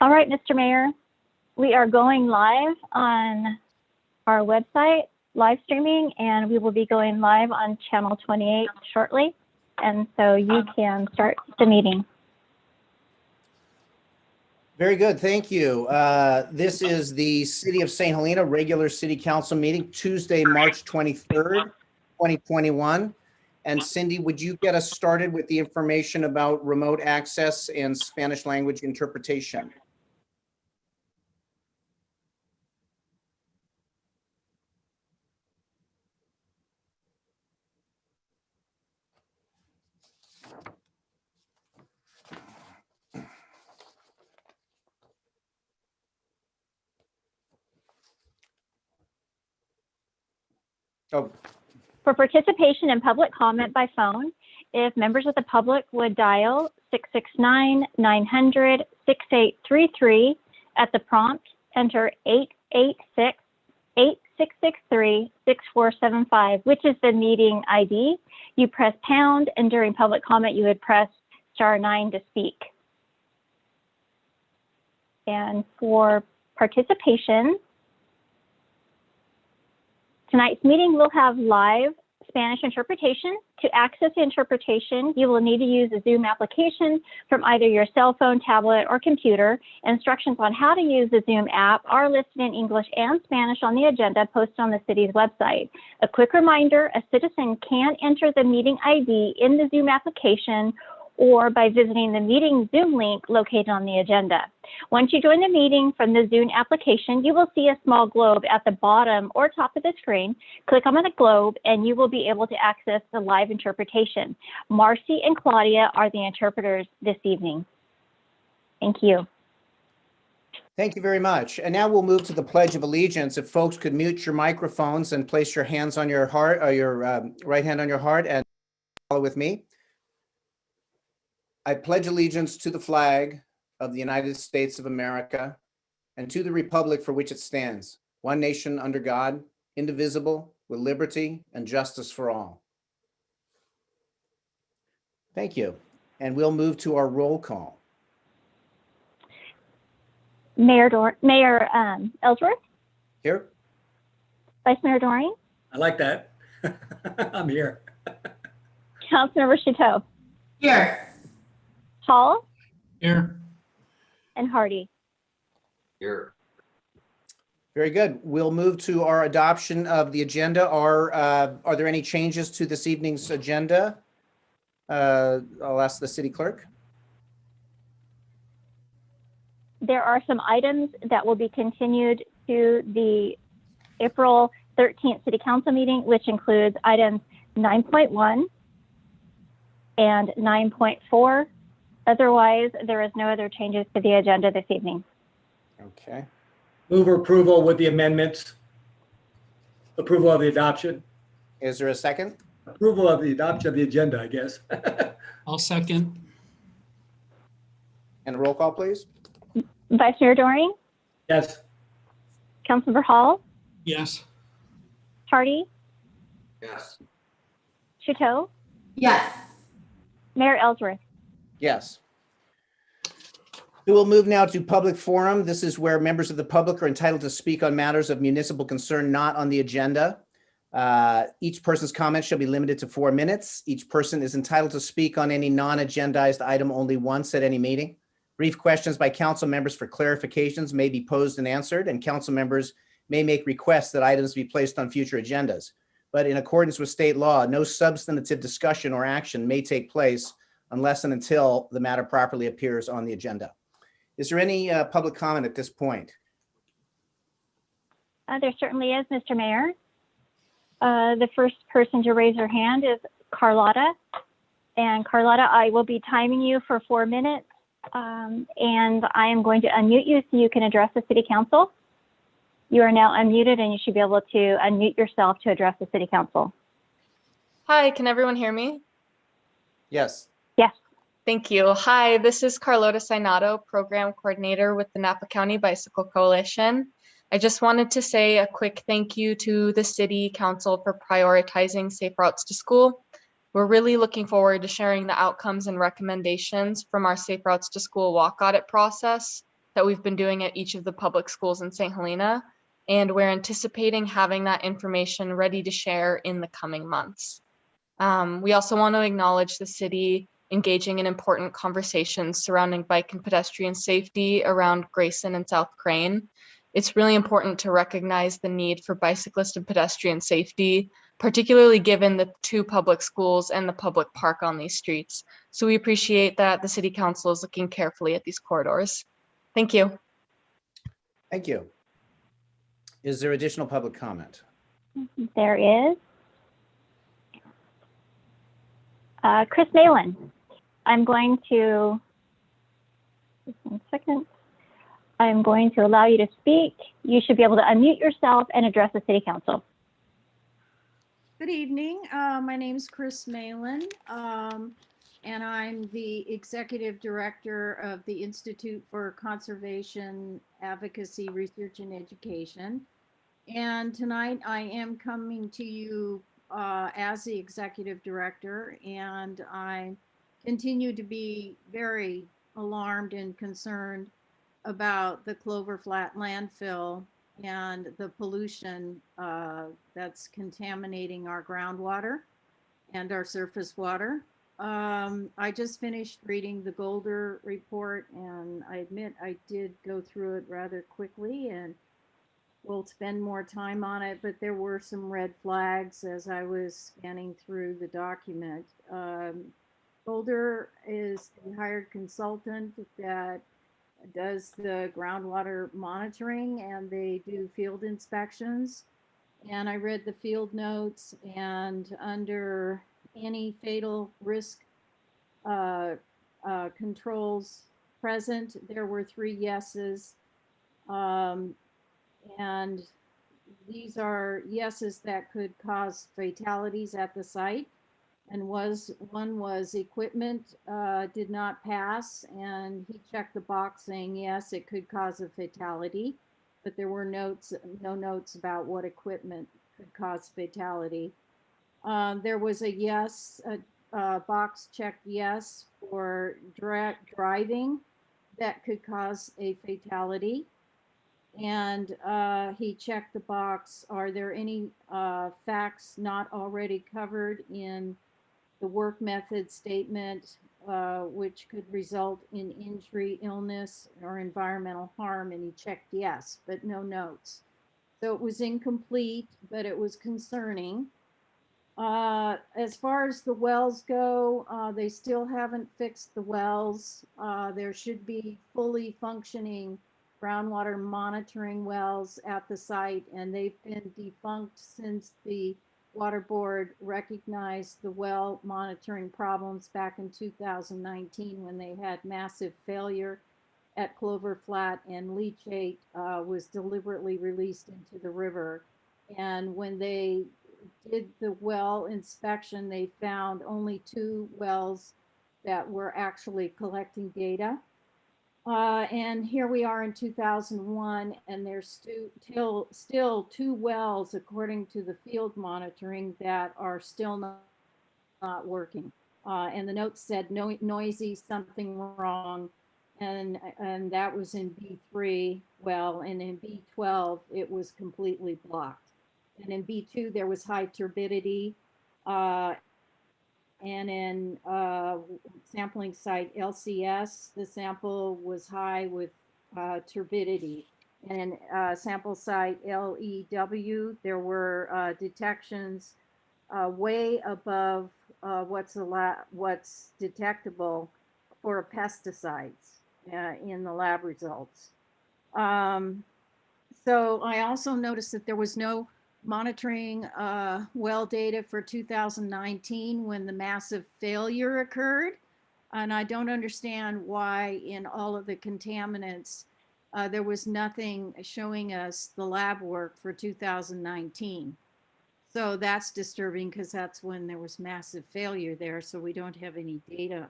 All right, Mr. Mayor, we are going live on our website, live streaming, and we will be going live on channel 28 shortly. And so you can start the meeting. Very good, thank you. This is the City of St. Helena regular City Council meeting, Tuesday, March 23rd, 2021. And Cindy, would you get us started with the information about remote access and Spanish language interpretation? Oh. For participation in public comment by phone, if members of the public would dial 669-900-6833 at the prompt, enter 886-8663-6475, which is the meeting ID. You press pound, and during public comment, you would press *9 to speak. And for participation, tonight's meeting will have live Spanish interpretation. To access the interpretation, you will need to use a Zoom application from either your cell phone, tablet, or computer. Instructions on how to use the Zoom app are listed in English and Spanish on the agenda posted on the city's website. A quick reminder, a citizen can enter the meeting ID in the Zoom application or by visiting the meeting Zoom link located on the agenda. Once you join the meeting from the Zoom application, you will see a small globe at the bottom or top of the screen. Click on the globe and you will be able to access the live interpretation. Marcy and Claudia are the interpreters this evening. Thank you. Thank you very much. And now we'll move to the Pledge of Allegiance. If folks could mute your microphones and place your hands on your heart, or your right hand on your heart, and follow with me. I pledge allegiance to the flag of the United States of America and to the republic for which it stands, one nation under God, indivisible, with liberty and justice for all. Thank you. And we'll move to our roll call. Mayor Ellsworth? Here. Vice Mayor Doring? I like that. I'm here. Councilmember Chateau? Here. Hall? Here. And Hardy? Here. Very good. We'll move to our adoption of the agenda. Are there any changes to this evening's agenda? I'll ask the city clerk. There are some items that will be continued to the April 13th City Council meeting, which includes items 9.1 and 9.4. Otherwise, there is no other changes to the agenda this evening. Okay. Move approval with the amendments. Approval of the adoption. Is there a second? Approval of the adoption of the agenda, I guess. I'll second. And a roll call, please. Vice Mayor Doring? Yes. Councilmember Hall? Yes. Hardy? Yes. Chateau? Yes. Mayor Ellsworth? Yes. We will move now to public forum. This is where members of the public are entitled to speak on matters of municipal concern not on the agenda. Each person's comment shall be limited to 4 minutes. Each person is entitled to speak on any non-agendized item only once at any meeting. Brief questions by council members for clarifications may be posed and answered, and council members may make requests that items be placed on future agendas. But in accordance with state law, no substantive discussion or action may take place unless and until the matter properly appears on the agenda. Is there any public comment at this point? There certainly is, Mr. Mayor. The first person to raise their hand is Carlotta. And Carlotta, I will be timing you for 4 minutes. And I am going to unmute you so you can address the City Council. You are now unmuted and you should be able to unmute yourself to address the City Council. Hi, can everyone hear me? Yes. Yes. Thank you. Hi, this is Carlota Sainato, Program Coordinator with the Napa County Bicycle Coalition. I just wanted to say a quick thank you to the City Council for prioritizing safe routes to school. We're really looking forward to sharing the outcomes and recommendations from our Safe Routes to School walk audit process that we've been doing at each of the public schools in St. Helena, and we're anticipating having that information ready to share in the coming months. We also want to acknowledge the city engaging in important conversations surrounding bike and pedestrian safety around Grayson and South Crane. It's really important to recognize the need for bicyclist and pedestrian safety, particularly given the two public schools and the public park on these streets. So we appreciate that the City Council is looking carefully at these corridors. Thank you. Thank you. Is there additional public comment? There is. Chris Malin, I'm going to, just 1 second. I'm going to allow you to speak. You should be able to unmute yourself and address the City Council. Good evening. My name is Chris Malin, and I'm the Executive Director of the Institute for Conservation, Advocacy, Research, and Education. And tonight I am coming to you as the Executive Director, and I continue to be very alarmed and concerned about the Clover Flat landfill and the pollution that's contaminating our groundwater and our surface water. I just finished reading the Golder report, and I admit I did go through it rather quickly, and we'll spend more time on it, but there were some red flags as I was scanning through the document. Golder is the hired consultant that does the groundwater monitoring, and they do field inspections. And I read the field notes, and under any fatal risk controls present, there were 3 yeses. And these are yeses that could cause fatalities at the site. And one was equipment did not pass, and he checked the box saying yes, it could cause a fatality, but there were no notes about what equipment could cause fatality. There was a yes, a box checked yes for driving that could cause a fatality. And he checked the box, are there any facts not already covered in the work method statement which could result in injury, illness, or environmental harm? And he checked yes, but no notes. So it was incomplete, but it was concerning. As far as the wells go, they still haven't fixed the wells. There should be fully functioning groundwater monitoring wells at the site, and they've been defunct since the Water Board recognized the well monitoring problems back in 2019 when they had massive failure at Clover Flat, and leachate was deliberately released into the river. And when they did the well inspection, they found only 2 wells that were actually collecting data. And here we are in 2001, and there's still 2 wells, according to the field monitoring, that are still not working. And the note said noisy, something wrong, and that was in B3 well, and in B12 it was completely blocked. And in B2 there was high turbidity. And in sampling site LCS, the sample was high with turbidity. And in sample site LEW, there were detections way above what's detectable for pesticides in the lab results. So I also noticed that there was no monitoring well data for 2019 when the massive failure occurred. And I don't understand why in all of the contaminants, there was nothing showing us the lab work for 2019. So that's disturbing, because that's when there was massive failure there. So we don't have any data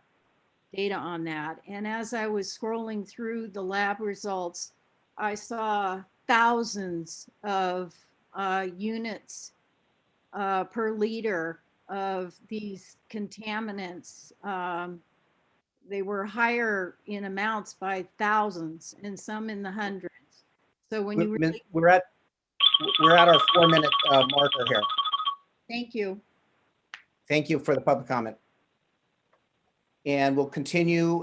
on that. And as I was scrolling through the lab results, I saw thousands of units per liter of these contaminants they were higher in amounts by thousands and some in the hundreds. So when you really, We're at our 4-minute marker here. thank you. Thank you for the public comment. And we'll continue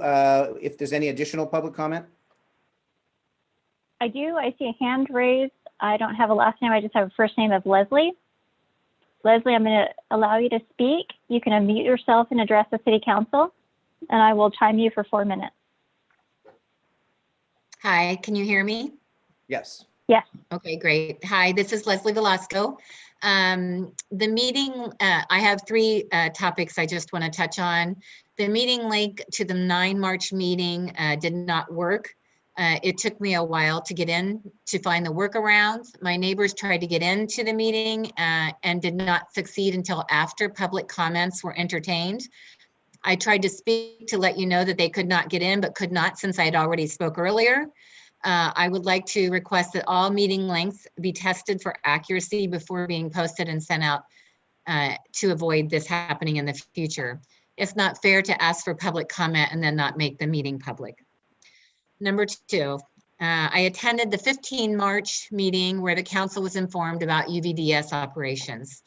if there's any additional public comment. I do. I see a hand raised. I don't have a last name. I just have a first name of Leslie. Leslie, I'm going to allow you to speak. You can unmute yourself and address the City Council, and I will time you for 4 minutes. Hi, can you hear me? Yes. Yes. Okay, great. Hi, this is Leslie Velasco. The meeting, I have 3 topics I just want to touch on. The meeting link to the 9 March meeting did not work. It took me a while to get in to find the workarounds. My neighbors tried to get into the meeting and did not succeed until after public comments were entertained. I tried to speak to let you know that they could not get in, but could not since I had already spoke earlier. I would like to request that all meeting links be tested for accuracy before being posted and sent out to avoid this happening in the future. It's not fair to ask for public comment and then not make the meeting public. Number 2, I attended the 15 March meeting where the council was informed about UVDS operations.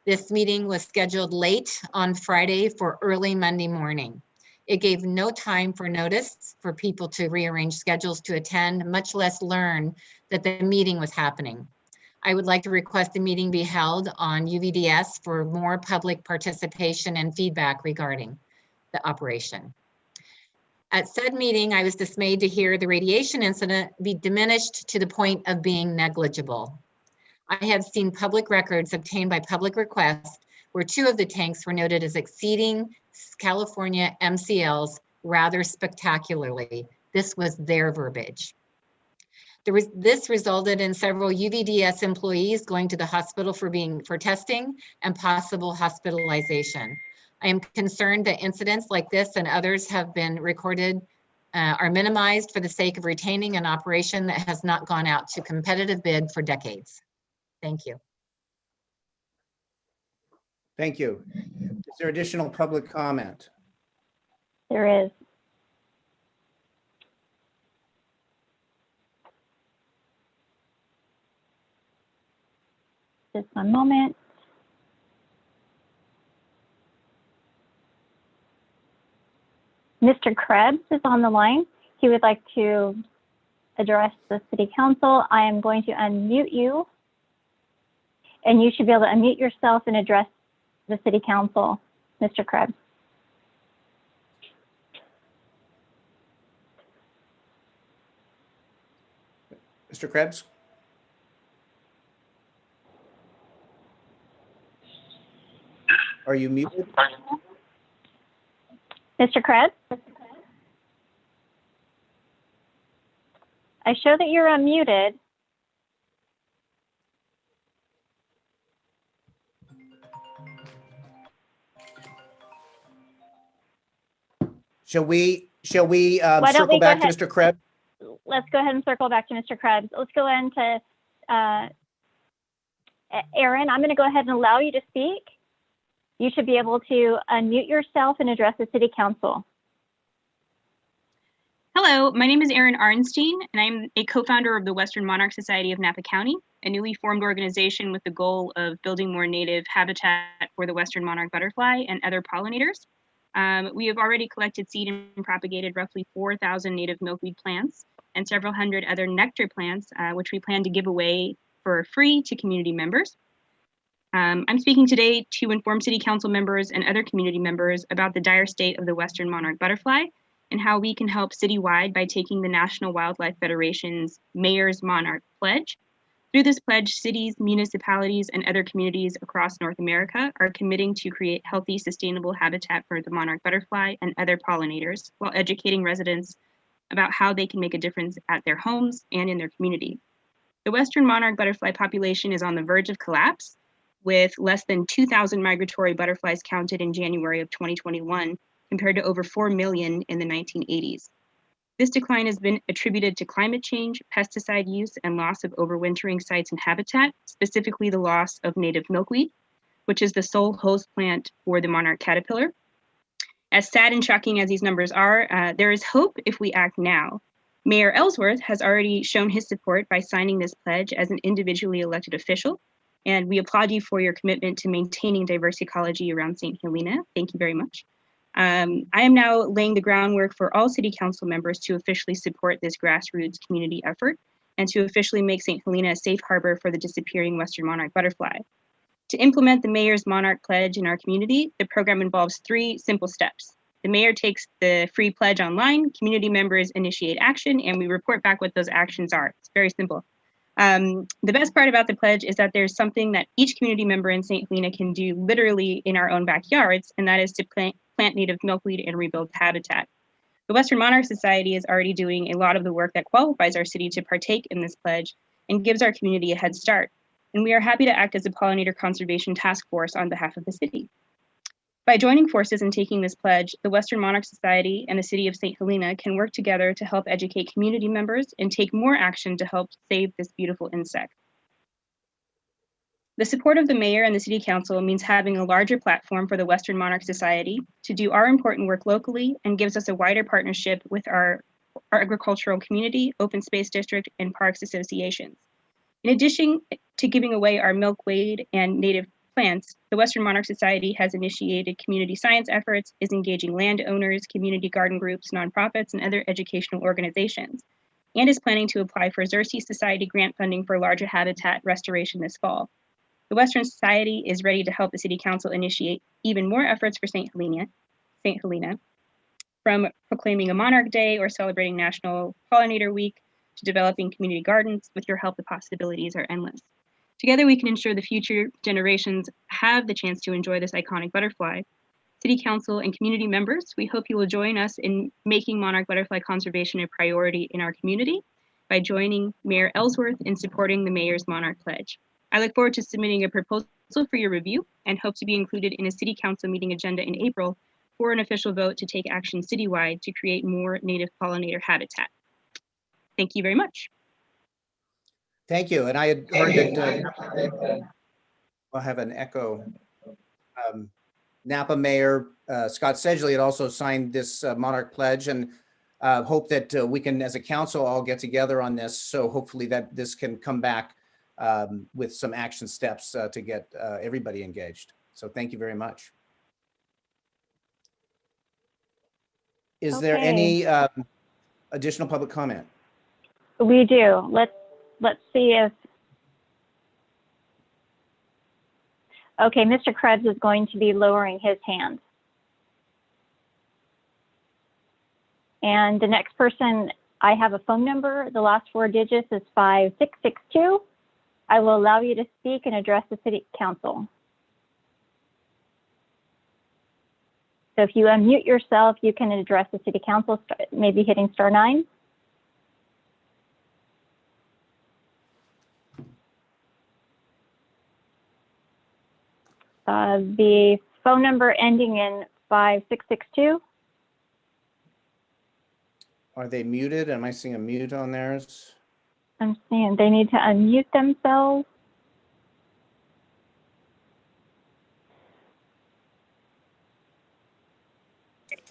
This meeting was scheduled late on Friday for early Monday morning. It gave no time for notice for people to rearrange schedules to attend, much less learn that the meeting was happening. I would like to request the meeting be held on UVDS for more public participation and feedback regarding the operation. At said meeting, I was dismayed to hear the radiation incident be diminished to the point of being negligible. I have seen public records obtained by public request where 2 of the tanks were noted as exceeding California MCLs rather spectacularly. This was their verbiage. This resulted in several UVDS employees going to the hospital for testing and possible hospitalization. I am concerned that incidents like this and others have been recorded are minimized for the sake of retaining an operation that has not gone out to competitive bid for decades. Thank you. Thank you. Is there additional public comment? There is. Just one moment. Mr. Krebs is on the line. He would like to address the City Council. I am going to unmute you, and you should be able to unmute yourself and address the City Council, Mr. Krebs. Mr. Krebs? Are you muted? Mr. Krebs? I show that you're unmuted. Shall we circle back to Mr. Krebs? Let's go ahead and circle back to Mr. Krebs. Let's go into Aaron. I'm going to go ahead and allow you to speak. You should be able to unmute yourself and address the City Council. Hello, my name is Erin Arnstein, and I'm a co-founder of the Western Monarch Society of Napa County, a newly formed organization with the goal of building more native habitat for the Western monarch butterfly and other pollinators. We have already collected seed and propagated roughly 4,000 native milkweed plants and several hundred other nectar plants, which we plan to give away for free to community members. I'm speaking today to inform City Council members and other community members about the dire state of the Western monarch butterfly and how we can help citywide by taking the National Wildlife Federation's Mayor's Monarch Pledge. Through this pledge, cities, municipalities, and other communities across North America are committing to create healthy, sustainable habitat for the monarch butterfly and other pollinators while educating residents about how they can make a difference at their homes and in their community. The Western monarch butterfly population is on the verge of collapse, with less than 2,000 migratory butterflies counted in January of 2021, compared to over 4 million in the 1980s. This decline has been attributed to climate change, pesticide use, and loss of overwintering sites and habitat, specifically the loss of native milkweed, which is the sole host plant for the monarch caterpillar. As sad and shocking as these numbers are, there is hope if we act now. Mayor Ellsworth has already shown his support by signing this pledge as an individually elected official, and we applaud you for your commitment to maintaining diverse ecology around St. Helena. Thank you very much. I am now laying the groundwork for all City Council members to officially support this grassroots community effort and to officially make St. Helena a safe harbor for the disappearing Western monarch butterfly. To implement the Mayor's Monarch Pledge in our community, the program involves 3 simple steps. The Mayor takes the free pledge online, community members initiate action, and we report back what those actions are. It's very simple. The best part about the pledge is that there's something that each community member in St. Helena can do literally in our own backyards, and that is to plant native milkweed and rebuild habitat. The Western Monarch Society is already doing a lot of the work that qualifies our city to partake in this pledge and gives our community a head start. And we are happy to act as a pollinator conservation task force on behalf of the city. By joining forces and taking this pledge, the Western Monarch Society and the City of St. Helena can work together to help educate community members and take more action to help save this beautiful insect. The support of the Mayor and the City Council means having a larger platform for the Western Monarch Society to do our important work locally and gives us a wider partnership with our agricultural community, open space district, and parks associations. In addition to giving away our milkweed and native plants, the Western Monarch Society has initiated community science efforts, is engaging landowners, community garden groups, nonprofits, and other educational organizations, and is planning to apply for Xerces Society grant funding for larger habitat restoration this fall. The Western Society is ready to help the City Council initiate even more efforts for St. Helena, from proclaiming a Monarch Day or celebrating National Pollinator Week to developing community gardens. With your help, the possibilities are endless. Together, we can ensure the future generations have the chance to enjoy this iconic butterfly. City Council and community members, we hope you will join us in making monarch butterfly conservation a priority in our community by joining Mayor Ellsworth in supporting the Mayor's Monarch Pledge. I look forward to submitting a proposal for your review and hope to be included in a City Council meeting agenda in April for an official vote to take action citywide to create more native pollinator habitat. Thank you very much. Thank you. And I had heard that we'll have an echo. Napa Mayor Scott Sedgley had also signed this Monarch Pledge, and hope that we can, as a council, all get together on this. So hopefully that this can come back with some action steps to get everybody engaged. So thank you very much. Is there any additional public comment? We do. Let's see if, okay, Mr. Krebs is going to be lowering his hand. And the next person, I have a phone number. The last 4 digits is 5662. I will allow you to speak and address the City Council. So if you unmute yourself, you can address the City Council, maybe hitting *9. The phone number ending in 5662. Are they muted? Am I seeing a mute on theirs? I'm seeing they need to unmute themselves.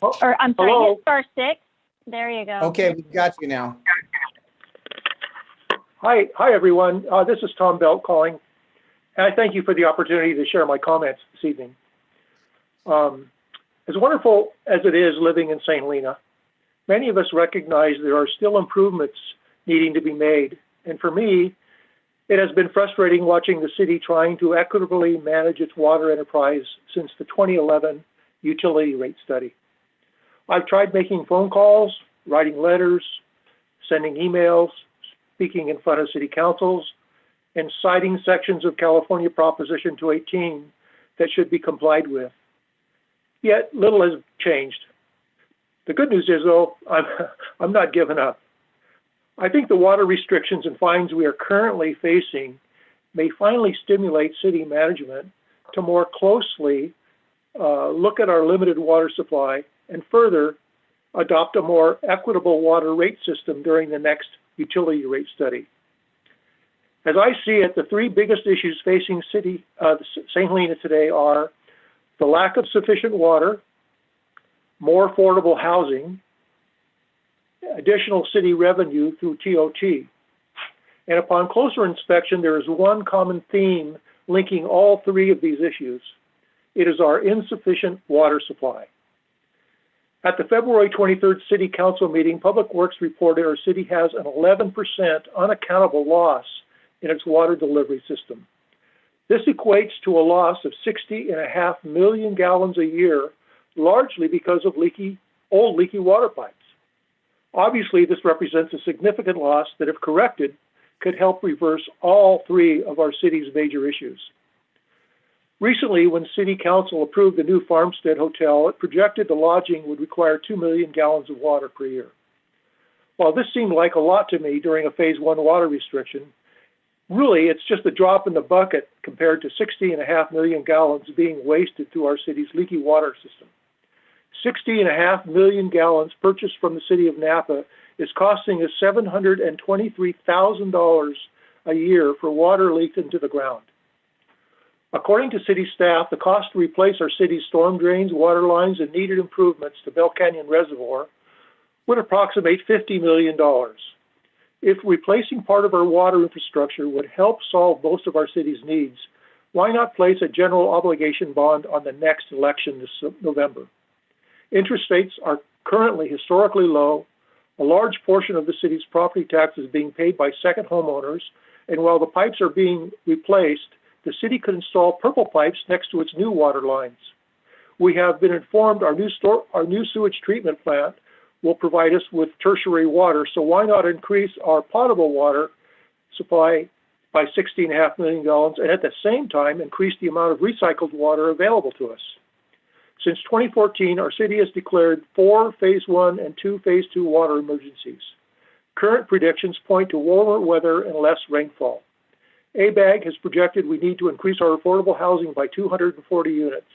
Or I'm sorry, hit *6. There you go. Okay, we've got you now. Hi everyone. This is Tom Belt calling, and I thank you for the opportunity to share my comments this evening. As wonderful as it is living in St. Helena, many of us recognize there are still improvements needing to be made. And for me, it has been frustrating watching the city trying to equitably manage its water enterprise since the 2011 utility rate study. I've tried making phone calls, writing letters, sending emails, speaking in front of city councils, and citing sections of California Proposition 218 that should be complied with. Yet little has changed. The good news is, though, I'm not giving up. I think the water restrictions and fines we are currently facing may finally stimulate city management to more closely look at our limited water supply and further adopt a more equitable water rate system during the next utility rate study. As I see it, the 3 biggest issues facing St. Helena today are the lack of sufficient water, more affordable housing, additional city revenue through TOT. And upon closer inspection, there is one common theme linking all three of these issues. It is our insufficient water supply. At the February 23rd City Council meeting, Public Works reported our city has an 11% unaccountable loss in its water delivery system. This equates to a loss of 60.5 million gallons a year, largely because of old leaky water pipes. Obviously, this represents a significant loss that, if corrected, could help reverse all three of our city's major issues. Recently, when City Council approved the new Farmstead Hotel, it projected the lodging would require 2 million gallons of water per year. While this seemed like a lot to me during a Phase 1 water restriction, really it's just a drop in the bucket compared to 60.5 million gallons being wasted through our city's leaky water system. 60.5 million gallons purchased from the city of Napa is costing us $723,000 a year for water leaked into the ground. According to city staff, the cost to replace our city's storm drains, water lines, and needed improvements to Bell Canyon Reservoir would approximate $50 million. If replacing part of our water infrastructure would help solve most of our city's needs, why not place a general obligation bond on the next election this November? Interest rates are currently historically low. A large portion of the city's property tax is being paid by second homeowners, and while the pipes are being replaced, the city could install purple pipes next to its new water lines. We have been informed our new sewage treatment plant will provide us with tertiary water, so why not increase our potable water supply by 16.5 million gallons and at the same time increase the amount of recycled water available to us? Since 2014, our city has declared 4 Phase 1 and 2 Phase 2 water emergencies. Current predictions point to warmer weather and less rainfall. ABAG has projected we need to increase our affordable housing by 240 units,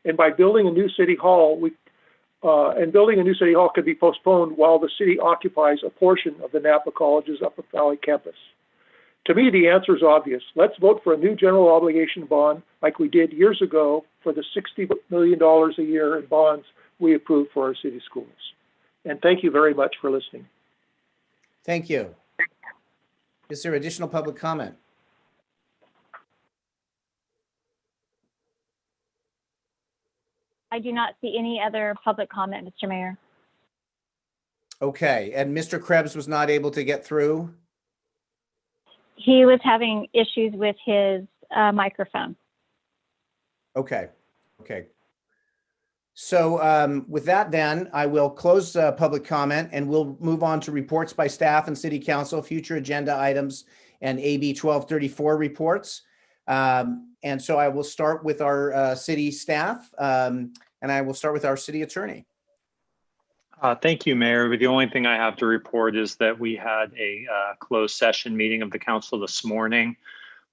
and by building a new city hall, building a new city hall could be postponed while the city occupies a portion of the Napa College's Upper Valley campus. To me, the answer is obvious. Let's vote for a new general obligation bond like we did years ago for the $60 million a year in bonds we approved for our city schools. And thank you very much for listening. Thank you. Is there additional public comment? I do not see any other public comment, Mr. Mayor. Okay, and Mr. Krebs was not able to get through? He was having issues with his microphone. Okay. So with that then, I will close public comment and we'll move on to reports by staff and city council, future agenda items, and AB 1234 reports. And so I will start with our city staff and I will start with our city attorney. Thank you, Mayor. The only thing I have to report is that we had a closed session meeting of the council this morning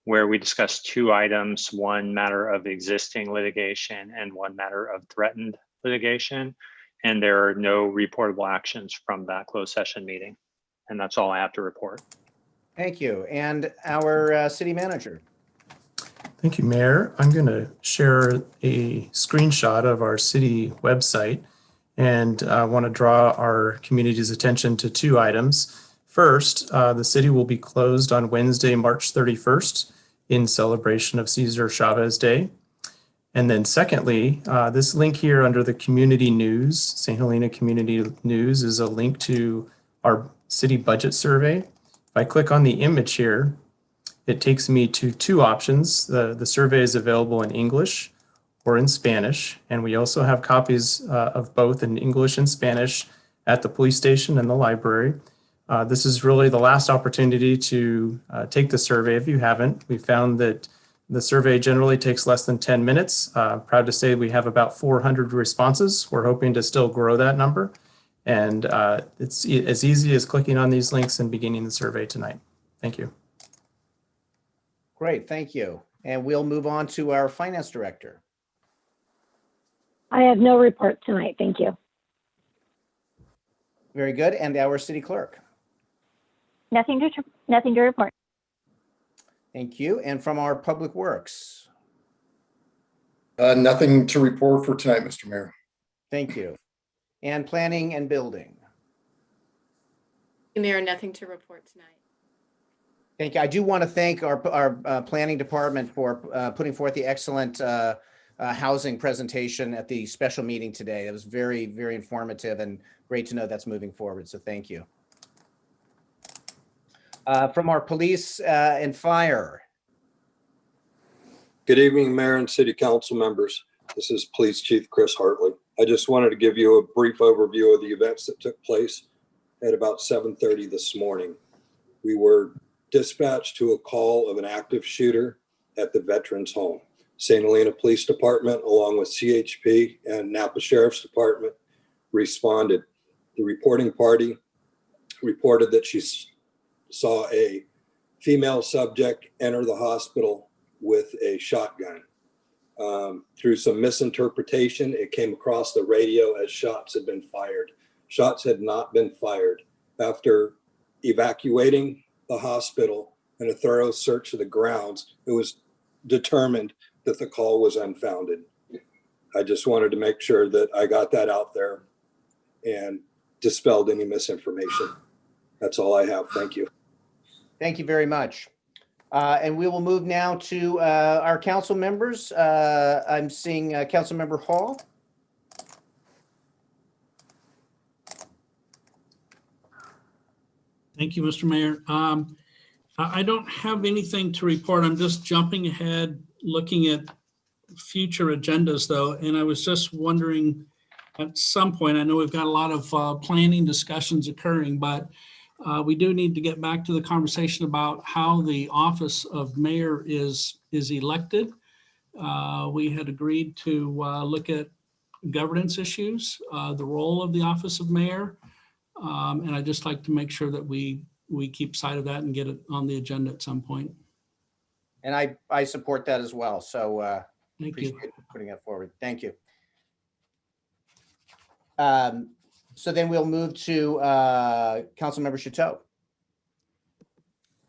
where we discussed 2 items, one matter of existing litigation and one matter of threatened litigation. And there are no reportable actions from that closed session meeting. And that's all I have to report. Thank you. And our city manager. Thank you, Mayor. I'm going to share a screenshot of our city website, and I want to draw our community's attention to 2 items. First, the city will be closed on Wednesday, March 31st in celebration of Cesar Chavez Day. And then secondly, this link here under the community news, St. Helena Community News, is a link to our city budget survey. If I click on the image here, it takes me to 2 options. The survey is available in English or in Spanish, and we also have copies of both in English and Spanish at the police station and the library. This is really the last opportunity to take the survey if you haven't. We found that the survey generally takes less than 10 minutes. Proud to say we have about 400 responses. We're hoping to still grow that number. And it's as easy as clicking on these links and beginning the survey tonight. Thank you. Great, thank you. And we'll move on to our finance director. I have no report tonight. Thank you. Very good. And our city clerk. Nothing to report. Thank you. And from our public works. Nothing to report for tonight, Mr. Mayor. Thank you. And planning and building. Mayor, nothing to report tonight. Thank you. I do want to thank our planning department for putting forth the excellent housing presentation at the special meeting today. It was very, very informative and great to know that's moving forward. So thank you. From our police and fire. Good evening, Mayor and City Council members. This is Police Chief Chris Hartley. I just wanted to give you a brief overview of the events that took place at about 7:30 this morning. We were dispatched to a call of an active shooter at the Veterans Home. St. Helena Police Department, along with CHP and Napa Sheriff's Department, responded. The reporting party reported that she saw a female subject enter the hospital with a shotgun. Through some misinterpretation, it came across the radio as shots had been fired. Shots had not been fired. After evacuating the hospital and a thorough search of the grounds, it was determined that the call was unfounded. I just wanted to make sure that I got that out there and dispelled any misinformation. That's all I have. Thank you. Thank you very much. And we will move now to our council members. I'm seeing Council Member Hall. Thank you, Mr. Mayor. I don't have anything to report. I'm just jumping ahead, looking at future agendas though. And I was just wondering at some point, I know we've got a lot of planning discussions occurring, but we do need to get back to the conversation about how the office of mayor is elected. We had agreed to look at governance issues, the role of the office of mayor. And I'd just like to make sure that we keep sight of that and get it on the agenda at some point. And I support that as well. So Thank appreciate you. putting that forward. Thank you. So then we'll move to Councilmember Chateau.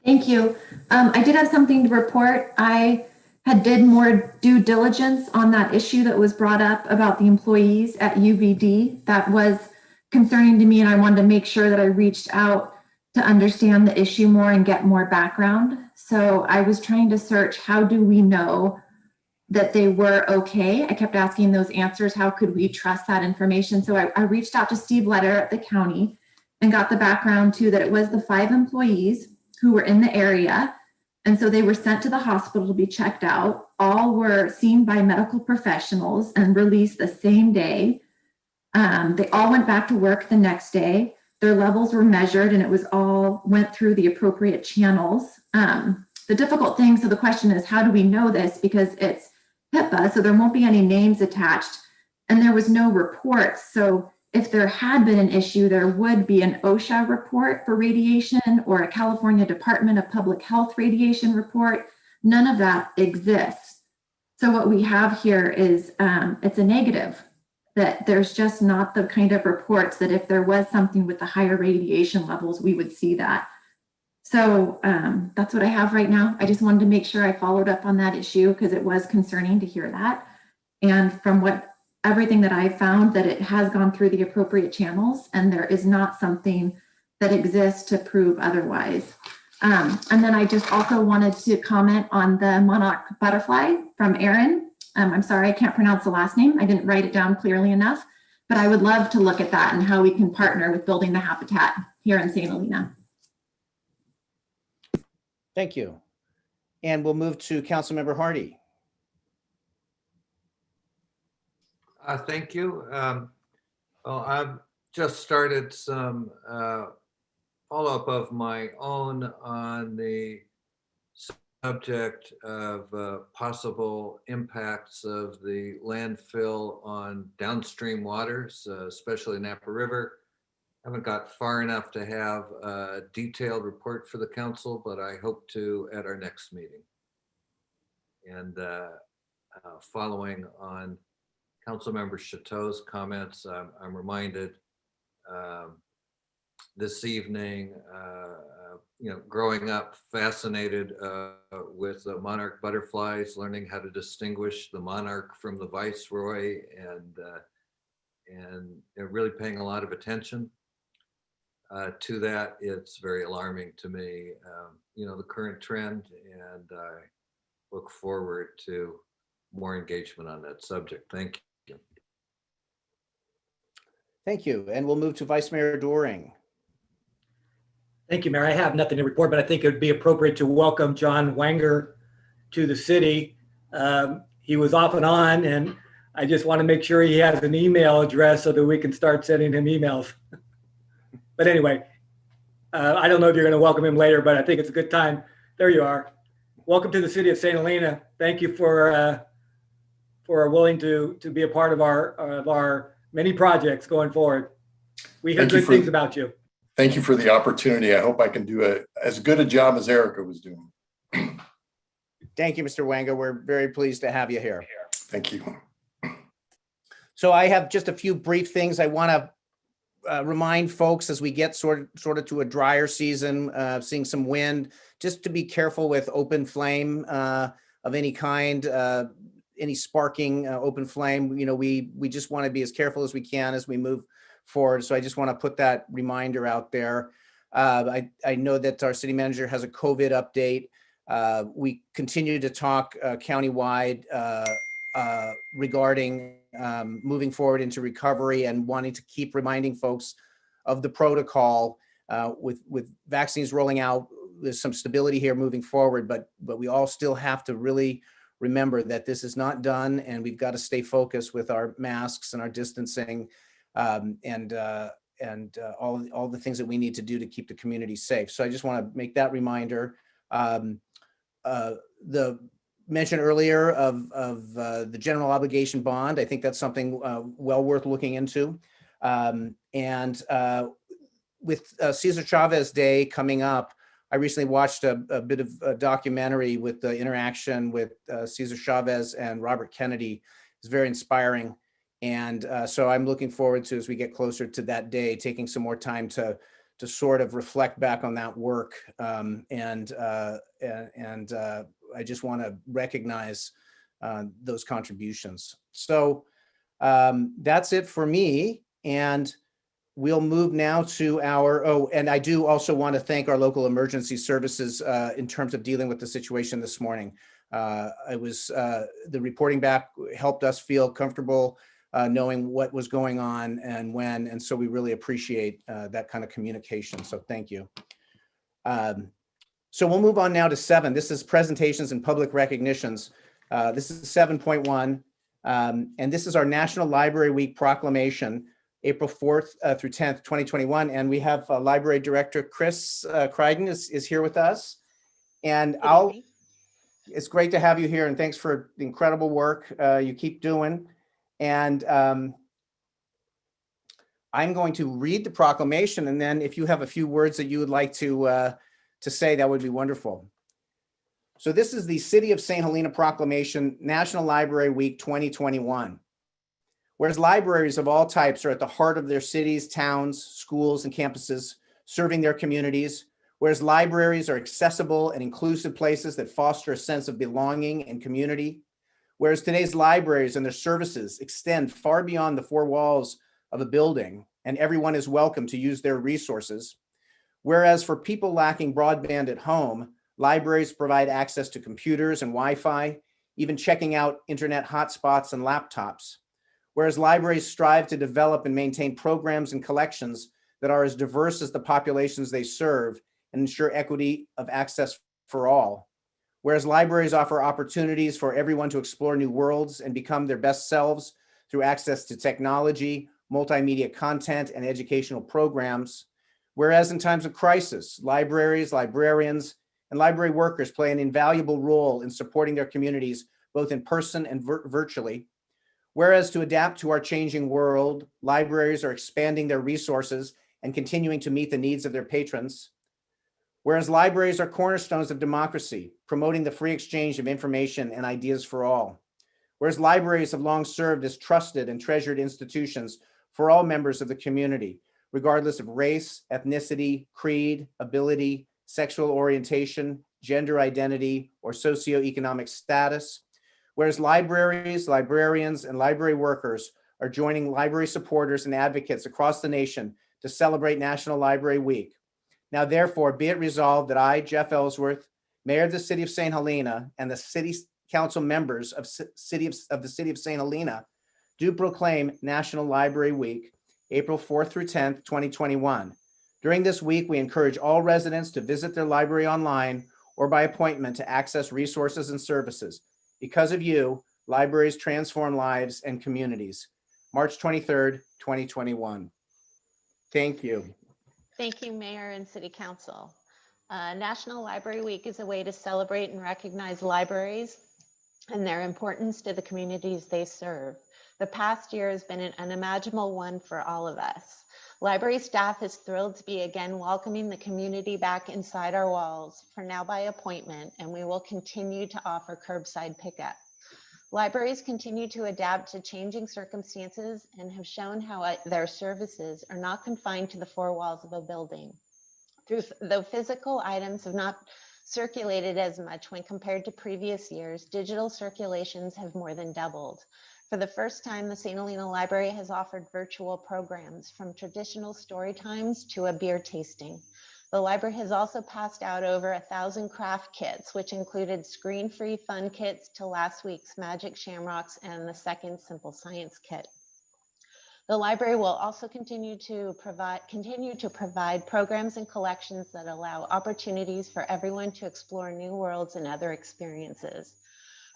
Thank you. I did have something to report. I had did more due diligence on that issue that was brought up about the employees at UVD. That was concerning to me, and I wanted to make sure that I reached out to understand the issue more and get more background. So I was trying to search, how do we know that they were okay? I kept asking those answers. How could we trust that information? So I reached out to Steve Letter at the county and got the background too, that it was the 5 employees who were in the area. And so they were sent to the hospital to be checked out. All were seen by medical professionals and released the same day. They all went back to work the next day. Their levels were measured and it was all went through the appropriate channels. The difficult thing, so the question is, how do we know this? Because it's HIPAA, so there won't be any names attached, and there was no reports. So if there had been an issue, there would be an OSHA report for radiation or a California Department of Public Health radiation report. None of that exists. So what we have here is it's a negative, that there's just not the kind of reports that if there was something with the higher radiation levels, we would see that. So that's what I have right now. I just wanted to make sure I followed up on that issue because it was concerning to hear that. And from everything that I found, that it has gone through the appropriate channels and there is not something that exists to prove otherwise. And then I just also wanted to comment on the Monarch butterfly from Aaron. I'm sorry, I can't pronounce the last name. I didn't write it down clearly enough, but I would love to look at that and how we can partner with building the habitat here in St. Helena. Thank you. And we'll move to Councilmember Hardy. Thank you. Well, I've just started some follow-up of my own on the subject of possible impacts of the landfill on downstream waters, especially Napa River. Haven't got far enough to have a detailed report for the council, but I hope to at our next meeting. And following on Councilmember Chateau's comments, I'm reminded this evening, growing up fascinated with the monarch butterflies, learning how to distinguish the monarch from the viceroy, and they're really paying a lot of attention to that. It's very alarming to me, the current trend, and I look forward to more engagement on that subject. Thank you. Thank you. And we'll move to Vice Mayor Doring. Thank you, Mayor. I have nothing to report, but I think it would be appropriate to welcome John Wanger to the city. He was off and on, and I just want to make sure he has an email address so that we can start sending him emails. But anyway, I don't know if you're going to welcome him later, but I think it's a good time. There you are. Welcome to the city of St. Helena. Thank you for willing to be a part of our many projects going forward. We hear good things about you. Thank you for the opportunity. I hope I can do as good a job as Erica was doing. Thank you, Mr. Wanger. We're very pleased to have you here. Thank you. So I have just a few brief things I want to remind folks as we get sort of to a drier season, seeing some wind, just to be careful with open flame of any kind, any sparking open flame. We just want to be as careful as we can as we move forward. So I just want to put that reminder out there. I know that our city manager has a COVID update. We continue to talk countywide regarding moving forward into recovery and wanting to keep reminding folks of the protocol with vaccines rolling out. There's some stability here moving forward, but we all still have to really remember that this is not done, and we've got to stay focused with our masks and our distancing and all the things that we need to do to keep the community safe. So I just want to make that reminder. The mention earlier of the general obligation bond, I think that's something well worth looking into. With Cesar Chavez Day coming up, I recently watched a bit of a documentary with the interaction with Cesar Chavez and Robert Kennedy. It's very inspiring. And so I'm looking forward to, as we get closer to that day, taking some more time to sort of reflect back on that work. I just want to recognize those contributions. So that's it for me. And we'll move now to and I do also want to thank our local emergency services in terms of dealing with the situation this morning. The reporting back helped us feel comfortable knowing what was going on and when, and so we really appreciate that kind of communication. So thank you. So we'll move on now to 7. This is presentations and public recognitions. This is 7.1, and this is our National Library Week Proclamation, April 4th through 10th, 2021. And we have Library Director Chris Crichton is here with us. And it's great to have you here, and thanks for the incredible work you keep doing. And I'm going to read the proclamation, and then if you have a few words that you would like to say, that would be wonderful. So this is the City of St. Helena Proclamation, National Library Week 2021. Whereas libraries of all types are at the heart of their cities, towns, schools, and campuses, serving their communities, whereas libraries are accessible and inclusive places that foster a sense of belonging and community, whereas today's libraries and their services extend far beyond the four walls of a building, and everyone is welcome to use their resources. Whereas for people lacking broadband at home, libraries provide access to computers and Wi-Fi, even checking out internet hotspots and laptops. Whereas libraries strive to develop and maintain programs and collections that are as diverse as the populations they serve and ensure equity of access for all. Whereas libraries offer opportunities for everyone to explore new worlds and become their best selves through access to technology, multimedia content, and educational programs. Whereas in times of crisis, libraries, librarians, and library workers play an invaluable role in supporting their communities, both in person and virtually. Whereas to adapt to our changing world, libraries are expanding their resources and continuing to meet the needs of their patrons. Whereas libraries are cornerstones of democracy, promoting the free exchange of information and ideas for all. Whereas libraries have long served as trusted and treasured institutions for all members of the community, regardless of race, ethnicity, creed, ability, sexual orientation, gender identity, or socioeconomic status. Whereas libraries, librarians, and library workers are joining library supporters and advocates across the nation to celebrate National Library Week. Now, therefore, be it resolved that I, Jeff Ellsworth, Mayor of the City of St. Helena, and the City Council members of the City of St. Helena do proclaim National Library Week, April 4th through 10th, 2021. During this week, we encourage all residents to visit their library online or by appointment to access resources and services. Because of you, libraries transform lives and communities. March 23rd, 2021. Thank you. Thank you, Mayor and City Council. National Library Week is a way to celebrate and recognize libraries and their importance to the communities they serve. The past year has been an unimaginable one for all of us. Library staff is thrilled to be again welcoming the community back inside our walls, for now by appointment, and we will continue to offer curbside pickup. Libraries continue to adapt to changing circumstances and have shown how their services are not confined to the four walls of a building. Though physical items have not circulated as much when compared to previous years, digital circulations have more than doubled. For the first time, the St. Helena Library has offered virtual programs, from traditional story times to a beer tasting. The library has also passed out over 1,000 craft kits, which included screen-free fun kits to last week's Magic Shamrocks and the second Simple Science kit. The library will also continue to provide programs and collections that allow opportunities for everyone to explore new worlds and other experiences.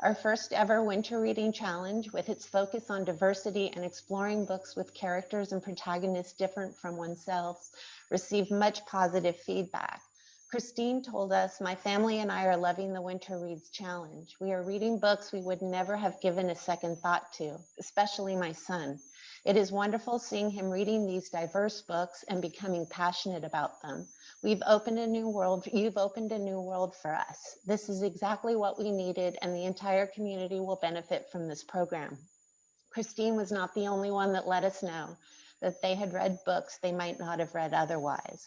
Our first ever winter reading challenge, with its focus on diversity and exploring books with characters and protagonists different from oneself, received much positive feedback. Christine told us, "My family and I are loving the Winter Reads Challenge. We are reading books we would never have given a second thought to, especially my son. It is wonderful seeing him reading these diverse books and becoming passionate about them. You've opened a new world for us. This is exactly what we needed, and the entire community will benefit from this program." Christine was not the only one that let us know that they had read books they might not have read otherwise.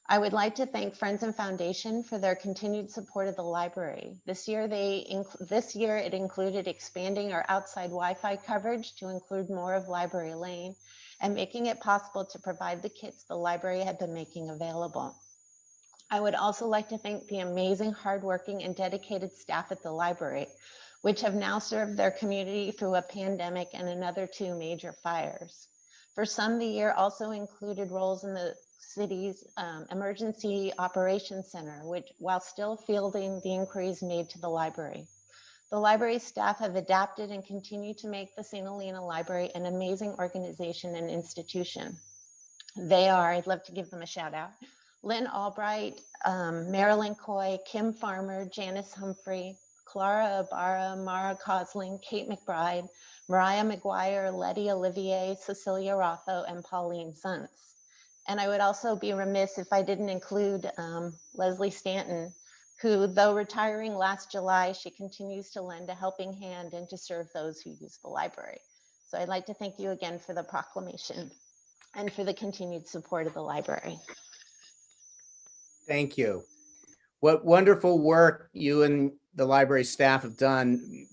I would like to thank Friends and Foundation for their continued support of the library. This year it included expanding our outside Wi-Fi coverage to include more of Library Lane and making it possible to provide the kits the library had been making available. I would also like to thank the amazing, hardworking, and dedicated staff at the library, which have now served their community through a pandemic and another 2 major fires. For some, the year also included roles in the city's Emergency Operations Center, which, while still fielding the inquiries made to the library. The library staff have adapted and continue to make the St. Helena Library an amazing organization and institution. They are, I'd love to give them a shout out, Lynn Albright, Marilyn Coy, Kim Farmer, Janice Humphrey, Clara Ibarra, Mara Cosling, Kate McBride, Mariah McGuire, Letty Olivier, Cecilia Rotho, and Pauline Suntz. And I would also be remiss if I didn't include Leslie Stanton, who, though retiring last July, she continues to lend a helping hand and to serve those who use the library. So I'd like to thank you again for the proclamation and for the continued support of the library. Thank you. What wonderful work you and the library staff have done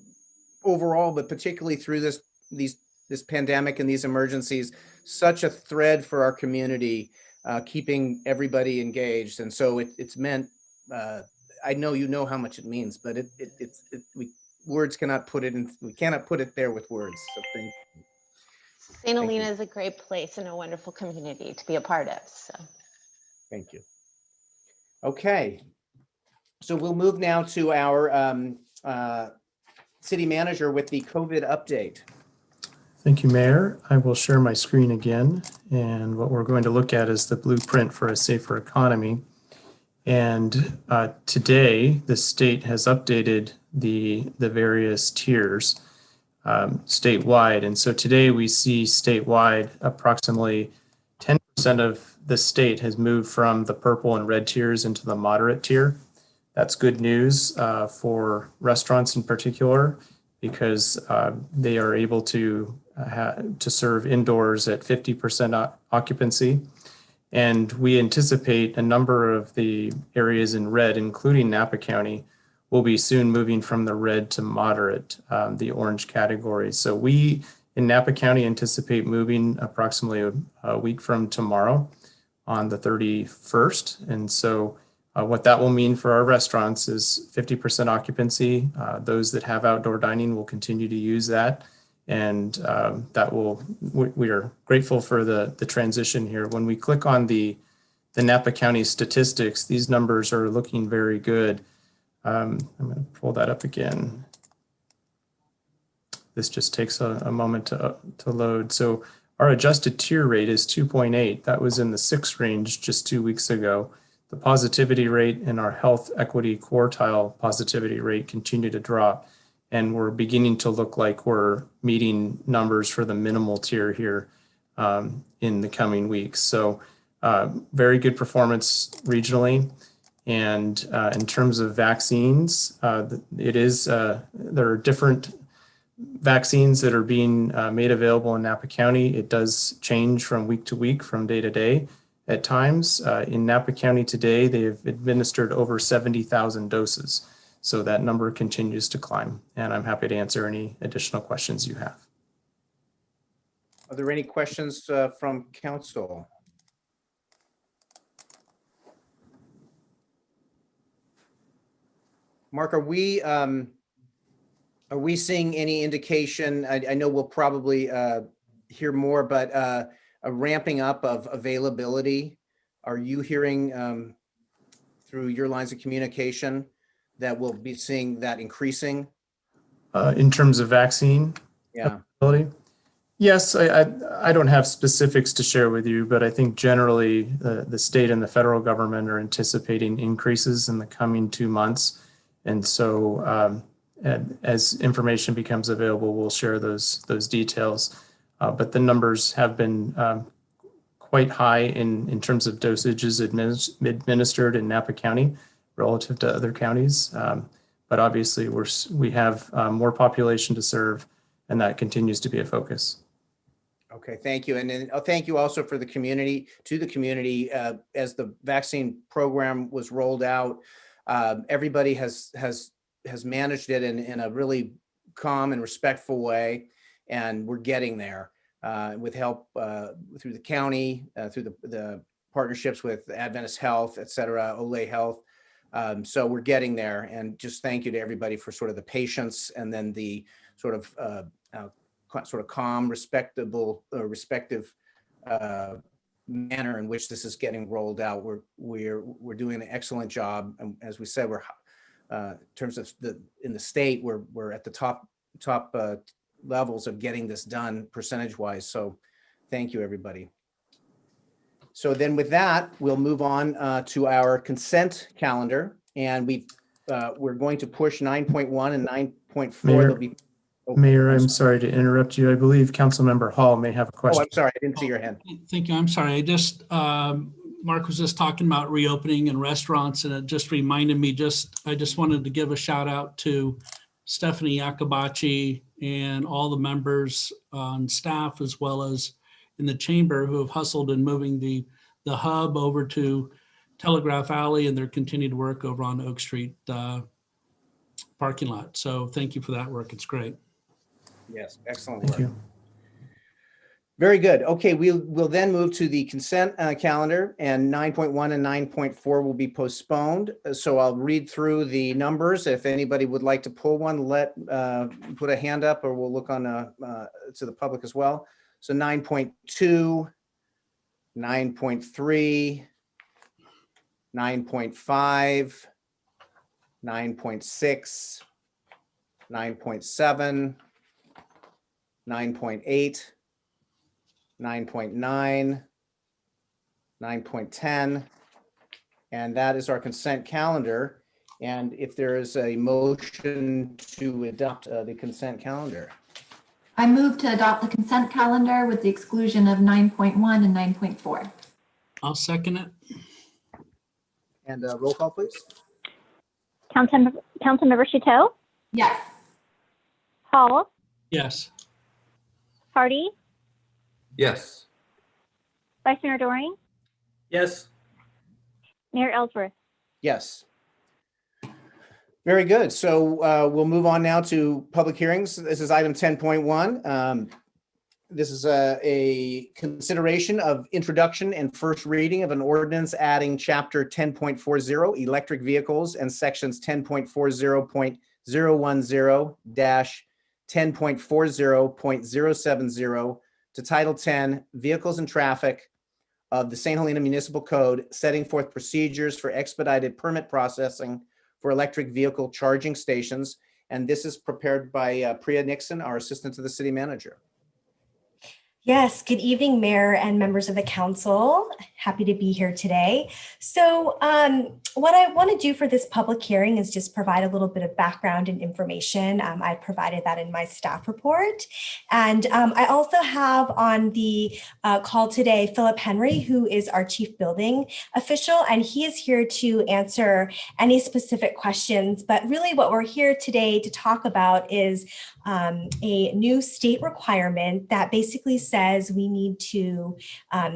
overall, but particularly through this pandemic and these emergencies. Such a thread for our community, keeping everybody engaged. And so it's meant, I know you know how much it means, but words cannot put it in, we cannot put it there with words. So thank you. St. Helena is a great place and a wonderful community to be a part of. So thank you. Okay, so we'll move now to our city manager with the COVID update. Thank you, Mayor. I will share my screen again. And what we're going to look at is the blueprint for a safer economy. And today, the state has updated the various tiers statewide. And so today we see statewide approximately 10% of the state has moved from the purple and red tiers into the moderate tier. That's good news for restaurants in particular, because they are able to serve indoors at 50% occupancy. And we anticipate a number of the areas in red, including Napa County, will be soon moving from the red to moderate, the orange category. So we in Napa County anticipate moving approximately a week from tomorrow on the 31st. And so what that will mean for our restaurants is 50% occupancy. Those that have outdoor dining will continue to use that. And we are grateful for the transition here. When we click on the Napa County statistics, these numbers are looking very good. I'm going to pull that up again. This just takes a moment to load. So our adjusted tier rate is 2.8. That was in the 6 range just 2 weeks ago. The positivity rate in our health equity quartile positivity rate continued to drop. And we're beginning to look like we're meeting numbers for the minimal tier here in the coming weeks. So very good performance regionally. And in terms of vaccines, there are different vaccines that are being made available in Napa County. It does change from week to week, from day to day at times. In Napa County today, they have administered over 70,000 doses. So that number continues to climb, and I'm happy to answer any additional questions you have. Are there any questions from council? Mark, are we seeing any indication? I know we'll probably hear more, but a ramping up of availability. Are you hearing through your lines of communication that we'll be seeing that increasing? In terms of vaccine availability? Yes, I don't have specifics to share with you, but I think generally the state and the federal government are anticipating increases in the coming 2 months. And so as information becomes available, we'll share those details. But the numbers have been quite high in terms of dosages administered in Napa County relative to other counties. But obviously we have more population to serve, and that continues to be a focus. Okay, thank you. And then thank you also for the community, as the vaccine program was rolled out. Everybody has managed it in a really calm and respectful way, and we're getting there with help through the county, through the partnerships with Adventist Health, et cetera, Ole Health. So we're getting there, and just thank you to everybody for sort of the patience and then the sort of calm, respective manner in which this is getting rolled out. We're doing an excellent job, and as we said, we're in terms of in the state, we're at the top levels of getting this done percentage wise. So thank you, everybody. So then with that, we'll move on to our consent calendar, and we're going to push 9.1 and 9.4. Mayor, I'm sorry to interrupt you. I believe Councilmember Hall may have a question. Oh, I'm sorry. I didn't see your hand. Thank you. I'm sorry. Mark was just talking about reopening and restaurants, and it just reminded me, I just wanted to give a shout out to Stephanie Yakabachi and all the members on staff, as well as in the chamber, who have hustled in moving the hub over to Telegraph Alley, and their continued work over on Oak Street parking lot. So thank you for that work. It's great. Yes, excellent work. Thank you. Very good. Okay, we'll then move to the consent calendar, and 9.1 and 9.4 will be postponed. So I'll read through the numbers. If anybody would like to pull one, put a hand up, or we'll look on to the public as well. So 9.2, 9.3, 9.5, 9.6, 9.7, 9.8, 9.9, 9.10, and that is our consent calendar. And if there is a motion to adopt the consent calendar. I move to adopt the consent calendar with the exclusion of 9.1 and 9.4. I'll second it. And roll call, please. Councilmember Chateau, Yes. Hall, Yes. Hardy, Yes. Vice Mayor Doring, Yes. Mayor Ellsworth. Yes. Very good. So we'll move on now to public hearings. This is item 10.1. This is a consideration of introduction and first reading of an ordinance adding chapter 10.40 electric vehicles and sections 10.40.010.10.40.070 to Title 10 Vehicles and Traffic of the St. Helena Municipal Code, setting forth procedures for expedited permit processing for electric vehicle charging stations. And this is prepared by Priya Nixon, our assistant to the city manager. Yes, good evening, Mayor and members of the council. Happy to be here today. So what I want to do for this public hearing is just provide a little bit of background and information. I provided that in my staff report. And I also have on the call today, Philip Henry, who is our chief building official, and he is here to answer any specific questions. But really what we're here today to talk about is a new state requirement that basically says we need to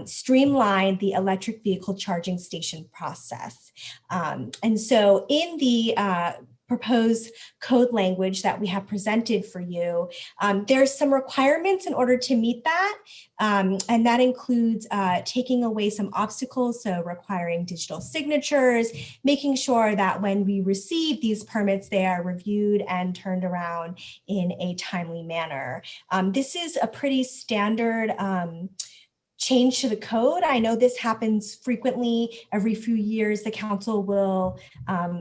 streamline the electric vehicle charging station process. And so in the proposed code language that we have presented for you, there's some requirements in order to meet that. And that includes taking away some obstacles, so requiring digital signatures, making sure that when we receive these permits, they are reviewed and turned around in a timely manner. This is a pretty standard change to the code. I know this happens frequently. Every few years, the council will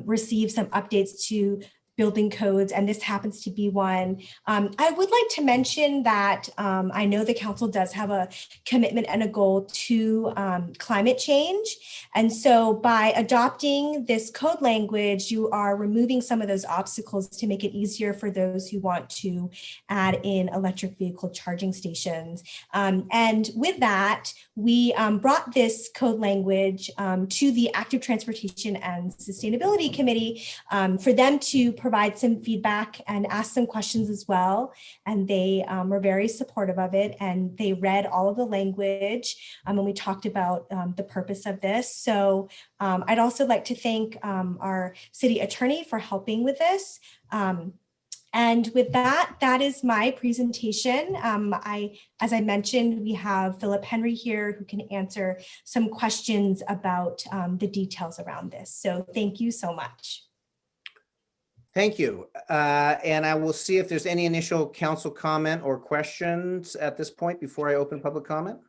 receive some updates to building codes, and this happens to be one. I would like to mention that I know the council does have a commitment and a goal to climate change. And so by adopting this code language, you are removing some of those obstacles to make it easier for those who want to add in electric vehicle charging stations. And with that, we brought this code language to the Active Transportation and Sustainability Committee for them to provide some feedback and ask some questions as well. And they were very supportive of it, and they read all of the language when we talked about the purpose of this. So I'd also like to thank our city attorney for helping with this. And with that, that is my presentation. As I mentioned, we have Philip Henry here who can answer some questions about the details around this. So thank you so much. Thank you. And I will see if there's any initial council comment or questions at this point before I open public comment.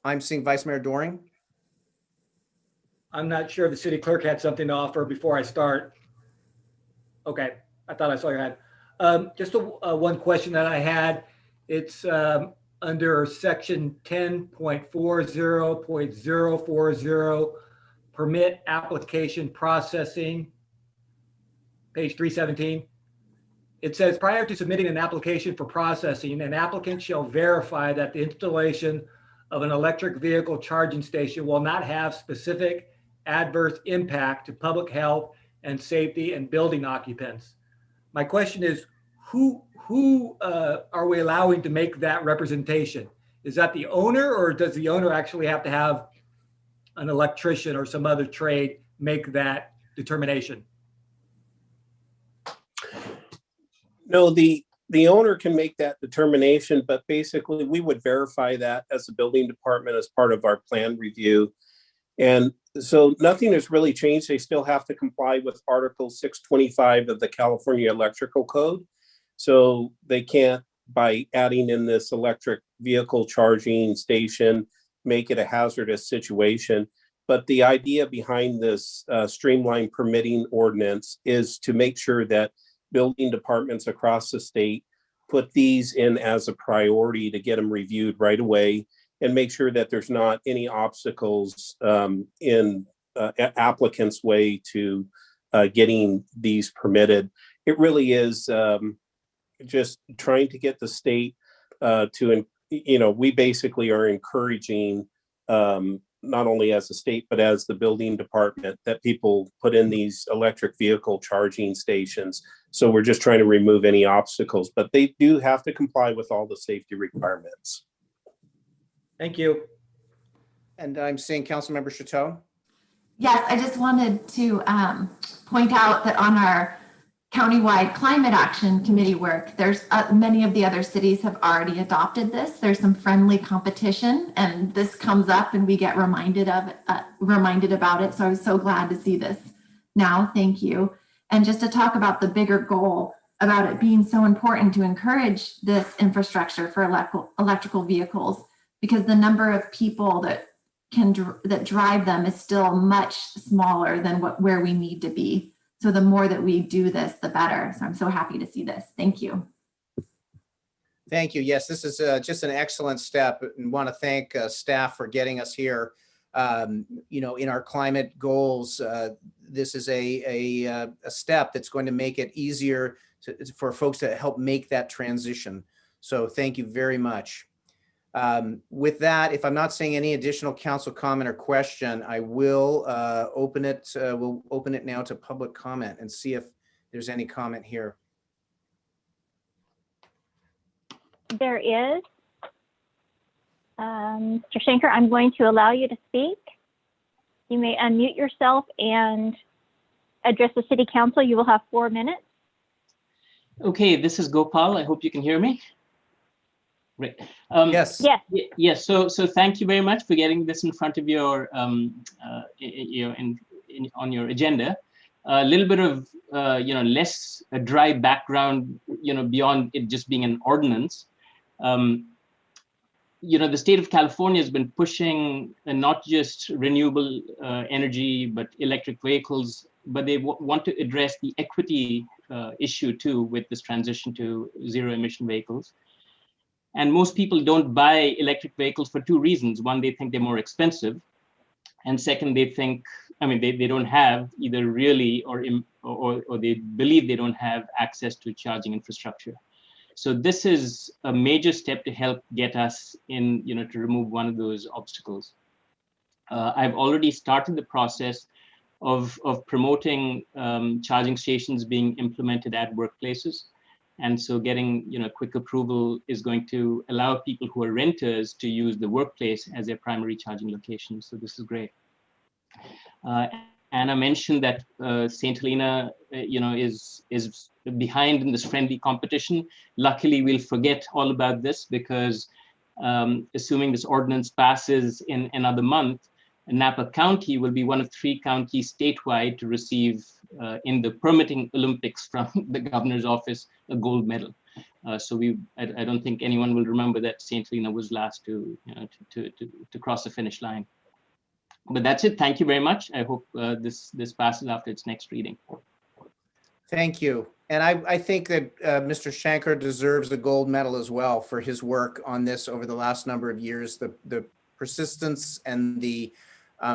I'm seeing Vice Mayor Doring. I'm not sure if the city clerk had something to offer before I start. Okay, I thought I saw your hand. Just one question that I had. It's under section 10.40.040, permit application processing, page 317. It says, prior to submitting an application for processing, an applicant shall verify that the installation of an electric vehicle charging station will not have specific adverse impact to public health and safety and building occupants. My question is, who are we allowing to make that representation? Is that the owner, or does the owner actually have to have an electrician or some other trade make that determination? No, the owner can make that determination, but basically we would verify that as a building department as part of our plan review. And so nothing has really changed. They still have to comply with Article 625 of the California Electrical Code. So they can't, by adding in this electric vehicle charging station, make it a hazardous situation. But the idea behind this streamline permitting ordinance is to make sure that building departments across the state put these in as a priority to get them reviewed right away, and make sure that there's not any obstacles in applicants' way to getting these permitted. It really is just trying to get the state to, we basically are encouraging, not only as a state, but as the building department, that people put in these electric vehicle charging stations. So we're just trying to remove any obstacles, but they do have to comply with all the safety requirements. Thank you. And I'm seeing Councilmember Chateau. Yes, I just wanted to point out that on our countywide climate action committee work. There's many of the other cities have already adopted this. There's some friendly competition, and this comes up and we get reminded about it. So I was so glad to see this now. Thank you. And just to talk about the bigger goal about it being so important to encourage this infrastructure for electrical vehicles, because the number of people that drive them is still much smaller than where we need to be. So the more that we do this, the better. So I'm so happy to see this. Thank you. Thank you. Yes, this is just an excellent step, and want to thank staff for getting us here. In our climate goals, this is a step that's going to make it easier for folks to help make that transition. So thank you very much. With that, if I'm not seeing any additional council comment or question, I will open it. We'll open it now to public comment and see if there's any comment here. There is. Mr. Shanker, I'm going to allow you to speak. You may unmute yourself and address the City Council. You will have 4 minutes. Okay, this is Gopal. I hope you can hear me. Right. Yes. Yes. Yes. So thank you very much for getting this in front of your, on your agenda. A little bit of, less dry background, beyond it just being an ordinance. The state of California has been pushing not just renewable energy, but electric vehicles, but they want to address the equity issue too with this transition to zero emission vehicles. And most people don't buy electric vehicles for 2 reasons. One, they think they're more expensive. And second, they think, they don't have either really or they believe they don't have access to charging infrastructure. So this is a major step to help get us in, to remove one of those obstacles. I've already started the process of promoting charging stations being implemented at workplaces. And so getting, quick approval is going to allow people who are renters to use the workplace as their primary charging location. So this is great. Anna mentioned that St. Helena, is behind in this friendly competition. Luckily, we'll forget all about this because assuming this ordinance passes in another month, Napa County will be one of 3 counties statewide to receive in the permitting Olympics from the governor's office a gold medal. So I don't think anyone will remember that St. Helena was last to cross the finish line. But that's it. Thank you very much. I hope this passes after its next reading. Thank you. And I think that Mr. Shanker deserves a gold medal as well for his work on this over the last number of years. The persistence and the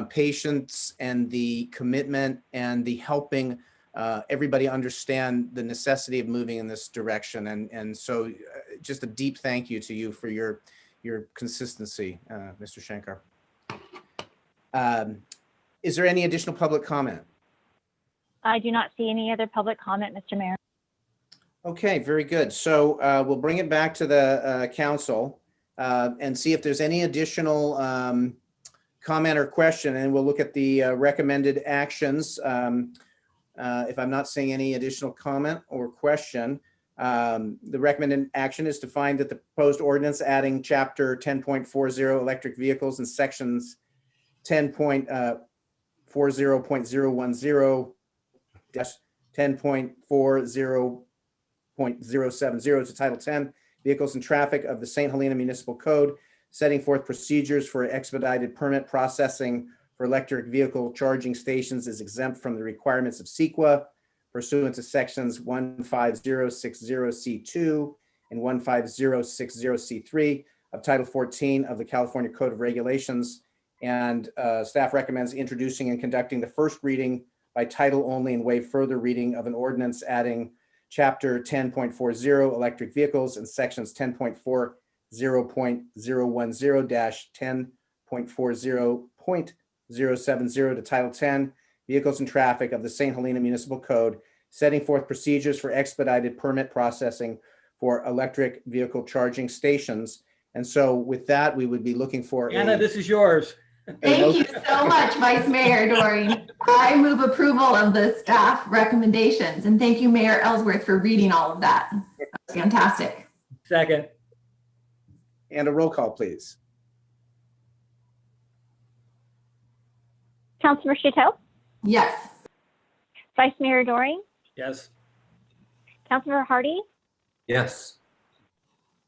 patience and the commitment and the helping everybody understand the necessity of moving in this direction. And so just a deep thank you to you for your consistency, Mr. Shanker. Is there any additional public comment? I do not see any other public comment, Mr. Mayor. Okay, very good. So we'll bring it back to the council and see if there's any additional comment or question, and we'll look at the recommended actions. If I'm not seeing any additional comment or question, the recommended action is to find that the proposed ordinance adding chapter 10.40 electric vehicles and sections 10.40.010 10.40.070 to Title 10 Vehicles and Traffic of the St. Helena Municipal Code, setting forth procedures for expedited permit processing for electric vehicle charging stations is exempt from the requirements of CEQA pursuant to sections 15060C2 and 15060C3 of Title 14 of the California Code of Regulations. And staff recommends introducing and conducting the first reading by title only and waive further reading of an ordinance adding chapter 10.40 electric vehicles and sections 10.40.010.40.070 to Title 10 Vehicles and Traffic of the St. Helena Municipal Code, setting forth procedures for expedited permit processing for electric vehicle charging stations. And so with that, we would be looking for Anna, this is yours. Thank you so much, Vice Mayor Doreen. I move approval of the staff recommendations, and thank you, Mayor Ellsworth, for reading all of that. That's fantastic. Second. And a roll call, please. Councilmember Chateau, Yes. Vice Mayor Doring, Yes. Councilmember Hardy, Yes.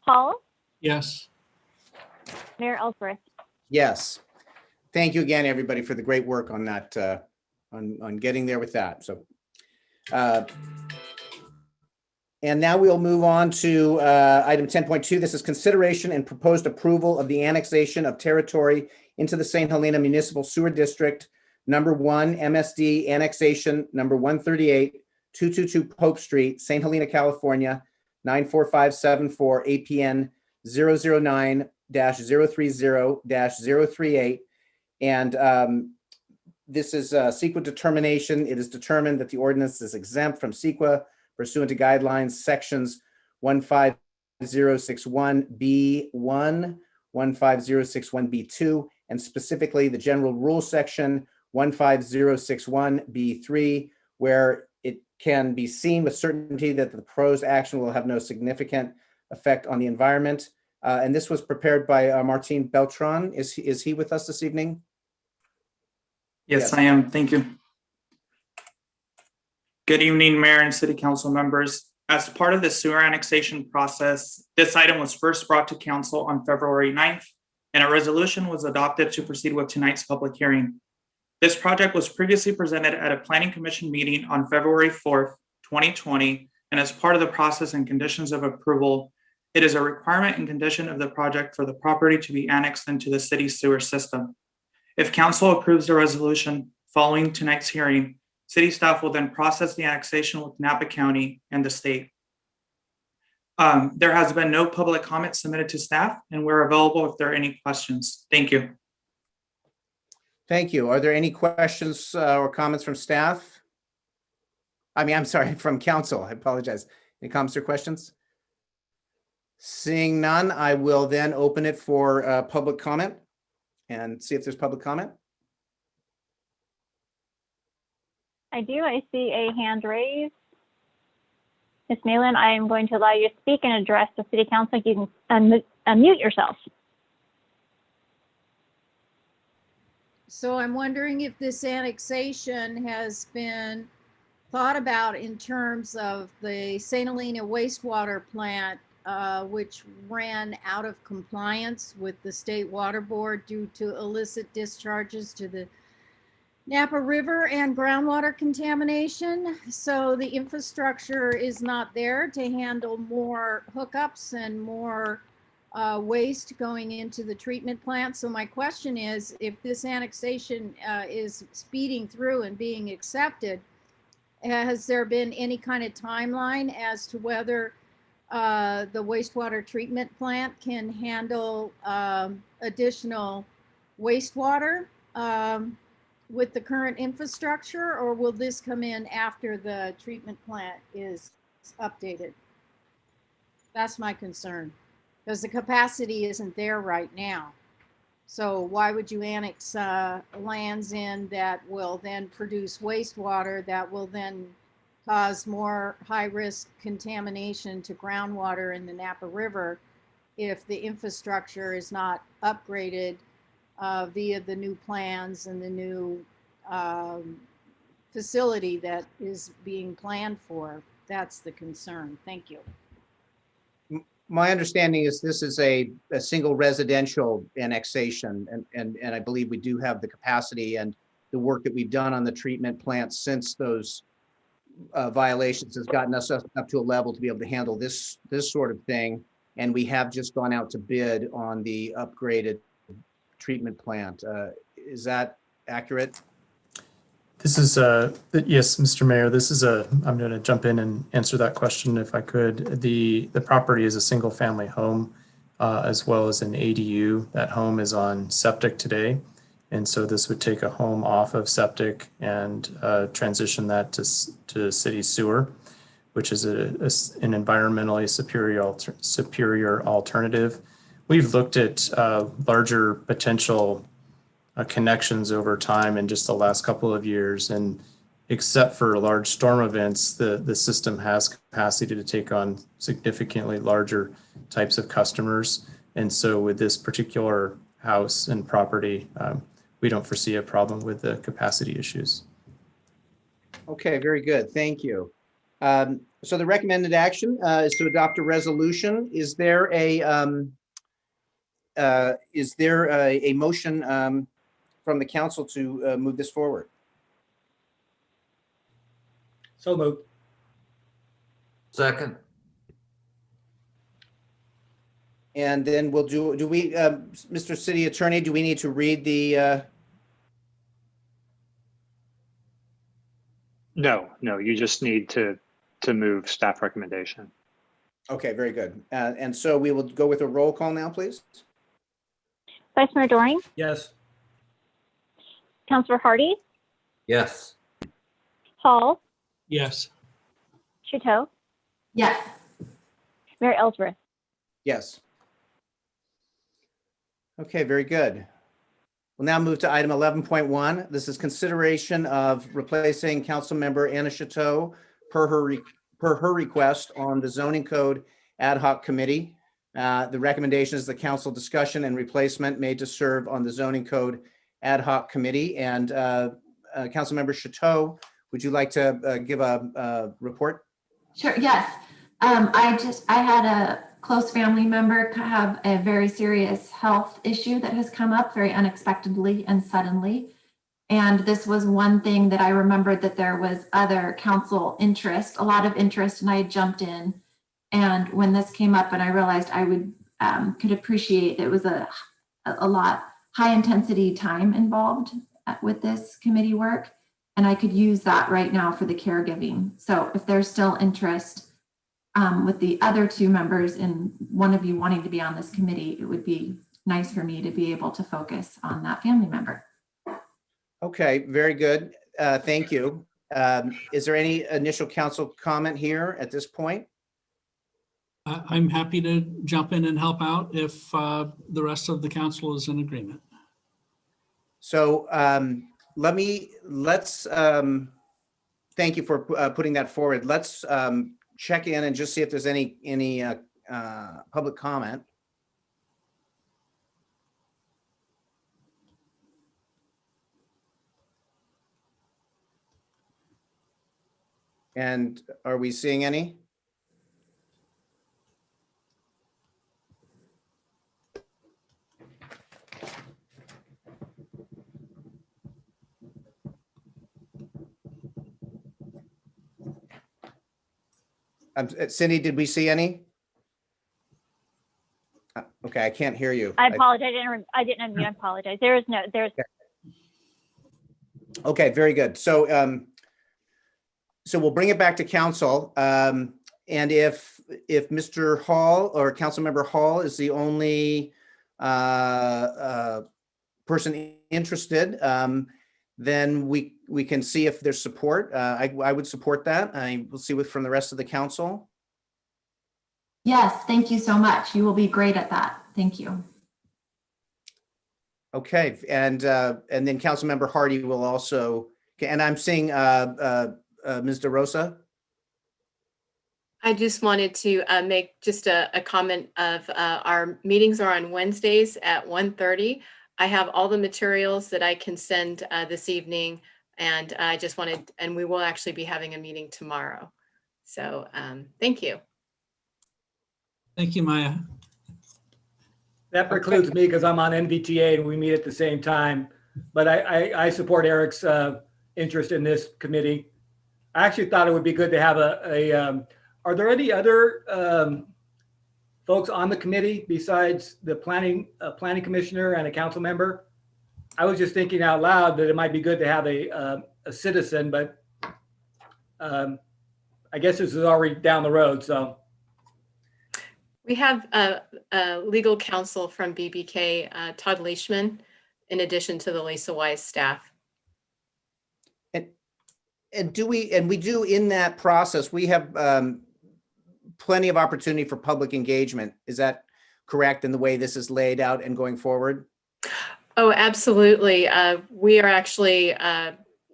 Paul, Yes. Mayor Ellsworth. Yes. Thank you again, everybody, for the great work on that, on getting there with that. So, and now we'll move on to item 10.2. This is consideration and proposed approval of the annexation of territory into the St. Helena Municipal Sewer District, number 1, MSD annexation number 138, 222 Pope Street, St. Helena, California, 94574, APN 009-030-038. And this is CEQA determination. It is determined that the ordinance is exempt from CEQA pursuant to guidelines sections 15061B1, 15061B2, and specifically the general rule section 15061B3, where it can be seen with certainty that the proposed action will have no significant effect on the environment. And this was prepared by Martin Beltran. Is he with us this evening? Yes, I am. Thank you. Good evening, Mayor and City Council members. As part of the sewer annexation process, this item was first brought to Council on February 9th, and a resolution was adopted to proceed with tonight's public hearing. This project was previously presented at a Planning Commission meeting on February 4th, 2020, and as part of the process and conditions of approval, it is a requirement and condition of the project for the property to be annexed into the city's sewer system. If Council approves the resolution following tonight's hearing, City staff will then process the annexation with Napa County and the state. There has been no public comment submitted to staff, and we're available if there are any questions. Thank you. Thank you. Are there any questions or comments from staff? I'm sorry, from Council. I apologize. Any comments or questions? Seeing none, I will then open it for public comment and see if there's public comment. I do. I see a hand raised. Ms. Malin, I am going to allow you to speak and address the City Council. You can unmute yourself. So I'm wondering if this annexation has been thought about in terms of the St. Helena wastewater plant, which ran out of compliance with the State Water Board due to illicit discharges to the Napa River and groundwater contamination. So the infrastructure is not there to handle more hookups and more waste going into the treatment plant. So my question is, if this annexation is speeding through and being accepted, has there been any kind of timeline as to whether the wastewater treatment plant can handle additional wastewater with the current infrastructure, or will this come in after the treatment plant is updated? That's my concern, because the capacity isn't there right now. So why would you annex lands in that will then produce wastewater that will then cause more high-risk contamination to groundwater in the Napa River if the infrastructure is not upgraded via the new plans and the new facility that is being planned for? That's the concern. Thank you. My understanding is this is a single residential annexation, and I believe we do have the capacity, and the work that we've done on the treatment plant since those violations has gotten us up to a level to be able to handle this sort of thing. And we have just gone out to bid on the upgraded treatment plant. Is that accurate? This is yes, Mr. Mayor, this is I'm going to jump in and answer that question if I could. The property is a single family home as well as an ADU. That home is on septic today. And so this would take a home off of septic and transition that to city sewer, which is an environmentally superior alternative. We've looked at larger potential connections over time in just the last couple of years. And except for large storm events, the system has capacity to take on significantly larger types of customers. And so with this particular house and property, we don't foresee a problem with the capacity issues. Okay, very good. Thank you. So the recommended action is to adopt a resolution. Is there a motion from the council to move this forward? So moved. Second. And then we'll do we, Mr. City Attorney, do we need to read the? No, you just need to move staff recommendation. Okay, very good. And so we will go with a roll call now, please. Vice Mayor Doring, Yes. Councilor Hardy, Yes. Hall, Yes. Chateau, Yes. Mayor Ellsworth. Yes. Okay, very good. We'll now move to item 11.1. This is consideration of replacing Councilmember Anna Chateau per her request on the Zoning Code Ad Hoc Committee. The recommendation is the council discussion and replacement made to serve on the Zoning Code Ad Hoc Committee. And Councilmember Chateau, would you like to give a report? Sure, yes. I had a close family member have a very serious health issue that has come up very unexpectedly and suddenly. And this was one thing that I remembered that there was other council interest, a lot of interest, and I had jumped in. And when this came up and I realized I would could appreciate it was a lot high intensity time involved with this committee work. And I could use that right now for the caregiving. So if there's still interest with the other two members and one of you wanting to be on this committee, it would be nice for me to be able to focus on that family member. Okay, very good. Thank you. Is there any initial council comment here at this point? I'm happy to jump in and help out if the rest of the council is in agreement. So let's thank you for putting that forward. Let's check in and just see if there's any public comment. And are we seeing any? Cindy, did we see any? Okay, I can't hear you. I apologize. I didn't unmute. I apologize. There's. Okay, very good. So, so we'll bring it back to council. And if Mr. Hall or Councilmember Hall is the only person interested, then we can see if there's support. I would support that. I will see from the rest of the council. Yes, thank you so much. You will be great at that. Thank you. Okay, and then Councilmember Hardy will also, and I'm seeing Ms. DeRosa. I just wanted to make just a comment of our meetings are on Wednesdays at 1:30. I have all the materials that I can send this evening, and I just wanted, and we will actually be having a meeting tomorrow. So thank you. Thank you, Maya. That precludes me because I'm on NVTA and we meet at the same time. But I support Eric's interest in this committee. I actually thought it would be good to have are there any other folks on the committee besides the planning commissioner and a council member? I was just thinking out loud that it might be good to have a citizen, but I guess this is already down the road, so. We have a legal counsel from BBK, Todd Leishman, in addition to the Lisa Wise staff. And we do in that process, we have plenty of opportunity for public engagement. Is that correct in the way this is laid out and going forward? Oh, absolutely. We are actually,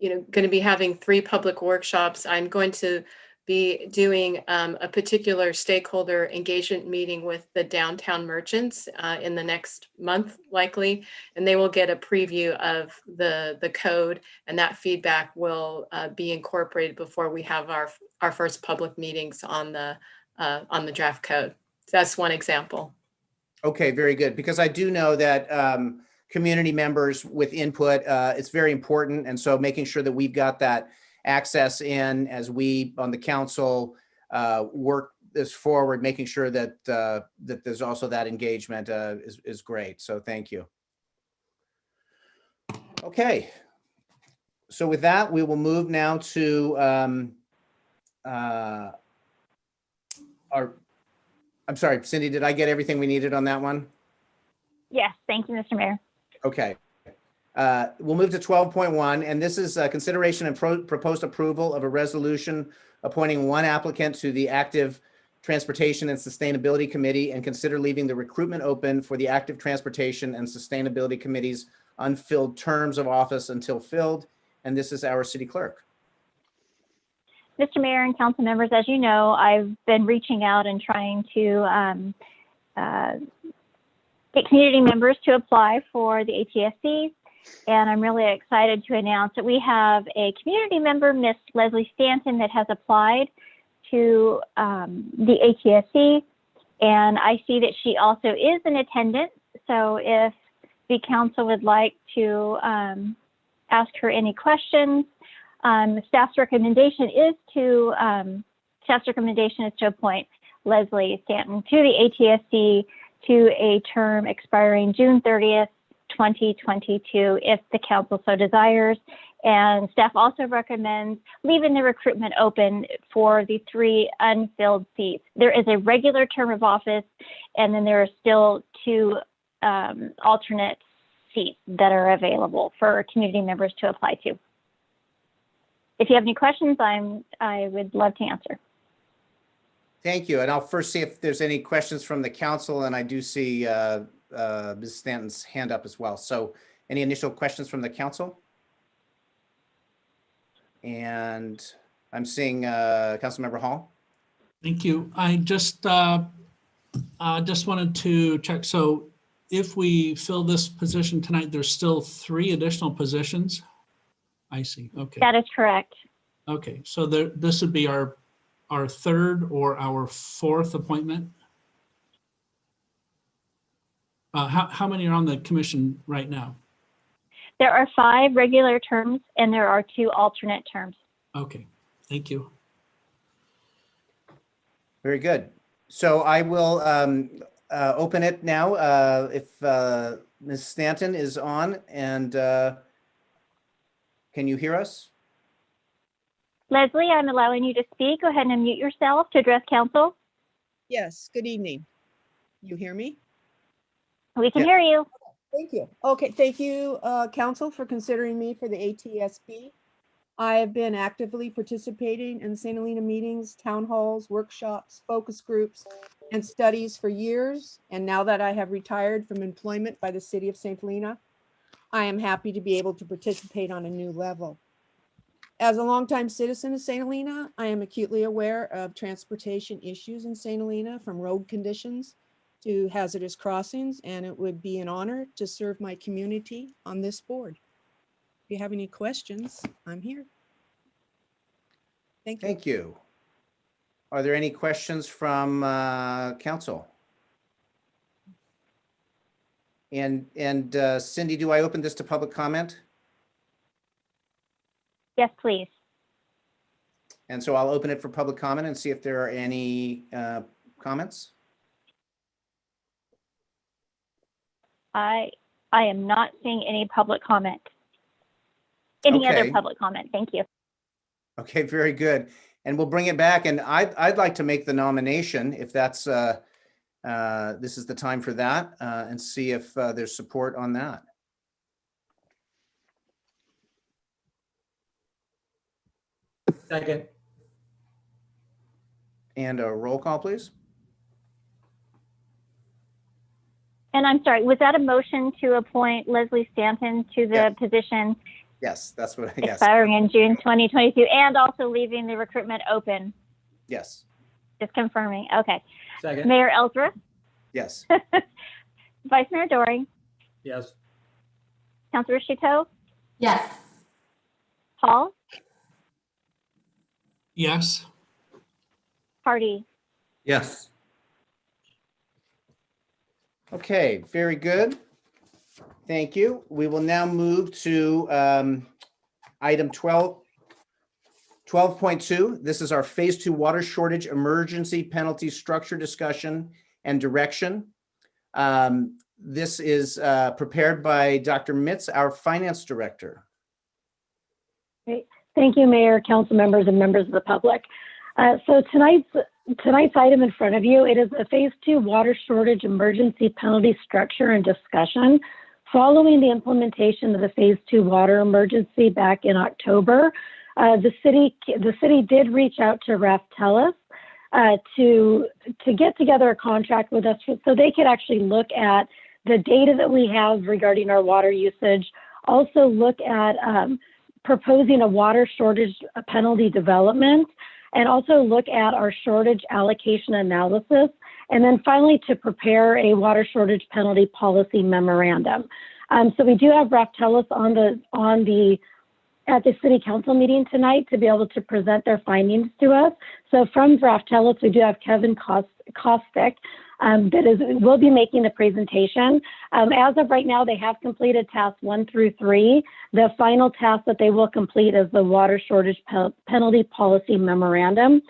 going to be having 3 public workshops. I'm going to be doing a particular stakeholder engagement meeting with the downtown merchants in the next month, likely, and they will get a preview of the code, and that feedback will be incorporated before we have our first public meetings on the draft code. So that's one example. Okay, very good. Because I do know that community members with input, it's very important. And so making sure that we've got that access in as we on the council work this forward, making sure that that there's also that engagement is great. So thank you. Okay. So with that, we will move now to I'm sorry, Cindy, did I get everything we needed on that one? Yes, thank you, Mr. Mayor. Okay. We'll move to 12.1, and this is consideration and proposed approval of a resolution appointing one applicant to the Active Transportation and Sustainability Committee, and consider leaving the recruitment open for the Active Transportation and Sustainability Committee's unfilled terms of office until filled. And this is our city clerk. Mr. Mayor and council members, as you know, I've been reaching out and trying to get community members to apply for the ATSC. And I'm really excited to announce that we have a community member, Miss Leslie Stanton, that has applied to the ATSC. And I see that she also is in attendance. So if the council would like to ask her any questions, staff's recommendation is to appoint Leslie Stanton to the ATSC to a term expiring June 30th, 2022, if the council so desires. And staff also recommends leaving the recruitment open for the 3 unfilled seats. There is a regular term of office, and then there are still 2 alternate seats that are available for community members to apply to. If you have any questions, I would love to answer. Thank you. And I'll first see if there's any questions from the council, and I do see Ms. Stanton's hand up as well. So any initial questions from the council? And I'm seeing Councilmember Hall. Thank you. I just wanted to check. So if we fill this position tonight, there's still 3 additional positions. I see. Okay. That is correct. Okay. So this would be our 3rd or our 4th appointment. How many are on the commission right now? There are 5 regular terms and there are 2 alternate terms. Okay. Thank you. Very good. So I will open it now. If Ms. Stanton is on, and can you hear us? Leslie, I'm allowing you to speak. Go ahead and unmute yourself to address council. Yes, good evening. You hear me? We can hear you. Thank you. Okay, thank you, council, for considering me for the ATSB. I have been actively participating in St. Helena meetings, town halls, workshops, focus groups, and studies for years. And now that I have retired from employment by the city of St. Helena, I am happy to be able to participate on a new level. As a longtime citizen of St. Helena, I am acutely aware of transportation issues in St. Helena, from road conditions to hazardous crossings, and it would be an honor to serve my community on this board. If you have any questions, I'm here. Thank you. Thank you. Are there any questions from council? And Cindy, do I open this to public comment? Yes, please. And so I'll open it for public comment and see if there are any comments. I am not seeing any public comment. Any other public comment? Thank you. Okay, very good. And we'll bring it back. And I'd like to make the nomination, if that's this is the time for that, and see if there's support on that. Second. And a roll call, please. And I'm sorry, was that a motion to appoint Leslie Stanton to the position Yes, that's what I guess. expiring in June 2022 and also leaving the recruitment open? Yes. Just confirming. Okay. Second. Mayor Ellsworth, Yes. Vice Mayor Doring, Yes. Councilor Chateau, Yes. Hall, Yes. Hardy. Yes. Okay, very good. Thank you. We will now move to item 12.2. This is our Phase 2 Water Shortage Emergency Penalty Structure Discussion and Direction. This is prepared by Dr. Mitz, our Finance Director. Great. Thank you, Mayor, council members, and members of the public. So tonight's item in front of you, it is a Phase 2 Water Shortage Emergency Penalty Structure and Discussion. Following the implementation of the Phase 2 water emergency back in October, the city did reach out to Raftellus to get together a contract with us so they could actually look at the data that we have regarding our water usage, also look at proposing a water shortage penalty development, and also look at our shortage allocation analysis, and then finally to prepare a water shortage penalty policy memorandum. So we do have Raftellus at the city council meeting tonight to be able to present their findings to us. So from Raftellus, we do have Kevin Kostick will be making the presentation. As of right now, they have completed tasks 1 through 3. The final task that they will complete is the water shortage penalty policy memorandum.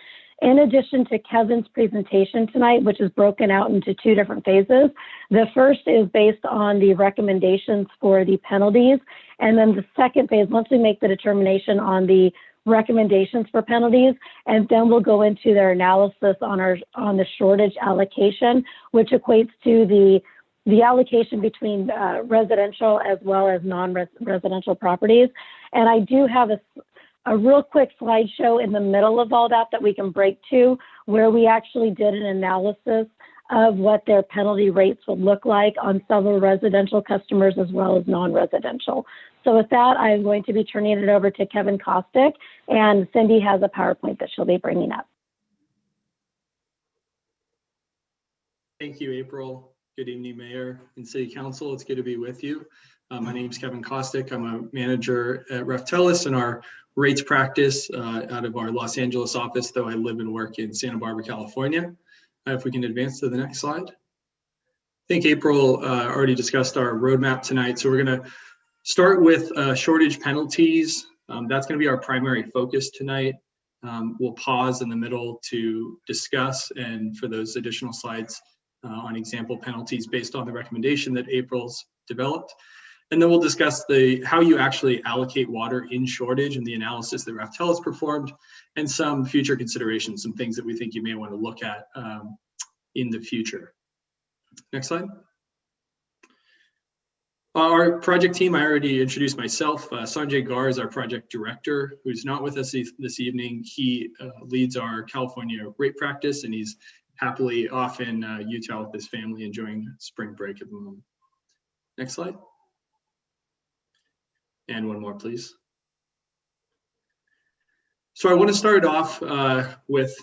In addition to Kevin's presentation tonight, which is broken out into 2 different phases, the first is based on the recommendations for the penalties. And then the second phase, once we make the determination on the recommendations for penalties, and then we'll go into their analysis on the shortage allocation, which equates to the allocation between residential as well as non-residential properties. And I do have a real quick slideshow in the middle of all that we can break to, where we actually did an analysis of what their penalty rates would look like on several residential customers as well as non-residential. So with that, I'm going to be turning it over to Kevin Kostick, and Cindy has a PowerPoint that she'll be bringing up. Thank you, April. Good evening, Mayor and City Council. It's good to be with you. My name is Kevin Kostick. I'm a manager at Raftellus in our rates practice out of our Los Angeles office, though I live and work in Santa Barbara, California. If we can advance to the next slide. I think April already discussed our roadmap tonight, so we're going to start with shortage penalties. That's going to be our primary focus tonight. We'll pause in the middle to discuss, and for those additional slides on example penalties based on the recommendation that April's developed. And then we'll discuss how you actually allocate water in shortage and the analysis that Raftellus performed, and some future considerations, some things that we think you may want to look at in the future. Next slide. Our project team, I already introduced myself. Sanjay Gar is our project director, who's not with us this evening. He leads our California rate practice, and he's happily off in Utah with his family enjoying spring break at the moment. Next slide. And one more, please. So I want to start off with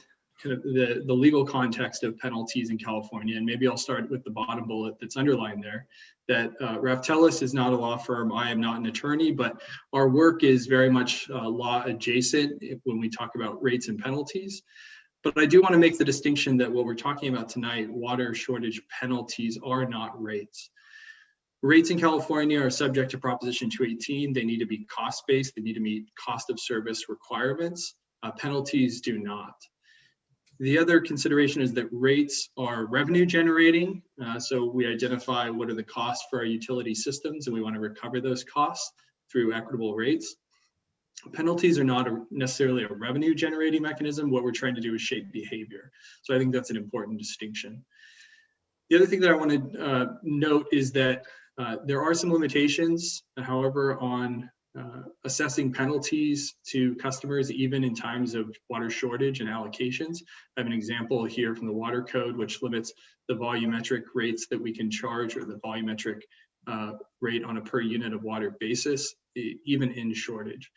kind of the legal context of penalties in California, and maybe I'll start with the bottom bullet that's underlined there, that Raftellus is not a law firm. I am not an attorney, but our work is very much law adjacent when we talk about rates and penalties. But I do want to make the distinction that what we're talking about tonight, water shortage penalties, are not rates. Rates in California are subject to Proposition 218. They need to be cost-based. They need to meet cost of service requirements. Penalties do not. The other consideration is that rates are revenue generating. So we identify what are the costs for our utility systems, and we want to recover those costs through equitable rates. Penalties are not necessarily a revenue generating mechanism. What we're trying to do is shape behavior. So I think that's an important distinction. The other thing that I want to note is that there are some limitations, however, on assessing penalties to customers even in times of water shortage and allocations. I have an example here from the water code, which limits the volumetric rates that we can charge, or the volumetric rate on a per unit of water basis, even in shortage.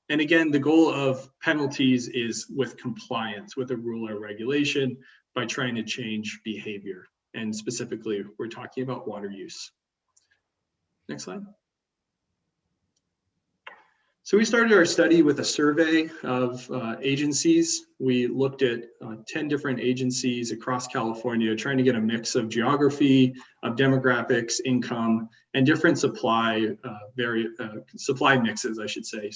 And again, the goal of penalties is with compliance with a rule or regulation by trying to change behavior. And specifically, we're talking about water use. Next slide. So we started our study with a survey of agencies. We looked at 10 different agencies across California, trying to get a mix of geography, of demographics, income, and different supply mixes, I should say,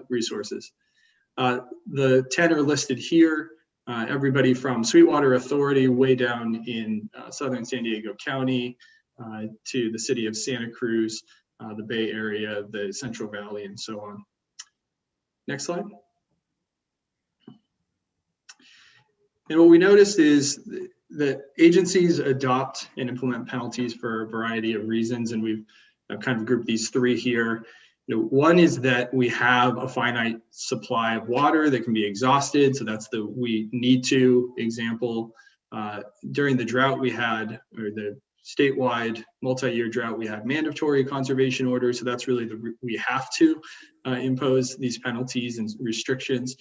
resources. The 10 are listed here. Everybody from Sweetwater Authority way down in southern San Diego County to the city of Santa Cruz, the Bay Area, the Central Valley, and so on. Next slide. And what we noticed is that agencies adopt and implement penalties for a variety of reasons, and we've kind of grouped these three here. One is that we have a finite supply of water that can be exhausted, so that's the we need to example. During the drought we had, or the statewide multi-year drought, we had mandatory conservation orders, so that's really we have to impose these penalties and restrictions.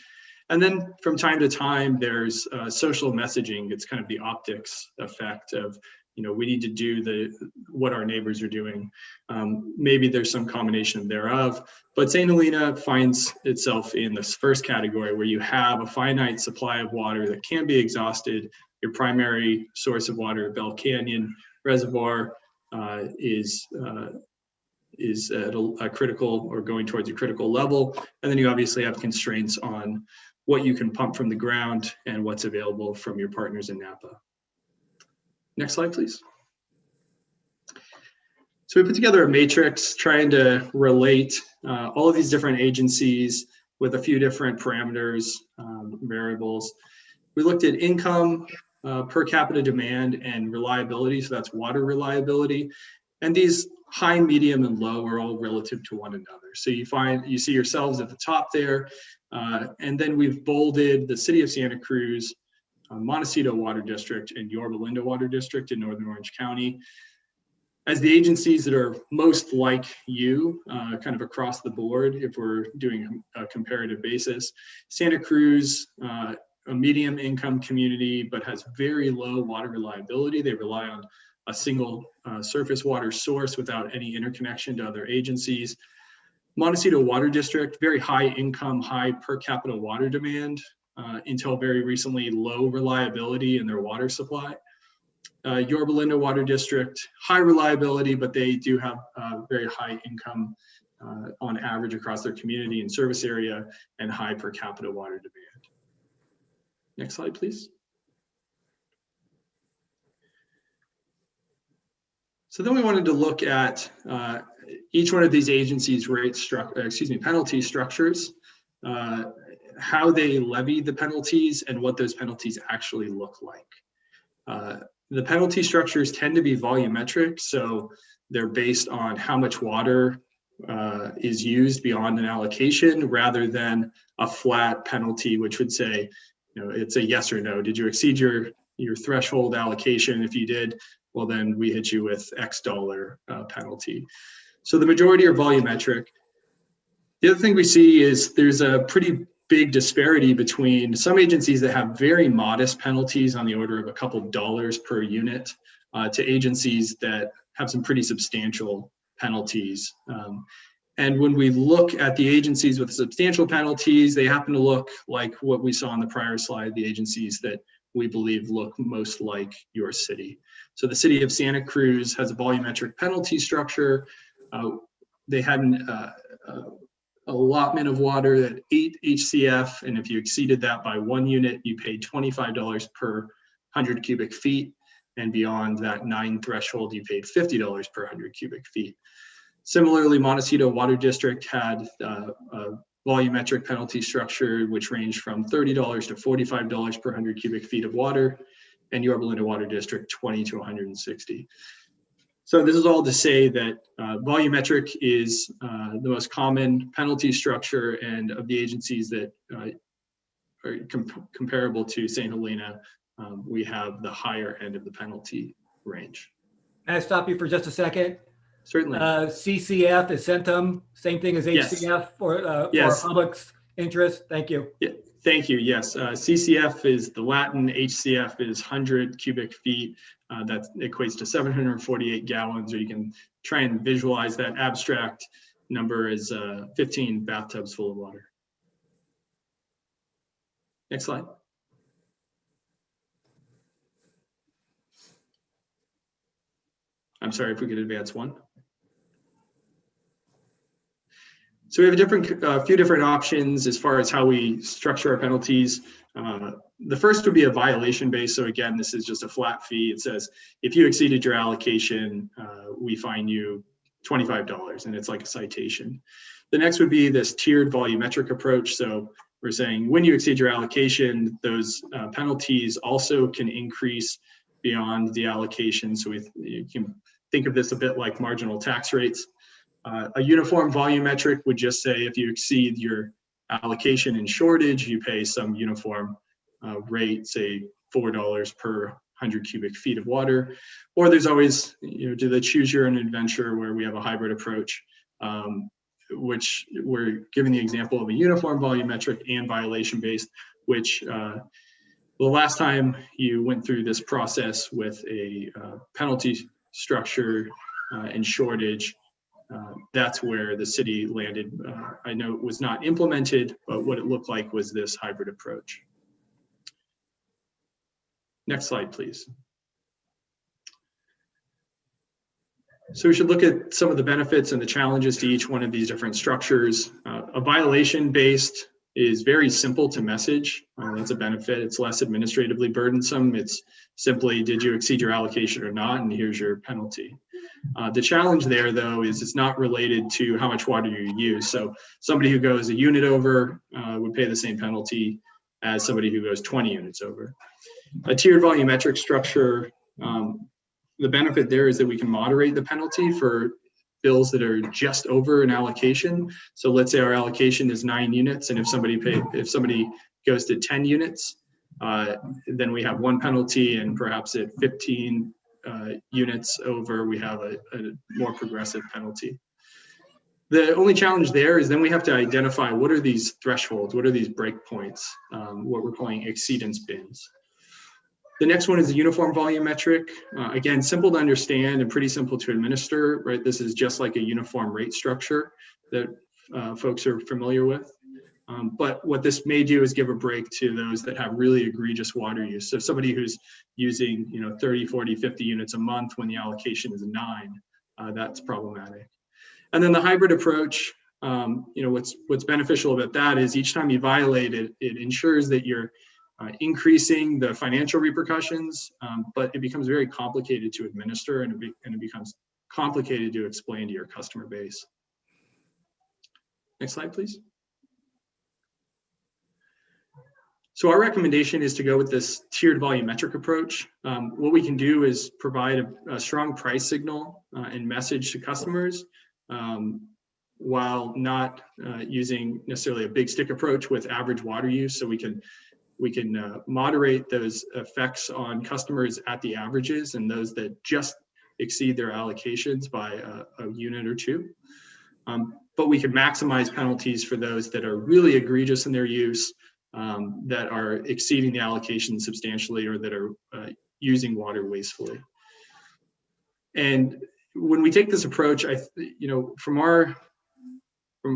And then from time to time, there's social messaging. It's kind of the optics effect of, we need to do what our neighbors are doing. Maybe there's some combination thereof, but St. Helena finds itself in this first category where you have a finite supply of water that can be exhausted. Your primary source of water, Bell Canyon Reservoir, is at a critical, or going towards a critical level. And then you obviously have constraints on what you can pump from the ground and what's available from your partners in Napa. Next slide, please. So we put together a matrix trying to relate all of these different agencies with a few different parameters, variables. We looked at income, per capita demand, and reliability. So that's water reliability. And these high, medium, and low are all relative to one another. So you see yourselves at the top there. And then we've bolded the city of Santa Cruz, Montecito Water District, and Yorba Linda Water District in Northern Orange County as the agencies that are most like you, kind of across the board, if we're doing a comparative basis. Santa Cruz, a medium income community, but has very low water reliability. They rely on a single surface water source without any interconnection to other agencies. Montecito Water District, very high income, high per capita water demand, until very recently low reliability in their water supply. Yorba Linda Water District, high reliability, but they do have very high income on average across their community and service area, and high per capita water demand. Next slide, please. So then we wanted to look at each one of these agencies' penalty structures, how they levy the penalties, and what those penalties actually look like. The penalty structures tend to be volumetric, so they're based on how much water is used beyond an allocation, rather than a flat penalty, which would say, it's a yes or no. Did you exceed your threshold allocation? If you did, well, then we hit you with X dollar penalty. So the majority are volumetric. The other thing we see is there's a pretty big disparity between some agencies that have very modest penalties on the order of a couple dollars per unit to agencies that have some pretty substantial penalties. And when we look at the agencies with substantial penalties, they happen to look like what we saw on the prior slide, the agencies that we believe look most like your city. So the city of Santa Cruz has a volumetric penalty structure. They had an allotment of that at 8 HCF, and if you exceeded that by 1 unit, you paid $25 per 100 cubic feet, and beyond that 9 threshold, you paid $50 per 100 cubic feet. Similarly, Montecito Water District had a volumetric penalty structure, which ranged from $30 to $45 per 100 cubic feet of water, and Yorba Linda Water District, 20 to 160. So this is all to say that volumetric is the most common penalty structure, and of the agencies that are comparable to St. Helena, we have the higher end of the penalty range. Can I stop you for just a second? Certainly. CCF is Centum, same thing as HCF Yes. for Yes. public's interest. Thank you. Yeah, thank you. Yes, CCF is the Latin, HCF is 100 cubic feet. That equates to 748 gallons, or you can try and visualize that abstract number as 15 bathtubs full of water. Next slide. I'm sorry, if we could advance one. So we have a few different options as far as how we structure our penalties. The first would be a violation base. So again, this is just a flat fee. It says, if you exceeded your allocation, we fine you $25, and it's like a citation. The next would be this tiered volumetric approach. So we're saying when you exceed your allocation, those penalties also can increase beyond the allocation. So you can think of this a bit like marginal tax rates. A uniform volumetric would just say if you exceed your allocation in shortage, you pay some uniform rate, say $4 per 100 cubic feet of water. Or there's always, do the choose your own adventure, where we have a hybrid approach, which we're giving the example of a uniform volumetric and violation based, which the last time you went through this process with a penalty structure and shortage, that's where the city landed. I know it was not implemented, but what it looked like was this hybrid approach. Next slide, please. So we should look at some of the benefits and the challenges to each one of these different structures. A violation-based is very simple to message. That's a benefit. It's less administratively burdensome. It's simply, did you exceed your allocation or not? And here's your penalty. The challenge there, though, is it's not related to how much water you use. So somebody who goes a unit over would pay the same penalty as somebody who goes 20 units over. A tiered volumetric structure, the benefit there is that we can moderate the penalty for bills that are just over an allocation. So let's say our allocation is 9 units, and if somebody goes to 10 units, then we have one penalty, and perhaps at 15 units over, we have a more progressive penalty. The only challenge there is then we have to identify what are these thresholds, what are these breakpoints, what we're calling exceedance bins. The next one is the uniform volumetric. Again, simple to understand and pretty simple to administer, right? This is just like a uniform rate structure that folks are familiar with. But what this may do is give a break to those that have really egregious water use. So somebody who's using 30, 40, 50 units a month when the allocation is 9, that's problematic. And then the hybrid approach, what's beneficial about that is each time you violate it, it ensures that you're increasing the financial repercussions, but it becomes very complicated to administer, and it becomes complicated to explain to your customer base. Next slide, please. So our recommendation is to go with this tiered volumetric approach. What we can do is provide a strong price signal and message to customers while not using necessarily a big stick approach with average water use. So we can moderate those effects on customers at the averages and those that just exceed their allocations by a unit or two. But we can maximize penalties for those that are really egregious in their use, that are exceeding the allocation substantially, or that are using water wastefully. And when we take this approach, from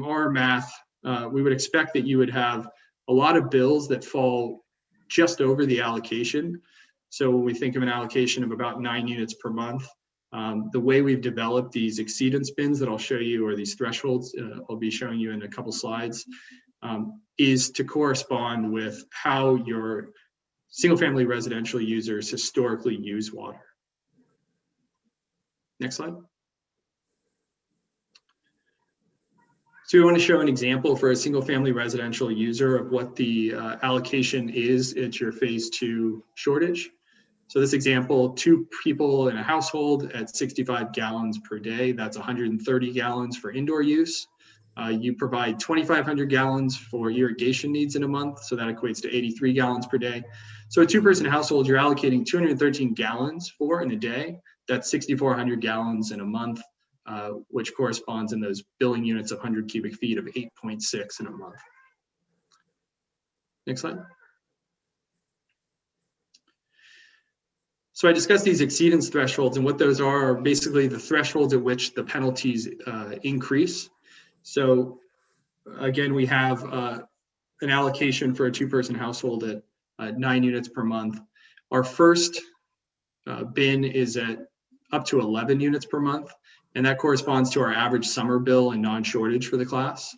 our math, we would expect that you would have a lot of bills that fall just over the allocation. So when we think of an allocation of about 9 units per month, the way we've developed these exceedance bins that I'll show you, or these thresholds, I'll be showing you in a couple slides, is to correspond with how your single-family residential users historically use water. Next slide. So we want to show an example for a single-family residential user of what the allocation is at your phase 2 shortage. So this example, 2 people in a household at 65 gallons per day, that's 130 gallons for indoor use. You provide 2,500 gallons for irrigation needs in a month, so that equates to 83 gallons per day. So a 2-person household, you're allocating 213 gallons for in a day. That's 6,400 gallons in a month, which corresponds in those billing units of 100 cubic feet of 8.6 in a month. Next slide. So I discussed these exceedance thresholds, and what those are basically the thresholds at which the penalties increase. So again, we have an allocation for a 2-person household at 9 units per month. Our first bin is at up to 11 units per month, and that corresponds to our average summer bill and non-shortage for the class.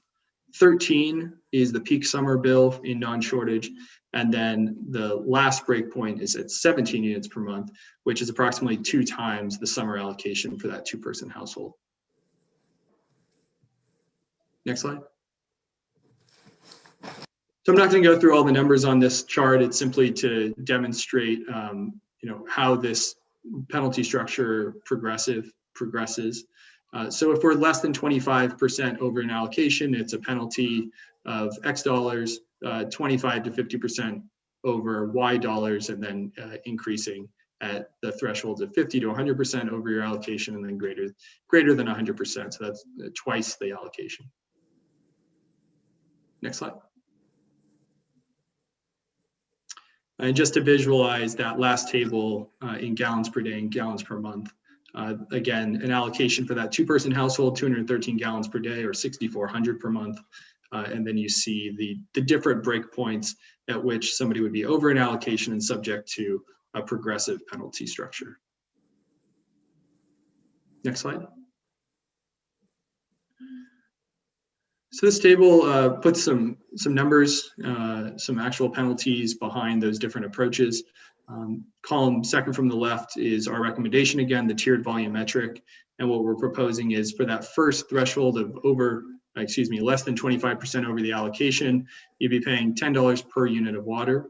13 is the peak summer bill in non-shortage, and then the last breakpoint is at 17 units per month, which is approximately 2 times the summer allocation for that 2-person household. Next slide. So I'm not going to go through all the numbers on this chart. It's simply to demonstrate, how this penalty structure progresses. So if we're less than 25% over an allocation, it's a penalty of X dollars, 25 to 50% over Y dollars, and then increasing at the thresholds of 50 to 100% over your allocation, and then greater than 100%. So that's twice the allocation. Next slide. And just to visualize that last table in gallons per day and gallons per month, again, an allocation for that 2-person household, 213 gallons per day, or 6,400 per month. And then you see the different breakpoints at which somebody would be over an allocation and subject to a progressive penalty structure. Next slide. So this table puts some numbers, some actual penalties behind those different approaches. Column second from the left is our recommendation, again, the tiered volumetric. And what we're proposing is for that first threshold of less than 25% over the allocation, you'd be paying $10 per unit of water,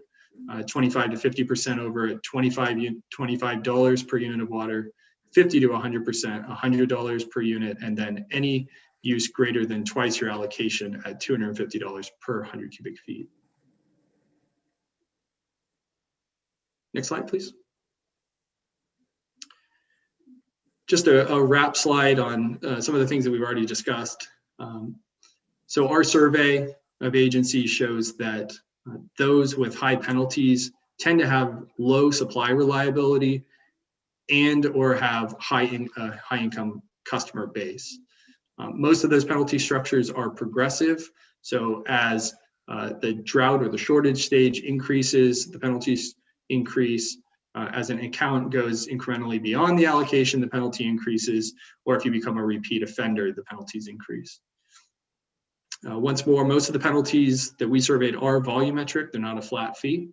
25 to 50% over at $25 per unit of water, 50 to 100%, $100 per unit, and then any use greater than twice your allocation at $250 per 100 cubic feet. Next slide, please. Just a wrap slide on some of the things that we've already discussed. So our survey of agencies shows that those with high penalties tend to have low supply reliability and or have high income customer base. Most of those penalty structures are progressive. So as the drought or the shortage stage increases, the penalties increase. As an account goes incrementally beyond the allocation, the penalty increases, or if you become a repeat offender, the penalties increase. Once more, most of the penalties that we surveyed are volumetric, they're not a flat fee.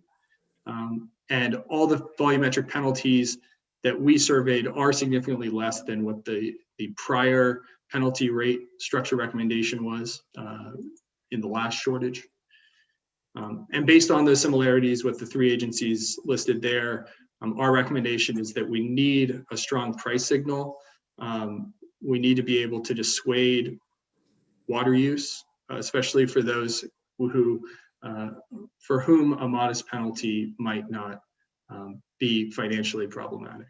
And all the volumetric penalties that we surveyed are significantly less than what the prior penalty rate structure recommendation was in the last shortage. And based on those similarities with the 3 agencies listed there, our recommendation is that we need a strong price signal. We need to be able to dissuade water use, especially for those for whom a modest penalty might not be financially problematic.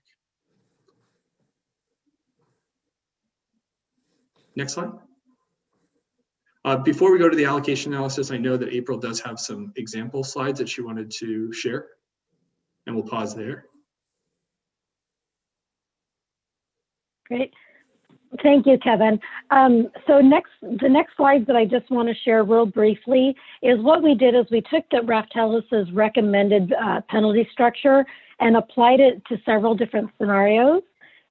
Next slide. Before we go to the allocation analysis, I know that April does have some example slides that she wanted to share, and we'll pause there. Great. Thank you, Kevin. So the next slides that I just want to share real briefly is what we did is we took the Raftelis's recommended penalty structure and applied it to several different scenarios.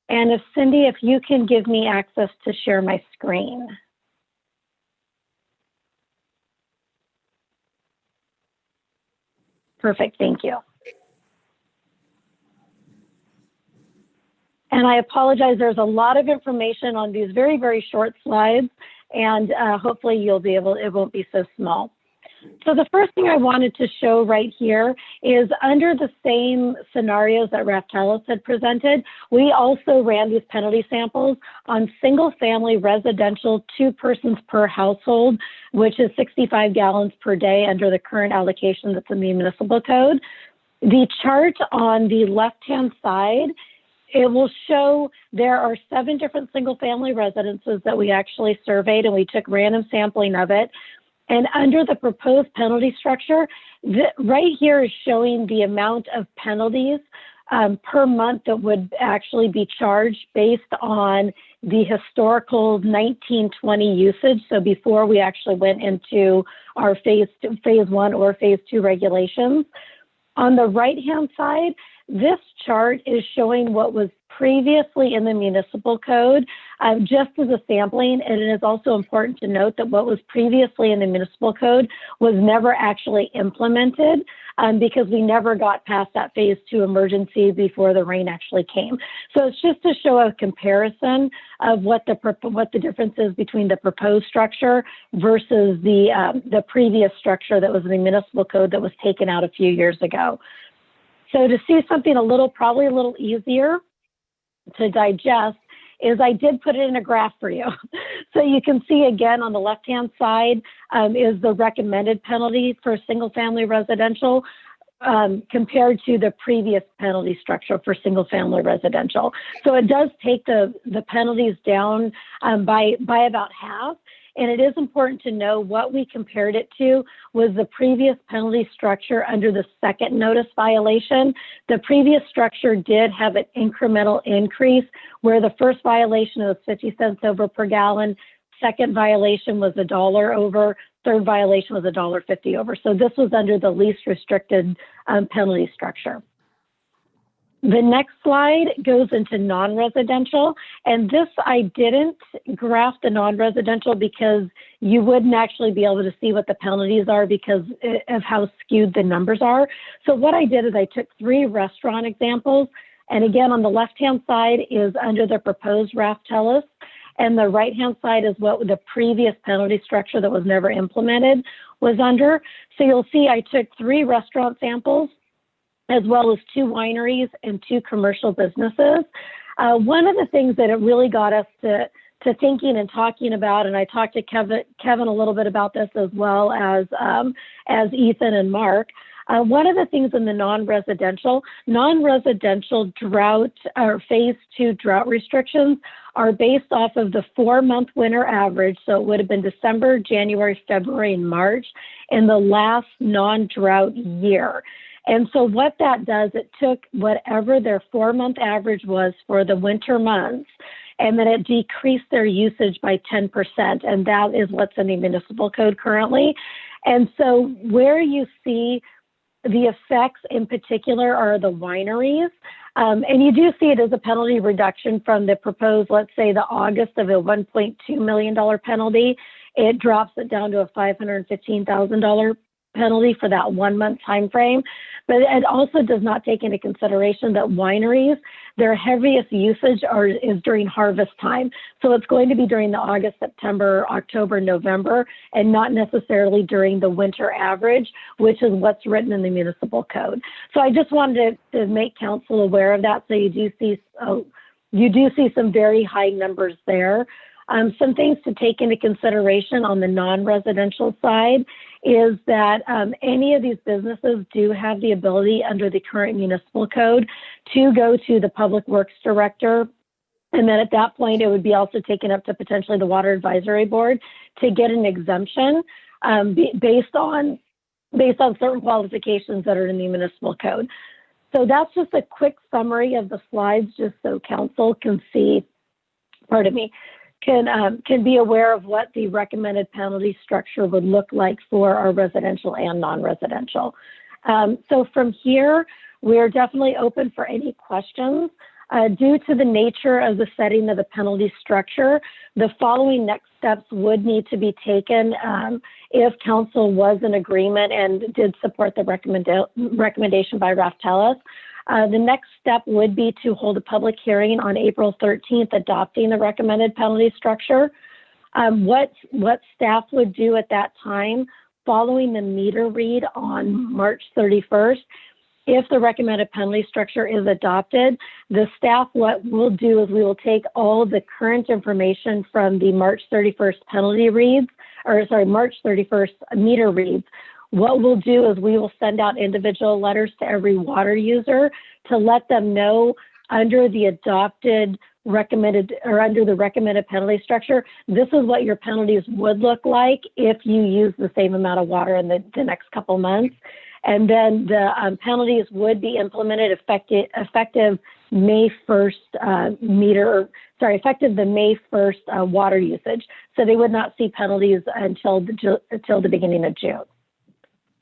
And if Cindy, if you can give me access to share my screen. Perfect, thank you. And I apologize, there's a lot of information on these very, very short slides, and hopefully you'll be able, it won't be so small. So the first thing I wanted to show right here is under the same scenarios that Raftelis had presented, we also ran these penalty samples on single family residential 2 persons per household, which is 65 gallons per day under the current allocation that's in the municipal code. The chart on the left-hand side, it will show there are 7 different single family residences that we actually surveyed, and we took random sampling of it. And under the proposed penalty structure, right here is showing the amount of penalties per month that would actually be charged based on the historical 1920 usage. So before we actually went into our phase 1 or phase 2 regulations. On the right-hand side, this chart is showing what was previously in the municipal code, just as a sampling. And it is also important to note that what was previously in the municipal code was never actually implemented because we never got past that phase 2 emergency before the rain actually came. So it's just to show a comparison of what the difference is between the proposed structure versus the previous structure that was in the municipal code that was taken out a few years ago. So to see something probably a little easier to digest is I did put it in a graph for you. So you can see again on the left-hand side is the recommended penalty for single family residential compared to the previous penalty structure for single family residential. So it does take the penalties down by about half. And it is important to know what we compared it to was the previous penalty structure under the second notice violation. The previous structure did have an incremental increase where the first violation was 50 cents over per gallon, second violation was $1 over, third violation was $1.50 over. So this was under the least restricted penalty structure. The next slide goes into non-residential, and this I didn't graph the non-residential because you wouldn't actually be able to see what the penalties are because of how skewed the numbers are. So what I did is I took 3 restaurant examples, and again on the left-hand side is under the proposed Raftelis, and the right-hand side is what the previous penalty structure that was never implemented was under. So you'll see I took 3 restaurant samples, as well as 2 wineries and 2 commercial businesses. One of the things that it really got us to thinking and talking about, and I talked to Kevin a little bit about this as well as Ethan and Mark. One of the things in the non-residential drought or phase 2 drought restrictions are based off of the 4-month winter average. So it would have been December, January, February, and March in the last non-drought year. And so what that does, it took whatever their 4-month average was for the winter months, and then it decreased their usage by 10%. And that is what's in the municipal code currently. And so where you see the effects in particular are the wineries. And you do see it as a penalty reduction from the proposed, let's say the August of a $1.2 million penalty. It drops it down to a $515,000 penalty for that 1-month time frame. But it also does not take into consideration that wineries, their heaviest usage is during harvest time. So it's going to be during the August, September, October, November, and not necessarily during the winter average, which is what's written in the municipal code. So I just wanted to make council aware of that. So you do see some very high numbers there. Some things to take into consideration on the non-residential side is that any of these businesses do have the ability under the current municipal code to go to the Public Works Director. And then at that point, it would be also taken up to potentially the Water Advisory Board to get an exemption based on certain qualifications that are in the municipal code. So that's just a quick summary of the slides, just so council can see, can be aware of what the recommended penalty structure would look like for our residential and non-residential. So from here, we're definitely open for any questions. Due to the nature of the setting of the penalty structure, the following next steps would need to be taken if council was in agreement and did support the recommendation by Raftelis. The next step would be to hold a public hearing on April 13th, adopting the recommended penalty structure. What staff would do at that time following the meter read on March 31st, if the recommended penalty structure is adopted, the staff, what we'll do is we will take all the current information from the March 31st penalty reads, or sorry, March 31st meter reads. What we'll do is we will send out individual letters to every water user to let them know under the adopted recommended or under the recommended penalty structure, this is what your penalties would look like if you use the same amount of water in the next couple months. And then the penalties would be implemented effective May 1st effective the May 1st water usage. So they would not see penalties until the beginning of June.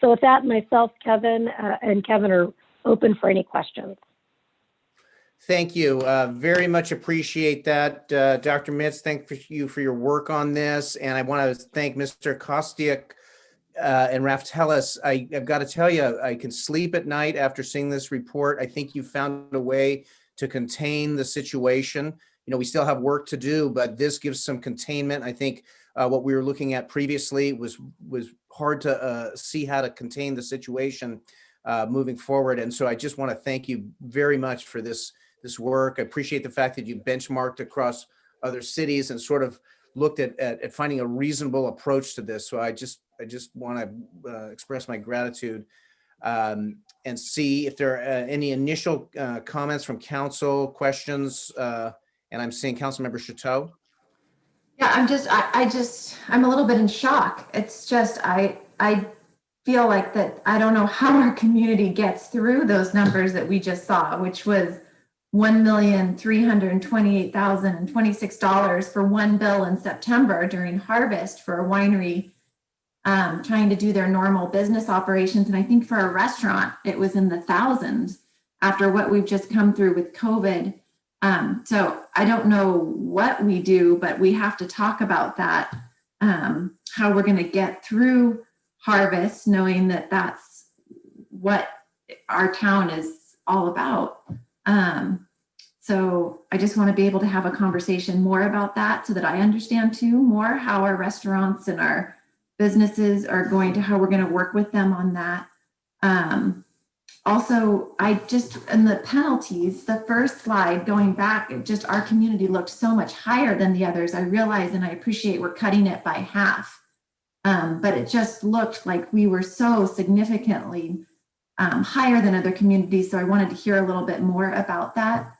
So with that, myself, Kevin, and Kevin are open for any questions. Thank you. Very much appreciate that. Dr. Mitz, thank you for your work on this. And I want to thank Mr. Kostiuk and Raftelis. I've got to tell you, I can sleep at night after seeing this report. I think you found a way to contain the situation. You know, we still have work to do, but this gives some containment. I think what we were looking at previously was hard to see how to contain the situation moving forward. And so I just want to thank you very much for this work. I appreciate the fact that you benchmarked across other cities and sort of looked at finding a reasonable approach to this. So I just want to express my gratitude and see if there are any initial comments from council, questions, and I'm seeing Councilmember Chateau. Yeah, I'm a little bit in shock. It's just, I feel like that I don't know how our community gets through those numbers that we just saw, which was $1,328,026 for one bill in September during harvest for a winery trying to do their normal business operations. And I think for a restaurant, it was in the thousands after what we've just come through with COVID. So I don't know what we do, but we have to talk about that, how we're going to get through harvest, knowing that that's what our town is all about. So I just want to be able to have a conversation more about that so that I understand too more how our restaurants and our businesses are going to, how we're going to work with them on that. Also, in the penalties, the first slide going back, our community looked so much higher than the others. I realize and I appreciate we're cutting it by half, but it just looked like we were so significantly higher than other communities. So I wanted to hear a little bit more about that,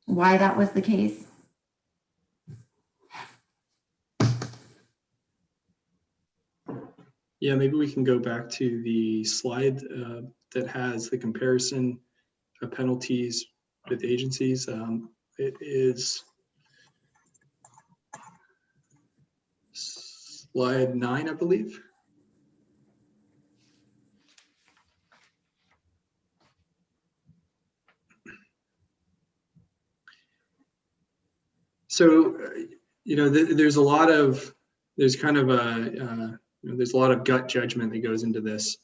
why that was the case. Yeah, maybe we can go back to the slide that has the comparison of penalties with agencies. It is slide 9, I believe. So, you know, there's a lot of gut judgment that goes into this.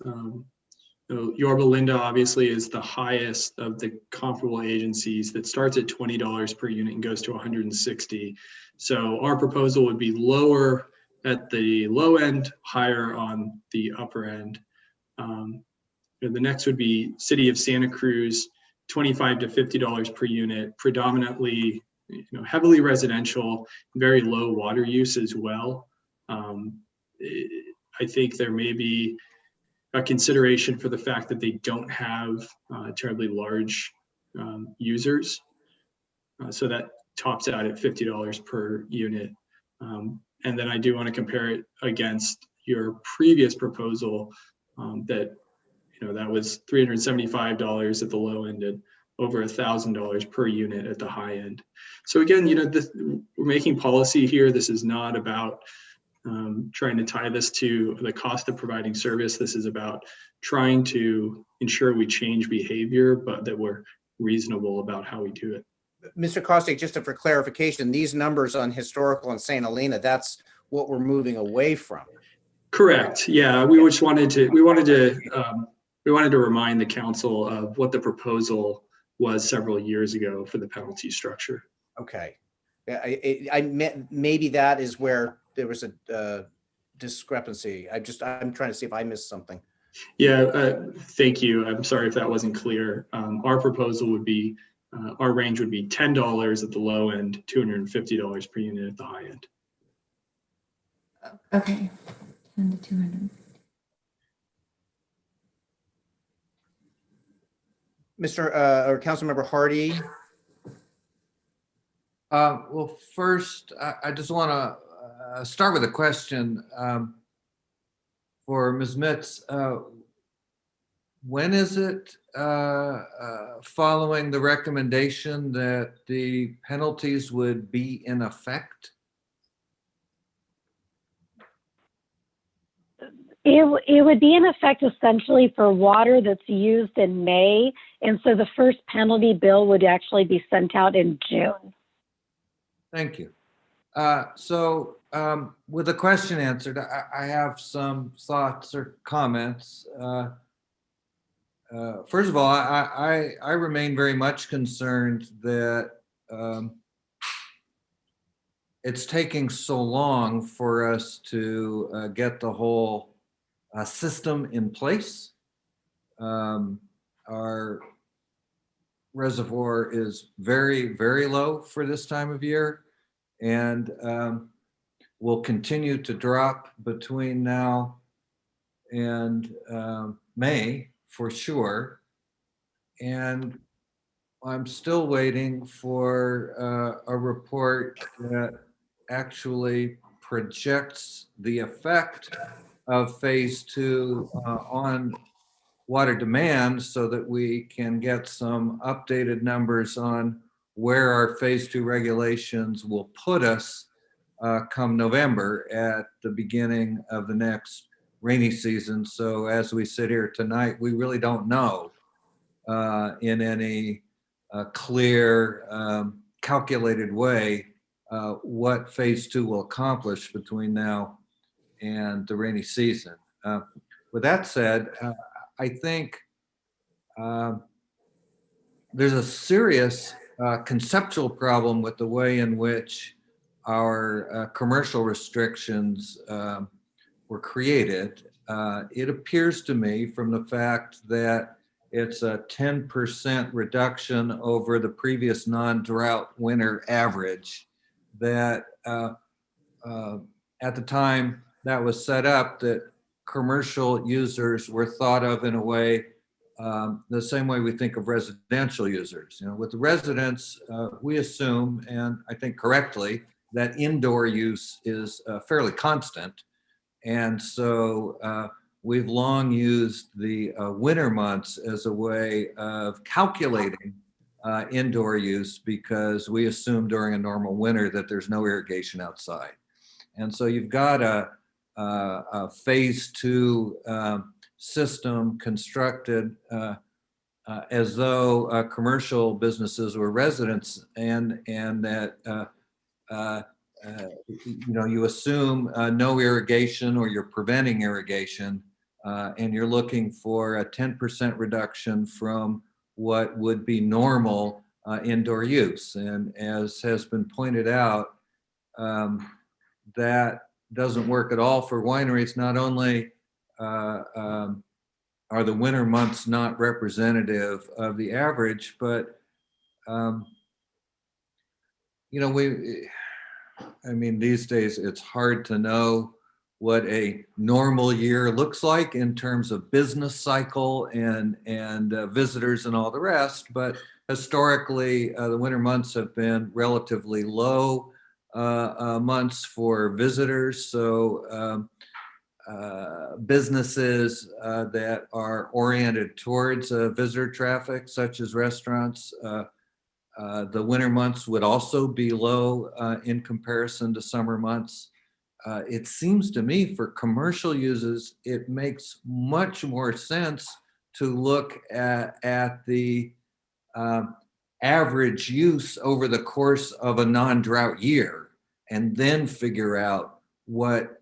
Yorba Linda obviously is the highest of the comparable agencies that starts at $20 per unit and goes to $160. So our proposal would be lower at the low end, higher on the upper end. The next would be City of Santa Cruz, $25 to $50 per unit, predominantly, heavily residential, very low water use as well. I think there may be a consideration for the fact that they don't have terribly large users. So that tops out at $50 per unit. And then I do want to compare it against your previous proposal that was $375 at the low end and over $1,000 per unit at the high end. So again, we're making policy here. This is not about trying to tie this to the cost of providing service. This is about trying to ensure we change behavior, but that we're reasonable about how we do it. Mr. Kostiuk, just for clarification, these numbers on historical and St. Helena, that's what we're moving away from. Correct. Yeah, we just wanted to remind the council of what the proposal was several years ago for the penalty structure. Okay. I maybe that is where there was discrepancy? I'm trying to see if I missed something. Yeah, thank you. I'm sorry if that wasn't clear. Our proposal would be, our range would be $10 at the low end, $250 per unit at the high end. Okay, 10 to 200. Mr. or Councilmember Hardy. Well, first, I just want to start with a question for Ms. Mitz. When is it following the recommendation that the penalties would be in effect? It would be in effect essentially for water that's used in May. And so the first penalty bill would actually be sent out in June. Thank you. So with the question answered, I have some thoughts or comments. First of all, I remain very much concerned that it's taking so long for us to get the whole system in place. Our reservoir is very, very low for this time of year, and will continue to drop between now and May for sure. And I'm still waiting for a report that actually projects the effect of phase 2 on water demand so that we can get some updated numbers on where our phase 2 regulations will put us come November at the beginning of the next rainy season. So as we sit here tonight, we really don't know in any clear, calculated way what phase 2 will accomplish between now and the rainy season. With that said, I think there's a serious conceptual problem with the way in which our commercial restrictions were created. It appears to me from the fact that it's a 10% reduction over the previous non-drought winter average that at the time that was set up, that commercial users were thought of in a way the same way we think of residential users. You know, with the residents, we assume, and I think correctly, that indoor use is fairly constant. And so we've long used the winter months as a way of calculating indoor use because we assume during a normal winter that there's no irrigation outside. And so you've got a phase 2 system constructed as though commercial businesses were residents, and that you know, you assume no irrigation or you're preventing irrigation, and you're looking for a 10% reduction from what would be normal indoor use. And as has been pointed out, that doesn't work at all for wineries. Not only are the winter months not representative of the average, but you know, I mean, these days it's hard to know what a normal year looks like in terms of business cycle and visitors and all the rest. But historically, the winter months have been relatively low months for visitors. So businesses that are oriented towards visitor traffic, such as restaurants, the winter months would also be low in comparison to summer months. It seems to me for commercial uses, it makes much more sense to look at the average use over the course of a non-drought year and then figure out what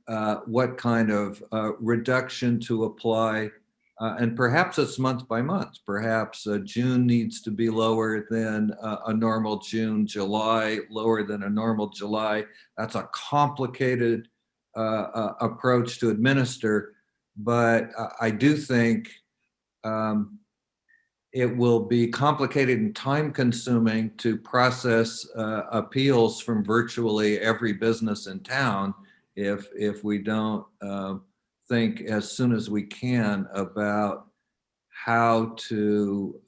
kind of reduction to apply. And perhaps it's month by month. Perhaps June needs to be lower than a normal June, July lower than a normal July. That's a complicated approach to administer, but I do think it will be complicated and time consuming to process appeals from virtually every business in town if we don't think as soon as we can about how to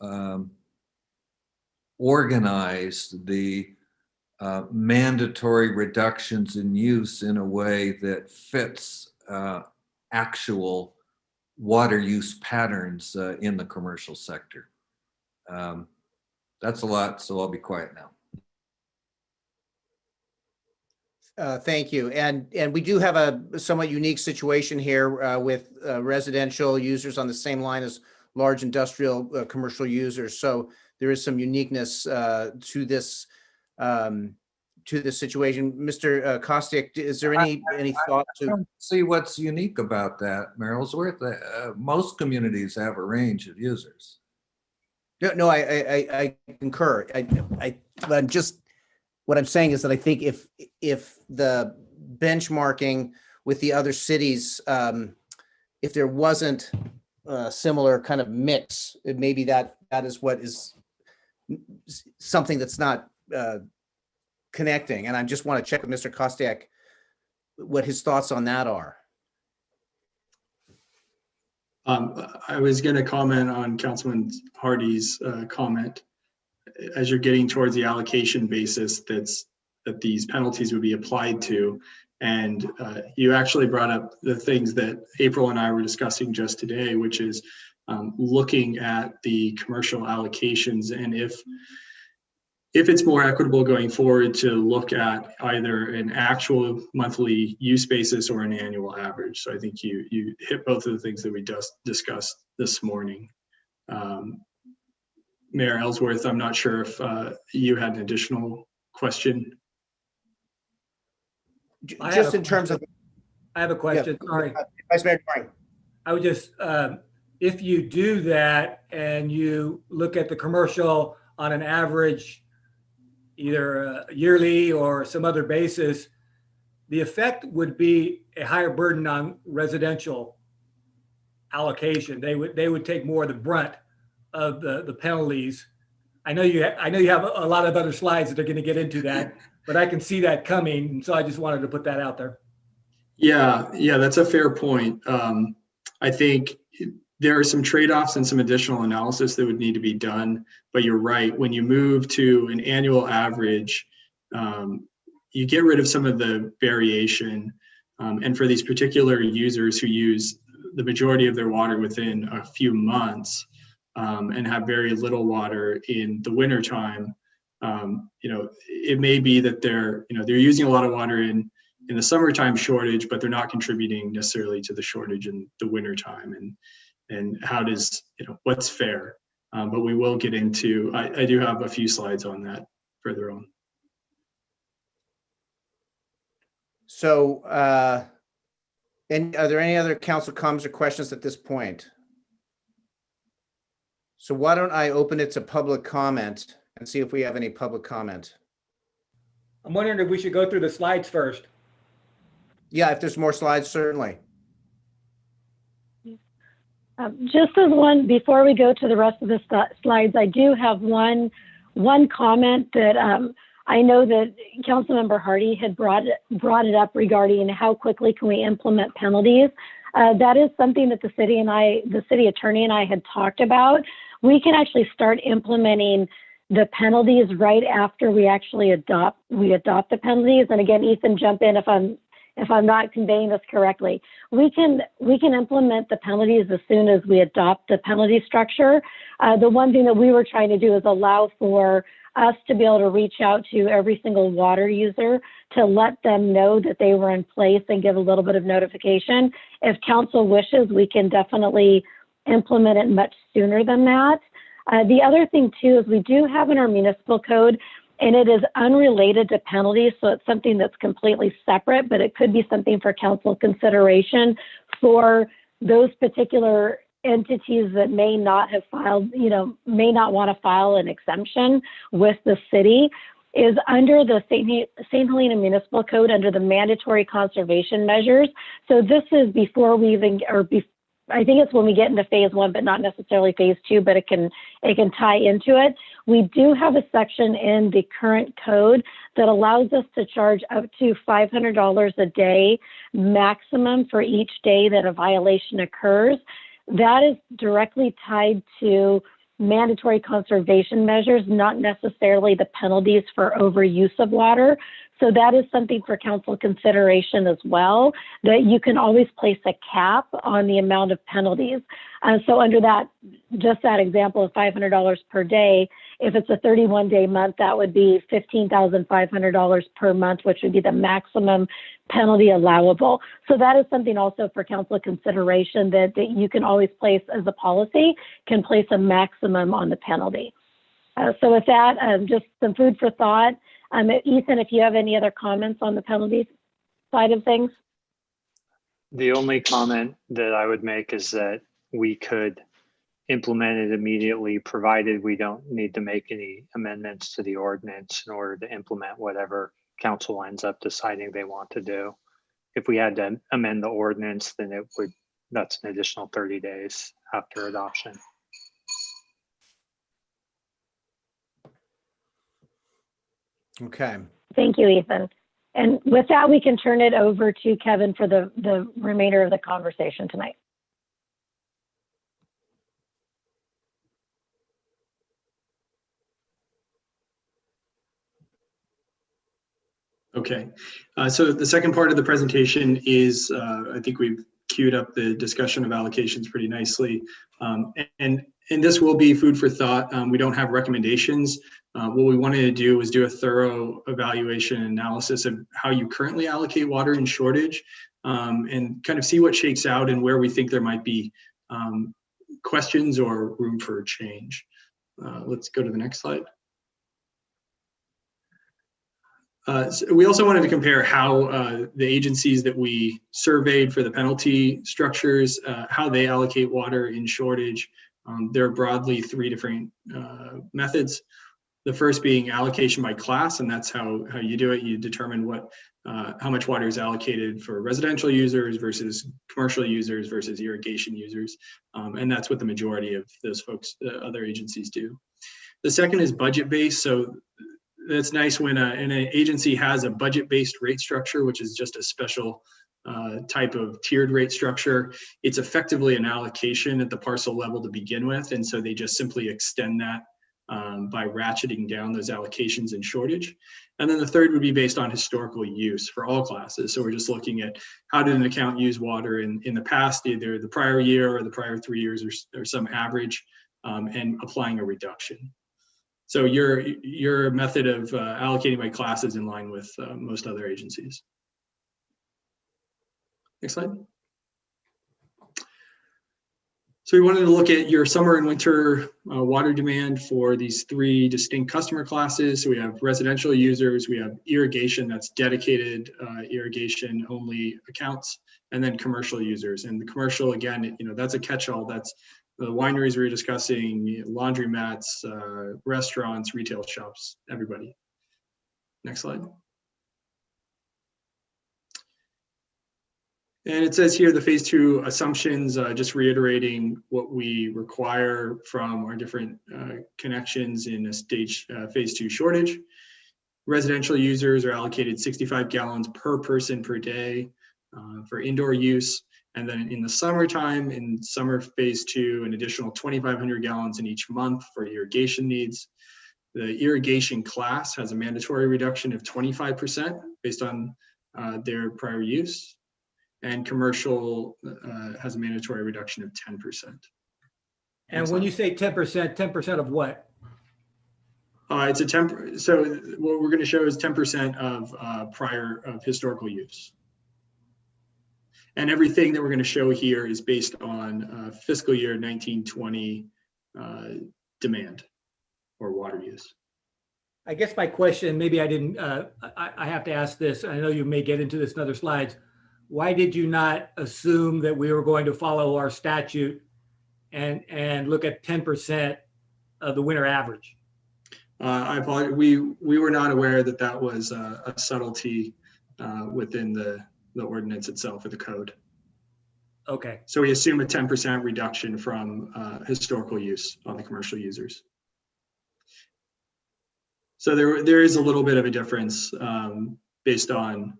organize the mandatory reductions in use in a way that fits actual water use patterns in the commercial sector. That's a lot, so I'll be quiet now. Thank you. And we do have a somewhat unique situation here with residential users on the same line as large industrial commercial users. So there is some uniqueness to this situation. Mr. Kostick, is there any thought to? I don't see what's unique about that, Merrillsworth. Most communities have a range of users. No, I concur. I'm just, what I'm saying is that I think if the benchmarking with the other cities, if there wasn't a similar kind of mix, maybe that is what is something that's not connecting. And I just want to check with Mr. Kostiak what his thoughts on that are. I was going to comment on Councilman Hardy's comment. As you're getting towards the allocation basis that these penalties would be applied to, and you actually brought up the things that April and I were discussing just today, which is looking at the commercial allocations, and if it's more equitable going forward to look at either an actual monthly use basis or an annual average. So I think you hit both of the things that we just discussed this morning. Mayor Ellsworth, I'm not sure if you had an additional question. Just in terms of, I have a question. Yeah. Sorry. Vice Mayor Doring. I would just, if you do that and you look at the commercial on an average, either yearly or some other basis, the effect would be a higher burden on residential allocation. They would take more of the brunt of the penalties. I know you have a lot of other slides that are going to get into that, but I can see that coming. And so I just wanted to put that out there. Yeah, that's a fair point. I think there are some trade-offs and some additional analysis that would need to be done, but you're right. When you move to an annual average, you get rid of some of the variation. And for these particular users who use the majority of their water within a few months and have very little water in the wintertime, it may be that they're using a lot of water in the summertime shortage, but they're not contributing necessarily to the shortage in the wintertime. And how does, what's fair? But we will get into, I do have a few slides on that further on. So, and are there any other council comments or questions at this point? So why don't I open it to public comment and see if we have any public comment? I'm wondering if we should go through the slides first. Yeah, if there's more slides, certainly. Just as one, before we go to the rest of the slides, I do have one comment that I know that Councilmember Hardy had brought it up regarding how quickly can we implement penalties. That is something that the city attorney and I had talked about. We can actually start implementing the penalties right after we actually adopt the penalties. And again, Ethan, jump in if I'm not conveying this correctly. We can implement the penalties as soon as we adopt the penalty structure. The one thing that we were trying to do is allow for us to be able to reach out to every single water user to let them know that they were in place and give a little bit of notification. If council wishes, we can definitely implement it much sooner than that. The other thing too is we do have in our municipal code, and it is unrelated to penalties, so it's something that's completely separate, but it could be something for council consideration for those particular entities that may not have filed, may not want to file an exemption with the city. is under the St. Helena Municipal Code under the mandatory conservation measures. So this is before we even, I think it's when we get into phase 1, but not necessarily phase 2, but it can tie into it. We do have a section in the current code that allows us to charge up to $500 a day maximum for each day that a violation occurs. That is directly tied to mandatory conservation measures, not necessarily the penalties for overuse of water. So that is something for council consideration as well, that you can always place a cap on the amount of penalties. So under that, just that example of $500 per day, if it's a 31-day month, that would be $15,500 per month, which would be the maximum penalty allowable. So that is something also for council consideration that you can always place as a policy, can place a maximum on the penalty. So with that, just some food for thought. Ethan, if you have any other comments on the penalties side of things? The only comment that I would make is that we could implement it immediately, provided we don't need to make any amendments to the ordinance in order to implement whatever council ends up deciding they want to do. If we had to amend the ordinance, then that's an additional 30 days after adoption. Okay. Thank you, Ethan. And with that, we can turn it over to Kevin for the remainder of the conversation tonight. Okay, so the second part of the presentation is, I think we've queued up the discussion of allocations pretty nicely. And this will be food for thought. We don't have recommendations. What we wanted to do was do a thorough evaluation and analysis of how you currently allocate water in shortage, and kind of see what shakes out and where we think there might be questions or room for change. Let's go to the next slide. So we also wanted to compare how the agencies that we surveyed for the penalty structures, how they allocate water in shortage. There are broadly 3 different methods. The first being allocation by class, and that's how you do it. You determine how much water is allocated for residential users versus commercial users versus irrigation users. And that's what the majority of those folks, other agencies do. The second is budget-based. So that's nice when an agency has a budget-based rate structure, which is just a special type of tiered rate structure. It's effectively an allocation at the parcel level to begin with, and so they just simply extend that by ratcheting down those allocations in shortage. And then the third would be based on historical use for all classes. So we're just looking at how did an account use water in the past, either the prior year or the prior 3 years or some average, and applying a reduction. So your method of allocating by class is in line with most other agencies. Next slide. So we wanted to look at your summer and winter water demand for these 3 distinct customer classes. So we have residential users, we have irrigation, that's dedicated irrigation only accounts, and then commercial users. And the commercial, again, that's a catch-all. That's the wineries we were discussing, laundromats, restaurants, retail shops, everybody. Next slide. And it says here the phase 2 assumptions, just reiterating what we require from our different connections in a phase 2 shortage. Residential users are allocated 65 gallons per person per day for indoor use. And then in the summertime, in summer phase 2, an additional 2,500 gallons in each month for irrigation needs. The irrigation class has a mandatory reduction of 25% based on their prior use. And commercial has a mandatory reduction of 10%. And when you say 10%, 10% of what? It's a 10. So what we're going to show is 10% of historical use. And everything that we're going to show here is based on fiscal year 1920 demand or water use. I guess my question, maybe I didn't, I have to ask this. I know you may get into this in other slides. Why did you not assume that we were going to follow our statute and look at 10% of the winter average? I apologize. We were not aware that that was a subtlety within the ordinance itself or the code. Okay. So we assume a 10% reduction from historical use on the commercial users. So there is a little bit of a difference based on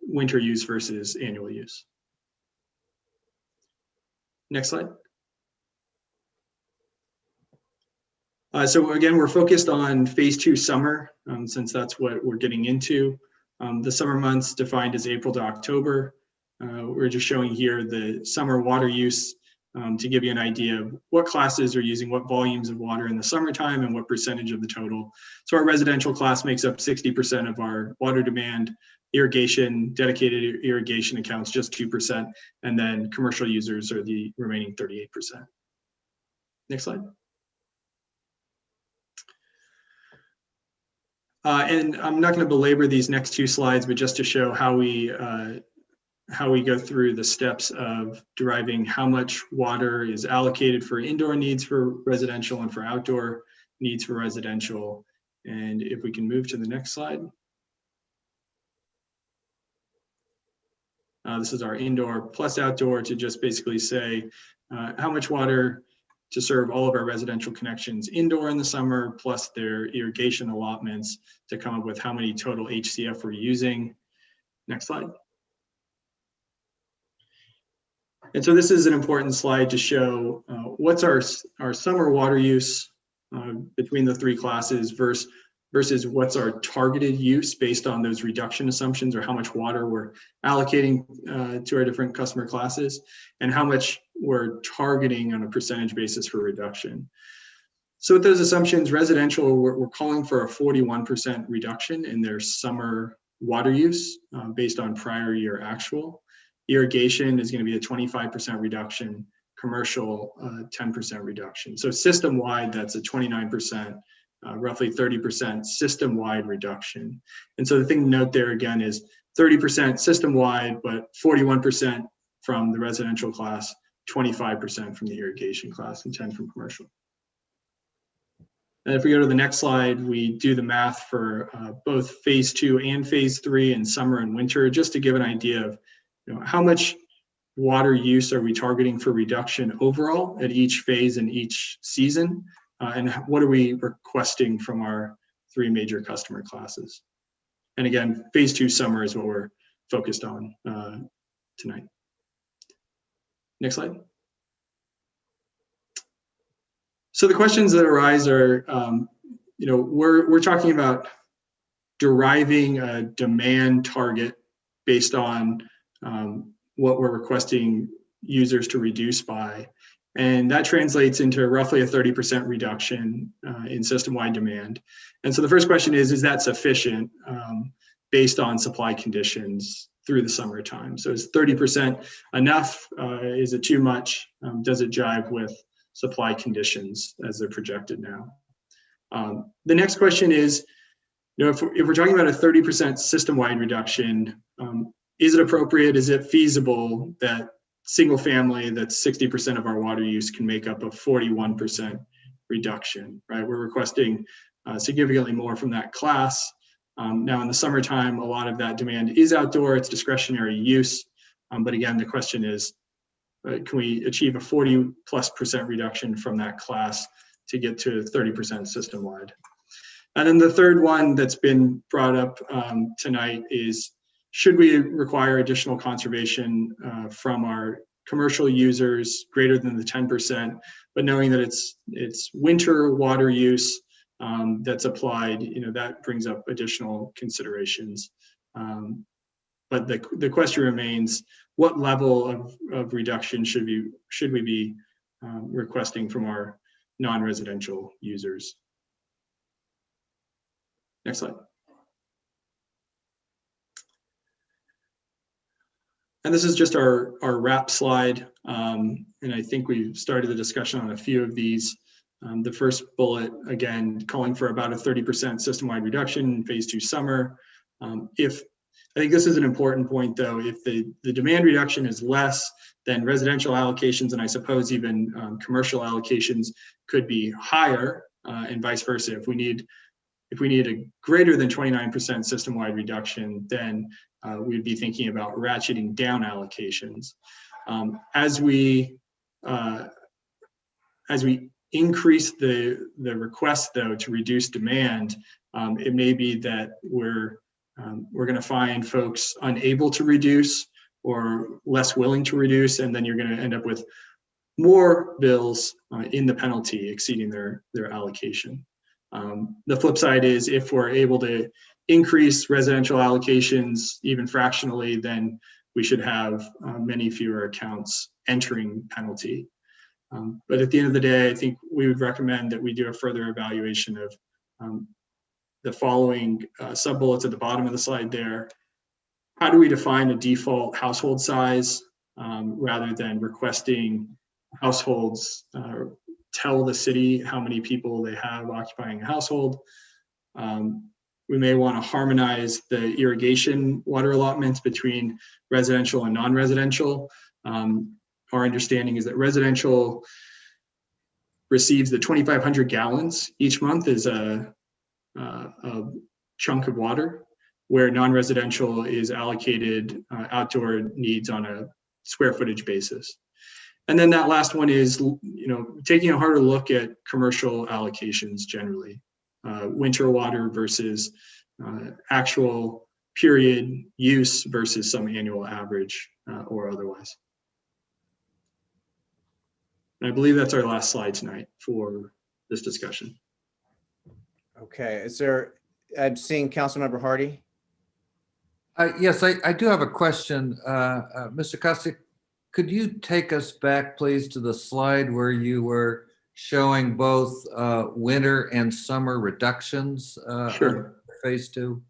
winter use versus annual use. Next slide. So again, we're focused on phase 2 summer, since that's what we're getting into. The summer months defined as April to October. We're just showing here the summer water use to give you an idea of what classes are using what volumes of water in the summertime and what percentage of the total. So our residential class makes up 60% of our water demand. Irrigation, dedicated irrigation accounts just 2%, and then commercial users are the remaining 38%. Next slide. And I'm not going to belabor these next 2 slides, but just to show how we go through the steps of deriving how much water is allocated for indoor needs for residential and for outdoor needs for residential. And if we can move to the next slide. This is our indoor plus outdoor to just basically say how much water to serve all of our residential connections indoor in the summer, plus their irrigation allotments to come up with how many total HCF we're using. Next slide. And so this is an important slide to show what's our summer water use between the 3 classes versus what's our targeted use based on those reduction assumptions, or how much water we're allocating to our different customer classes, and how much we're targeting on a percentage basis for reduction. So with those assumptions, residential, we're calling for a 41% reduction in their summer water use based on prior year actual. Irrigation is going to be a 25% reduction, commercial 10% reduction. So system-wide, that's a 29%, roughly 30% system-wide reduction. And so the thing to note there again is 30% system-wide, but 41% from the residential class, 25% from the irrigation class, and 10% from commercial. And if we go to the next slide, we do the math for both phase 2 and phase 3 in summer and winter, just to give an idea of how much water use are we targeting for reduction overall at each phase in each season, and what are we requesting from our 3 major customer classes. And again, phase 2 summer is what we're focused on tonight. Next slide. So the questions that arise are, we're talking about deriving a demand target based on what we're requesting users to reduce by. And that translates into roughly a 30% reduction in system-wide demand. And so the first question is that sufficient based on supply conditions through the summertime? So is 30% enough? Is it too much? Does it jive with supply conditions as they're projected now? The next question is, if we're talking about a 30% system-wide reduction, is it appropriate? Is it feasible that single family, that's 60% of our water use, can make up a 41% reduction, right? We're requesting significantly more from that class. Now in the summertime, a lot of that demand is outdoor, it's discretionary use. But again, the question is, can we achieve a 40+% reduction from that class to get to 30% system-wide? And then the third one that's been brought up tonight is, should we require additional conservation from our commercial users greater than the 10%, but knowing that it's winter water use that's applied, that brings up additional considerations. But the question remains, what level of reduction should we be requesting from our non-residential users? Next slide. And this is just our wrap slide. And I think we've started the discussion on a few of these. The first bullet, again, calling for about a 30% system-wide reduction in phase 2 summer. I think this is an important point, though. If the demand reduction is less, then residential allocations, and I suppose even commercial allocations, could be higher and vice versa. If we need a greater than 29% system-wide reduction, then we'd be thinking about ratcheting down allocations. As we increase the request, though, to reduce demand, it may be that we're going to find folks unable to reduce or less willing to reduce, and then you're going to end up with more bills in the penalty exceeding their allocation. The flip side is if we're able to increase residential allocations even fractionally, then we should have many fewer accounts entering penalty. But at the end of the day, I think we would recommend that we do a further evaluation of the following sub-bullets at the bottom of the slide there. How do we define a default household size rather than requesting households tell the city how many people they have occupying a household? We may want to harmonize the irrigation water allotments between residential and non-residential. Our understanding is that residential receives the 2,500 gallons each month as a chunk of water, where non-residential is allocated outdoor needs on a square footage basis. And then that last one is, taking a harder look at commercial allocations generally, winter water versus actual period use versus some annual average or otherwise. And I believe that's our last slide tonight for this discussion. Okay, I'm seeing Councilmember Hardy. Yes, I do have a question. Mr. Kostic, could you take us back, please, to the slide where you were showing both winter and summer reductions? Sure. Phase 2?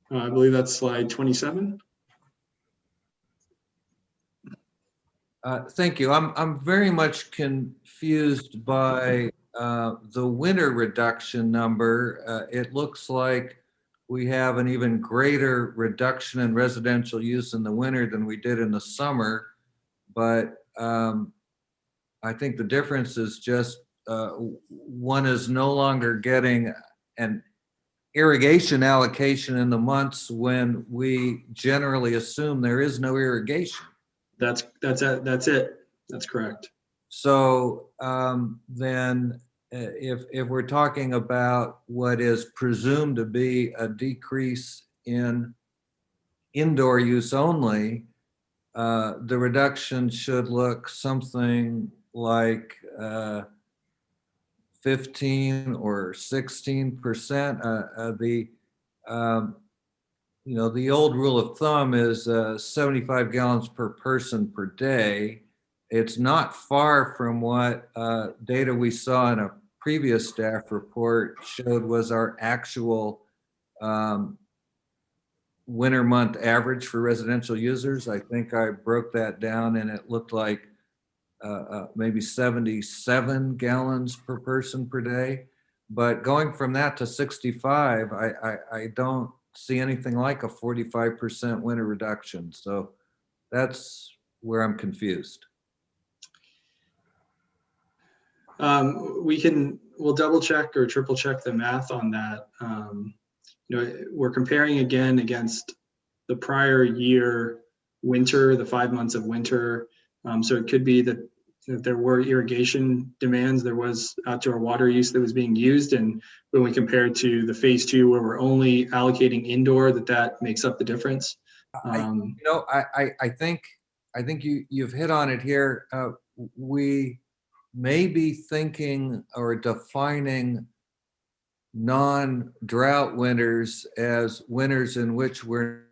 I believe that's slide 27. Thank you. I'm very much confused by the winter reduction number. It looks like we have an even greater reduction in residential use in the winter than we did in the summer. But I think the difference is just one is no longer getting an irrigation allocation in the months when we generally assume there is no irrigation. That's it. That's correct. So then if we're talking about what is presumed to be a decrease in indoor use only, the reduction should look something like 15 or 16%. The old rule of thumb is 75 gallons per person per day. It's not far from what data we saw in a previous staff report showed was our actual winter month average for residential users. I think I broke that down and it looked like maybe 77 gallons per person per day. But going from that to 65, I don't see anything like a 45% winter reduction. So that's where I'm confused. We'll double check or triple check the math on that. We're comparing again against the prior year winter, the 5 months of winter. So it could be that there were irrigation demands, there was outdoor water use that was being used. And when we compare it to the phase 2 where we're only allocating indoor, that makes up the difference. I think you've hit on it here. We may be thinking or defining non-drought winters as winters in which we're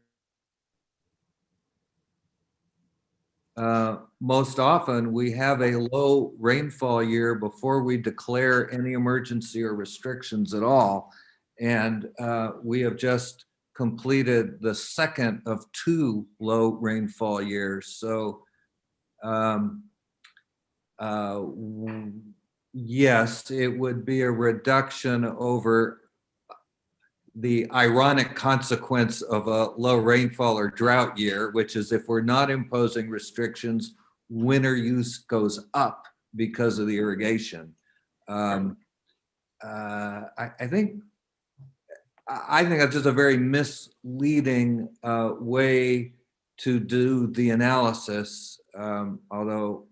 most often we have a low rainfall year before we declare any emergency or restrictions at all. And we have just completed the second of 2 low rainfall years. So yes, it would be a reduction over the ironic consequence of a low rainfall or drought year, which is if we're not imposing restrictions, winter use goes up because of the irrigation. I think that's just a very misleading way to do the analysis, although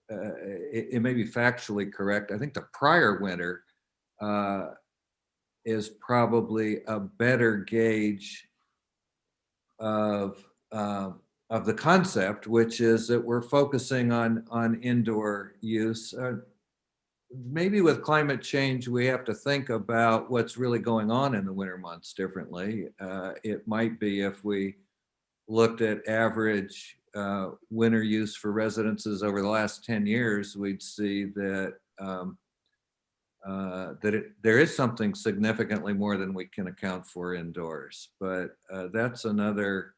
it may be factually correct. I think the prior winter is probably a better gauge of the concept, which is that we're focusing on indoor use. Maybe with climate change, we have to think about what's really going on in the winter months differently. It might be if we looked at average winter use for residences over the last 10 years, we'd see that there is something significantly more than we can account for indoors. But that's another,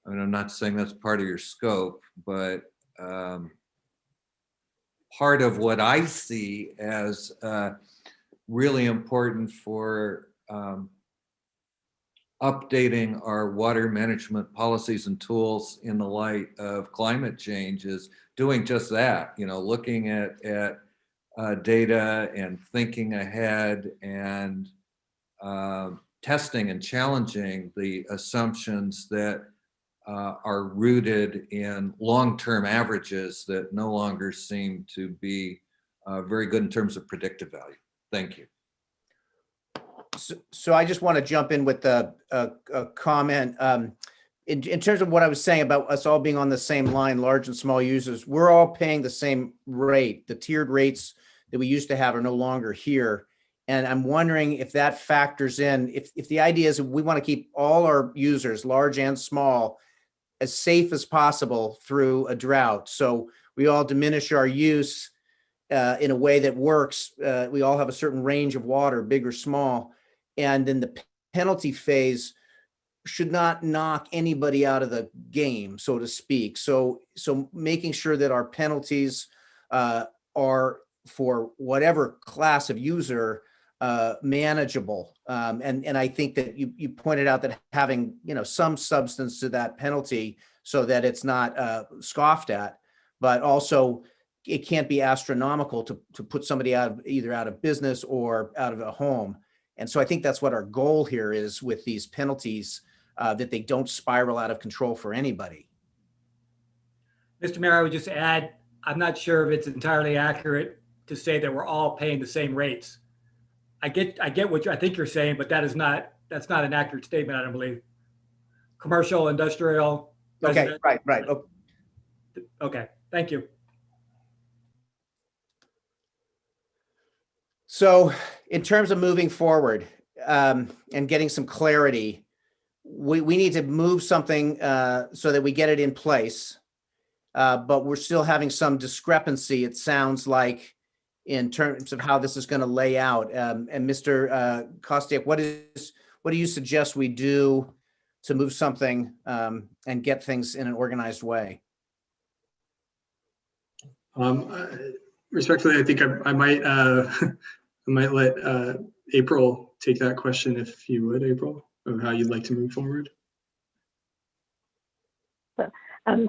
I mean, I'm not saying that's part of your scope, but part of what I see as really important for updating our water management policies and tools in the light of climate change is doing just that, looking at data and thinking ahead and testing and challenging the assumptions that are rooted in long-term averages that no longer seem to be very good in terms of predictive value. Thank you. So I just want to jump in with a comment. In terms of what I was saying about us all being on the same line, large and small users, we're all paying the same rate. The tiered rates that we used to have are no longer here. And I'm wondering if that factors in, if the idea is that we want to keep all our users, large and small, as safe as possible through a drought. So we all diminish our use in a way that works. We all have a certain range of water, big or small. And then the penalty phase should not knock anybody out of the game, so to speak. So making sure that our penalties are for whatever class of user manageable. And I think that you pointed out that having some substance to that penalty so that it's not scoffed at, but also it can't be astronomical to put somebody either out of business or out of a home. And so I think that's what our goal here is with these penalties, that they don't spiral out of control for anybody. Mr. Mayor, I would just add, I'm not sure if it's entirely accurate to say that we're all paying the same rates. I get what I think you're saying, but that's not an accurate statement, I don't believe. Commercial, industrial. Okay, right. Okay, thank you. So in terms of moving forward and getting some clarity, we need to move something so that we get it in place, but we're still having some discrepancy, it sounds like, in terms of how this is going to lay out. And Mr. Kostiak, what do you suggest we do to move something and get things in an organized way? Respectfully, I think I might let April take that question, if you would, April, of how you'd like to move forward.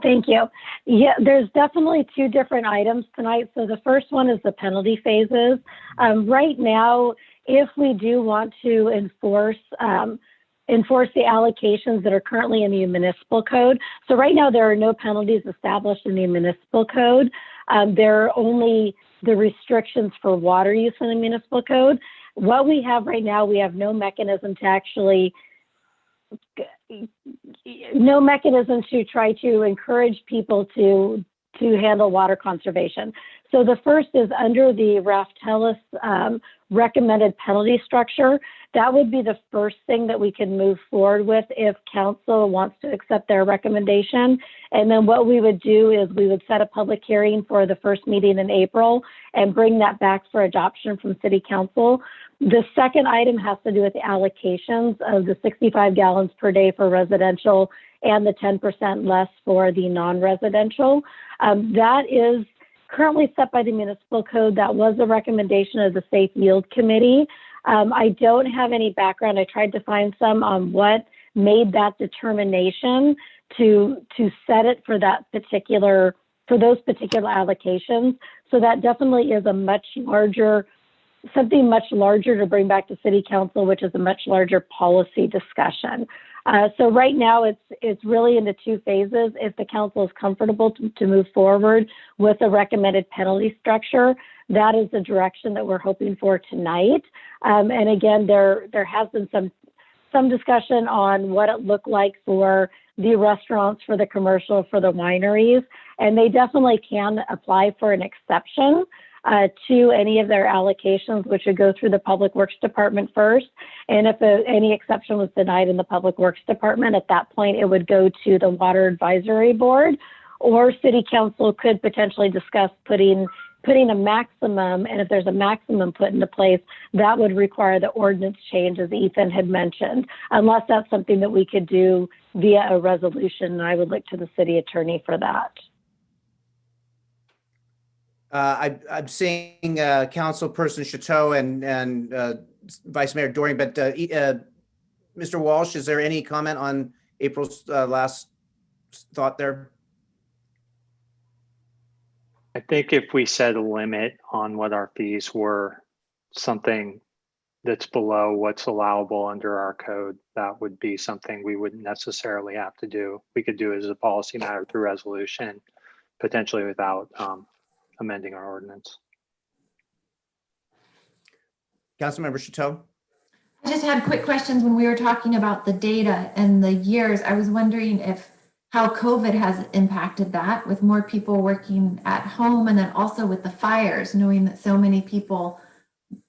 Thank you. Yeah, there's definitely two different items tonight. So the first one is the penalty phases. Right now, if we do want to enforce the allocations that are currently in the municipal code. So right now, there are no penalties established in the municipal code. There are only the restrictions for water use in the municipal code. What we have right now, we have no mechanism to try to encourage people to handle water conservation. So the first is under the Raftellus recommended penalty structure. That would be the first thing that we can move forward with if council wants to accept their recommendation. And then what we would do is we would set a public hearing for the first meeting in April and bring that back for adoption from City Council. The second item has to do with the allocations of the 65 gallons per day for residential and the 10% less for the non-residential. That is currently set by the municipal code. That was a recommendation of the Safe Yield Committee. I don't have any background. I tried to find some on what made that determination to set it for that particular for those particular allocations. So that definitely is a much larger, something much larger to bring back to City Council, which is a much larger policy discussion. So right now it's really into two phases. If the council is comfortable to move forward with a recommended penalty structure, that is the direction that we're hoping for tonight. And again, there has been some discussion on what it looked like for the restaurants, for the commercial, for the wineries, and they definitely can apply for an exception to any of their allocations, which would go through the Public Works Department first. And if any exception was denied in the Public Works Department, at that point, it would go to the Water Advisory Board, or City Council could potentially discuss putting a maximum, and if there's a maximum put into place, that would require the ordinance change, as Ethan had mentioned, unless that's something that we could do via a resolution, and I would look to the city attorney for that. I'm seeing Councilperson Chateau and Vice Mayor Doring, but Mr. Walsh, is there any comment on April's last thought there? I think if we set a limit on what our fees were, something that's below what's allowable under our code, that would be something we wouldn't necessarily have to do. We could do it as a policy matter through resolution, potentially without amending our ordinance. Councilmember Chateau. I just had quick questions when we were talking about the data and the years. I was wondering how COVID has impacted that, with more people working at home, and then also with the fires, knowing that so many people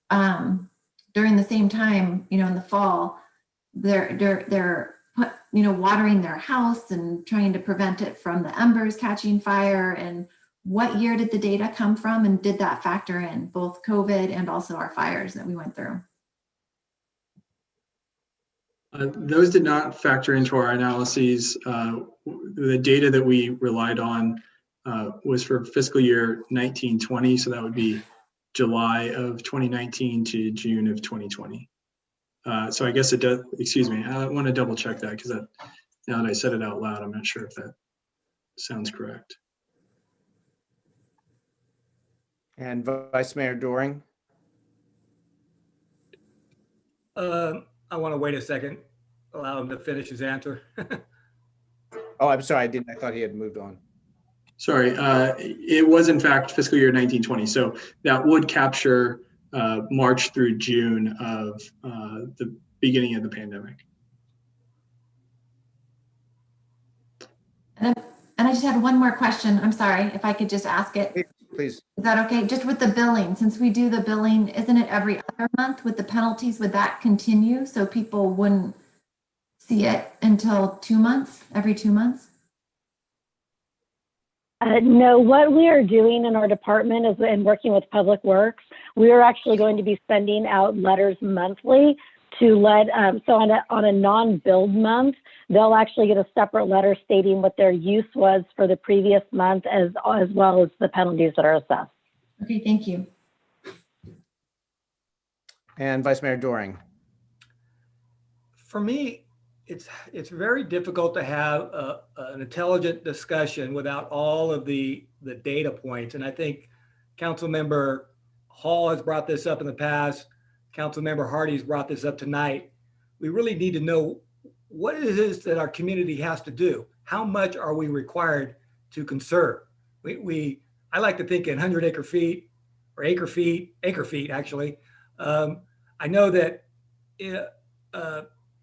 during the same time, in the fall, they're watering their house and trying to prevent it from the embers catching fire. And what year did the data come from, and did that factor in both COVID and also our fires that we went through? Those did not factor into our analyses. The data that we relied on was for fiscal year 1920, so that would be July of 2019 to June of 2020. So I guess it does, excuse me, I want to double check that, because now that I said it out loud, I'm not sure if that sounds correct. And Vice Mayor Doring. I want to wait a second, allow him to finish his answer. Oh, I'm sorry, I thought he had moved on. Sorry, it was in fact fiscal year 1920. So that would capture March through June of the beginning of the pandemic. And I just had one more question. I'm sorry, if I could just ask it. Please. Is that okay? Just with the billing, since we do the billing, isn't it every other month with the penalties? Would that continue so people wouldn't see it until 2 months, every 2 months? No, what we are doing in our department is, in working with Public Works, we are actually going to be sending out letters monthly to let, so on a non-billed month, they'll actually get a separate letter stating what their use was for the previous month, as well as the penalties that are assessed. Okay, thank you. And Vice Mayor Doring. For me, it's very difficult to have an intelligent discussion without all of the data points. And I think Councilmember Hall has brought this up in the past. Councilmember Hardy's brought this up tonight. We really need to know what it is that our community has to do. How much are we required to conserve? I like to think in 100 acre feet or acre feet actually. I know that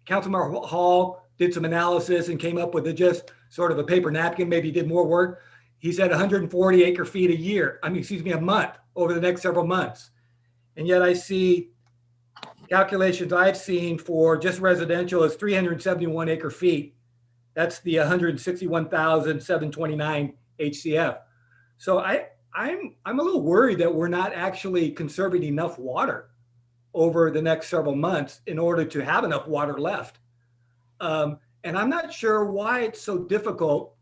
Councilmember Hall did some analysis and came up with just sort of a paper napkin, maybe did more work. He said 140 acre feet a month over the next several months. And yet I see calculations I've seen for just residential is 371 acre feet. That's the 161,729 HCF. So I'm a little worried that we're not actually conserving enough water over the next several months in order to have enough water left. And I'm not sure why it's so difficult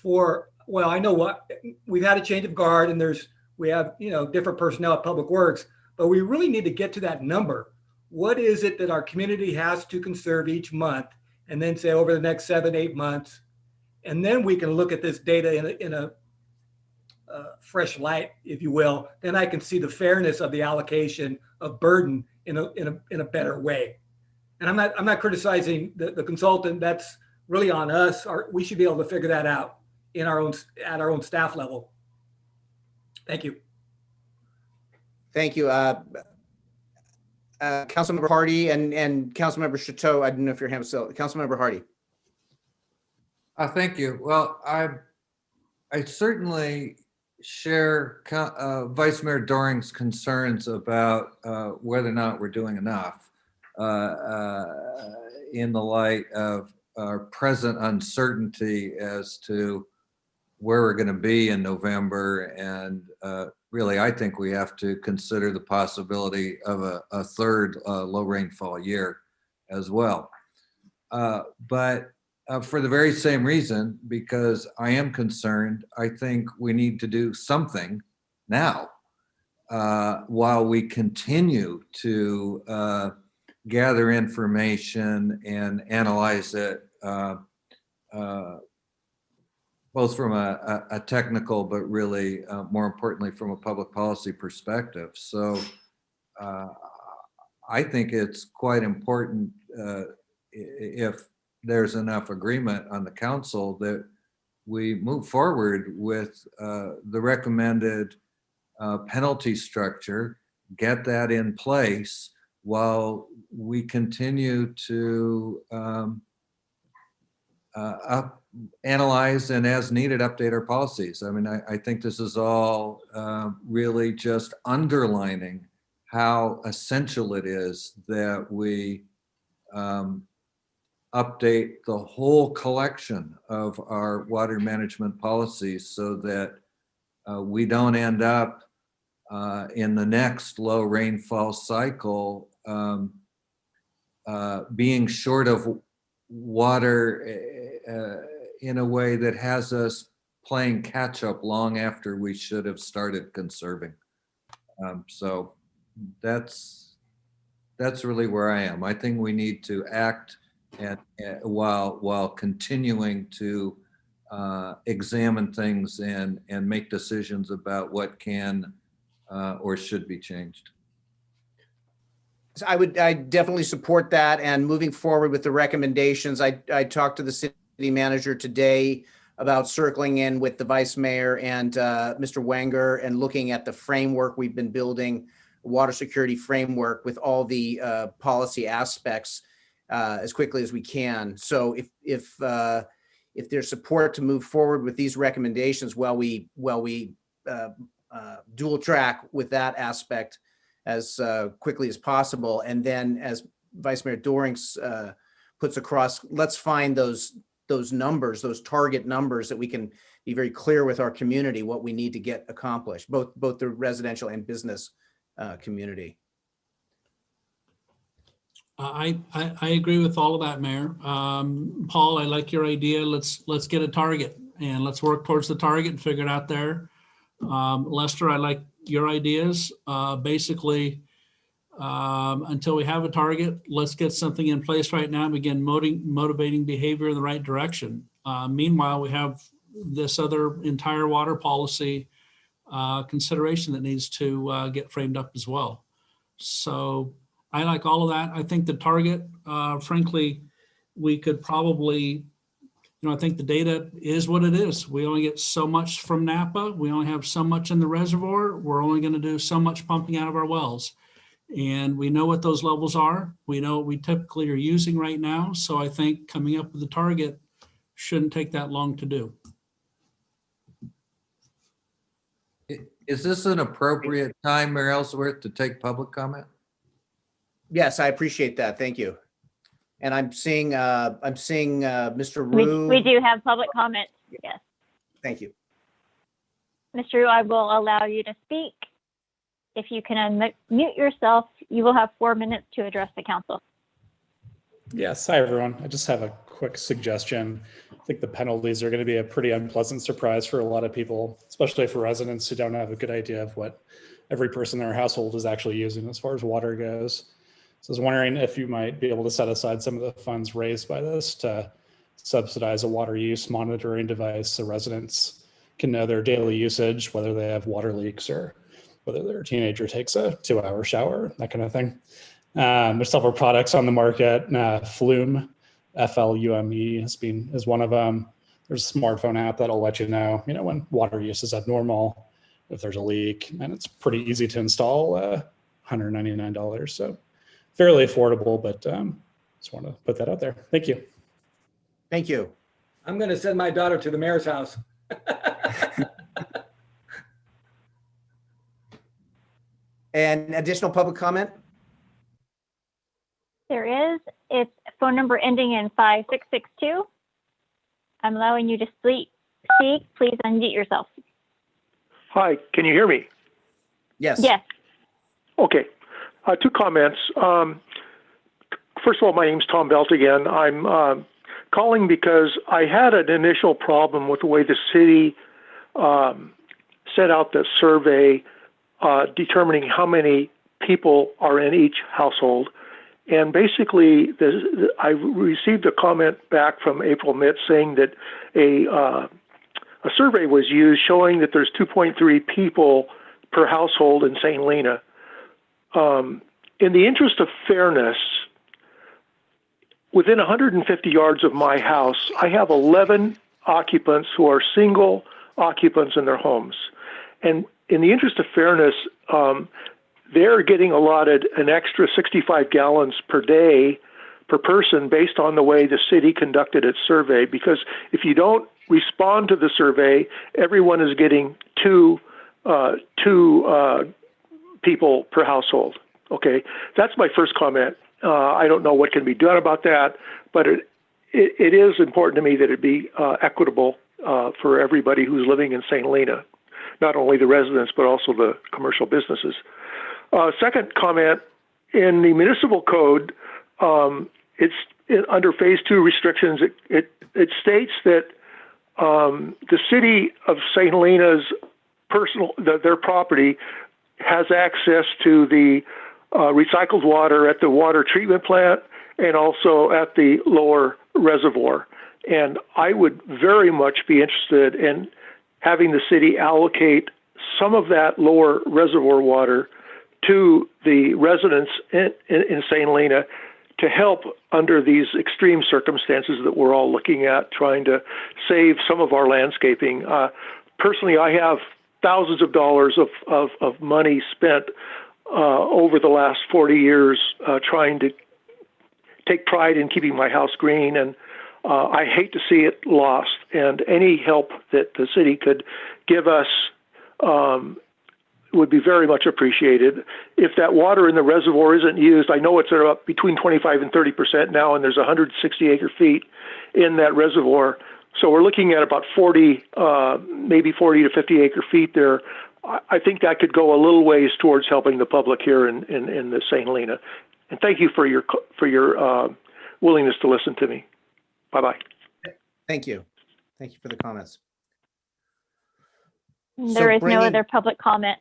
I know what we've had a change of guard, and we have different personnel at Public Works, but we really need to get to that number. What is it that our community has to conserve each month, and then say over the next 7-8 months, and then we can look at this data fresh light, if you will, then I can see the fairness of the allocation of burden in a better way. And I'm not criticizing the consultant. That's really on us. We should be able to figure that out at our own staff level. Thank you. Thank you. Councilmember Hardy and Councilmember Chateau, I don't know if your hand was still. Councilmember Hardy. Thank you. Well, I certainly share Vice Mayor Doring's concerns about whether or not we're doing enough in the light of our present uncertainty as to where we're going to be in November. And really, I think we have to consider the possibility of a third low rainfall year as well. But for the very same reason, because I am concerned, I think we need to do something now while we continue to gather information and analyze it, both from a technical, but really more importantly from a public policy perspective. So I think it's quite important if there's enough agreement on the council that we move forward with the recommended penalty structure, get that in place while we continue to analyze and as needed update our policies. I mean, I think this is all really just underlining how essential it is that we update the whole collection of our water management policies so that we don't end up in the next low rainfall cycle being short of water in a way that has us playing catch up long after we should have started conserving. So that's really where I am. I think we need to act while continuing to examine things and make decisions about what can or should be changed. So I definitely support that, and moving forward with the recommendations. I talked to the city manager today about circling in with the vice mayor and Mr. Wenger and looking at the framework we've been building, water security framework with all the policy aspects as quickly as we can. So if there's support to move forward with these recommendations while we dual track with that aspect as quickly as possible, and then as Vice Mayor Doring puts across, let's find those numbers, those target numbers that we can be very clear with our community what we need to get accomplished, both the residential and business community. I agree with all of that, Mayor. Paul, I like your idea. Let's get a target and let's work towards the target and figure it out there. Lester, I like your ideas. Basically, until we have a target, let's get something in place right now and begin motivating behavior in the right direction. Meanwhile, we have this other entire water policy consideration that needs to get framed up as well. So I like all of that. I think the target, frankly, we could probably, I think the data is what it is. We only get so much from Napa. We only have so much in the reservoir. We're only going to do so much pumping out of our wells. And we know what those levels are. We know what we typically are using right now. So I think coming up with the target shouldn't take that long to do. Is this an appropriate time, Mayor Ellsworth, to take public comment? Yes, I appreciate that. Thank you. And I'm seeing Mr. Rue. We do have public comments. Yes. Thank you. Mr. Rue, I will allow you to speak. If you can unmute yourself, you will have 4 minutes to address the council. Yes. Hi, everyone. I just have a quick suggestion. I think the penalties are going to be a pretty unpleasant surprise for a lot of people, especially for residents who don't have a good idea of what every person in their household is actually using as far as water goes. So I was wondering if you might be able to set aside some of the funds raised by this to subsidize a water use monitoring device so residents can know their daily usage, whether they have water leaks or whether their teenager takes a 2-hour shower, that kind of thing. There's several products on the market. Flume, F-L-U-M-E is one of them. There's a smartphone app that'll let you know, when water use is abnormal, if there's a leak, and it's pretty easy to install, $199. So fairly affordable, but just want to put that out there. Thank you. Thank you. I'm going to send my daughter to the mayor's house. And additional public comment? There is. It's phone number ending in 5662. I'm allowing you to speak. Please unmute yourself. Hi, can you hear me? Yes. Yes. Okay, 2 comments. First of all, my name's Tom Belt again. I'm calling because I had an initial problem with the way the city set out the survey determining how many people are in each household. And basically, I received a comment back from April Mitt saying that a survey was used showing that there's 2.3 people per household in St. Helena. In the interest of fairness, within 150 yards of my house, I have 11 occupants who are single occupants in their homes. And in the interest of fairness, they're getting allotted an extra 65 gallons per day per person based on the way the city conducted its survey. Because if you don't respond to the survey, everyone is getting two people per household. Okay, that's my first comment. I don't know what can be done about that, but it is important to me that it be equitable for everybody who's living in St. Helena, not only the residents, but also the commercial businesses. Second comment, in the municipal code, it's under phase 2 restrictions, it states that the city of St. Helena's their property has access to the recycled water at the water treatment plant and also at the lower reservoir. And I would very much be interested in having the city allocate some of that lower reservoir water to the residents in St. Helena to help under these extreme circumstances that we're all looking at, trying to save some of our landscaping. Personally, I have thousands of dollars of money spent over the last 40 years trying to take pride in keeping my house green, and I hate to see it lost. And any help that the city could give us would be very much appreciated. If that water in the reservoir isn't used, I know it's up between 25 and 30% now, and there's 160 acre feet in that reservoir. So we're looking at about 40, maybe 40 to 50 acre feet there. I think that could go a little ways towards helping the public here in the St. Helena. And thank you for your willingness to listen to me. Bye-bye. Thank you. Thank you for the comments. There is no other public comment.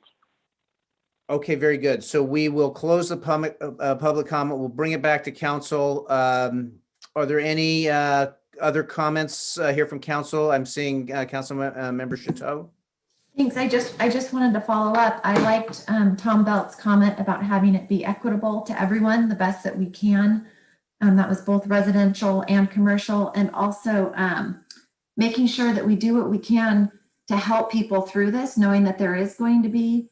Okay, very good. So we will close the public comment. We'll bring it back to council. Are there any other comments here from council? I'm seeing Council Member Chateau. Thanks. I just wanted to follow up. I liked Tom Belt's comment about having it be equitable to everyone the best that we can. That was both residential and commercial, and also making sure that we do what we can to help people through this, knowing that there is going to be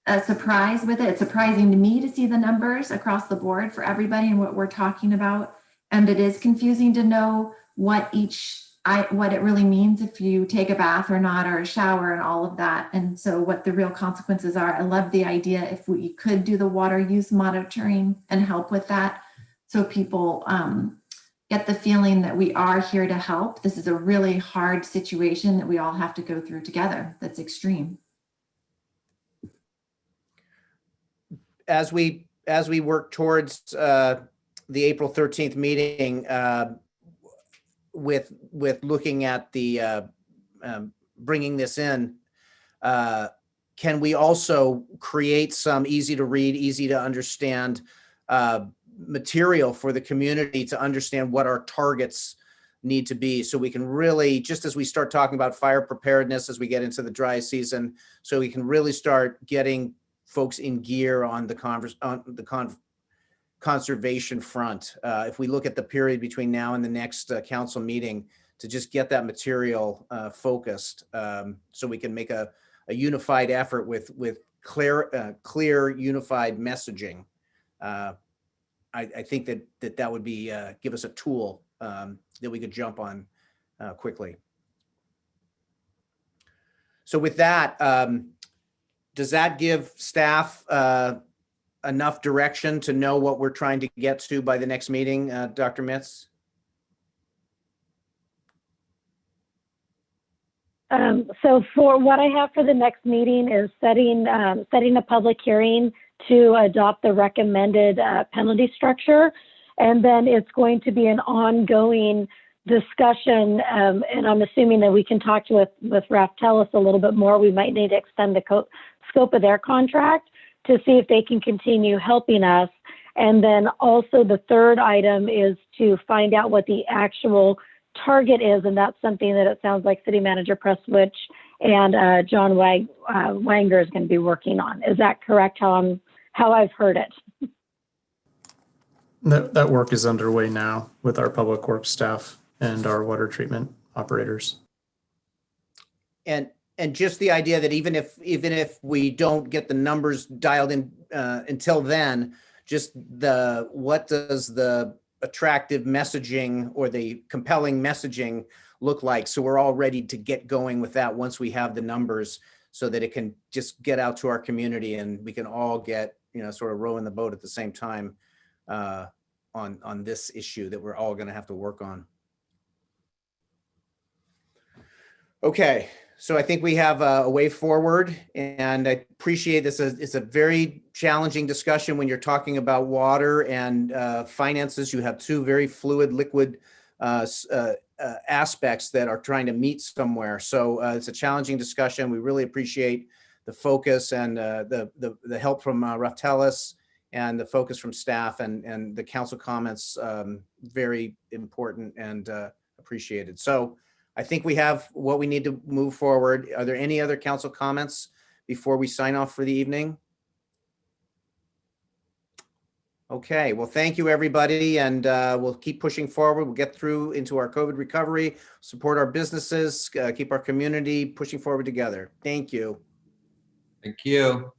a surprise with it. It's surprising to me to see the numbers across the board for everybody and what we're talking about. And it is confusing to know what it really means if you take a bath or not, or a shower and all of that. And so what the real consequences are. I love the idea if we could do the water use monitoring and help with that, so people get the feeling that we are here to help. This is a really hard situation that we all have to go through together. That's extreme. As we work towards the April 13th meeting, with looking at the bringing this in, can we also create some easy to read, easy to understand material for the community to understand what our targets need to be, so we can really, just as we start talking about fire preparedness as we get into the dry season, so we can really start getting folks in gear on the conservation front. If we look at the period between now and the next council meeting, to just get that material focused, so we can make a unified effort with clear unified messaging. I think that would be give us a tool that we could jump on quickly. So with that, does that give staff enough direction to know what we're trying to get to by the next meeting, Dr. Mitz? So for what I have for the next meeting is setting a public hearing to adopt the recommended penalty structure. And then it's going to be an ongoing discussion. And I'm assuming that we can talk with Raftellus a little bit more. We might need to extend the scope of their contract to see if they can continue helping us. And then also the third item is to find out what the actual target is. And that's something that it sounds like City Manager Prestwich and John Wanger is going to be working on. Is that correct? How I've heard it? That work is underway now with our public works staff and our water treatment operators. And just the idea that even if we don't get the numbers dialed in until then, just what does the attractive messaging or the compelling messaging look like? So we're all ready to get going with that once we have the numbers, so that it can just get out to our community and we can all get, sort of row in the boat at the same time on this issue that we're all going to have to work on. Okay, so I think we have a way forward, and I appreciate this. It's a very challenging discussion when you're talking about water and finances. You have two very fluid, liquid aspects that are trying to meet somewhere. So it's a challenging discussion. We really appreciate the focus and the help from Raftellus and the focus from staff and the council comments. Very important and appreciated. So I think we have what we need to move forward. Are there any other council comments before we sign off for the evening? Okay, well, thank you, everybody, and we'll keep pushing forward. We'll get through into our COVID recovery, support our businesses, keep our community pushing forward together. Thank you. Thank you.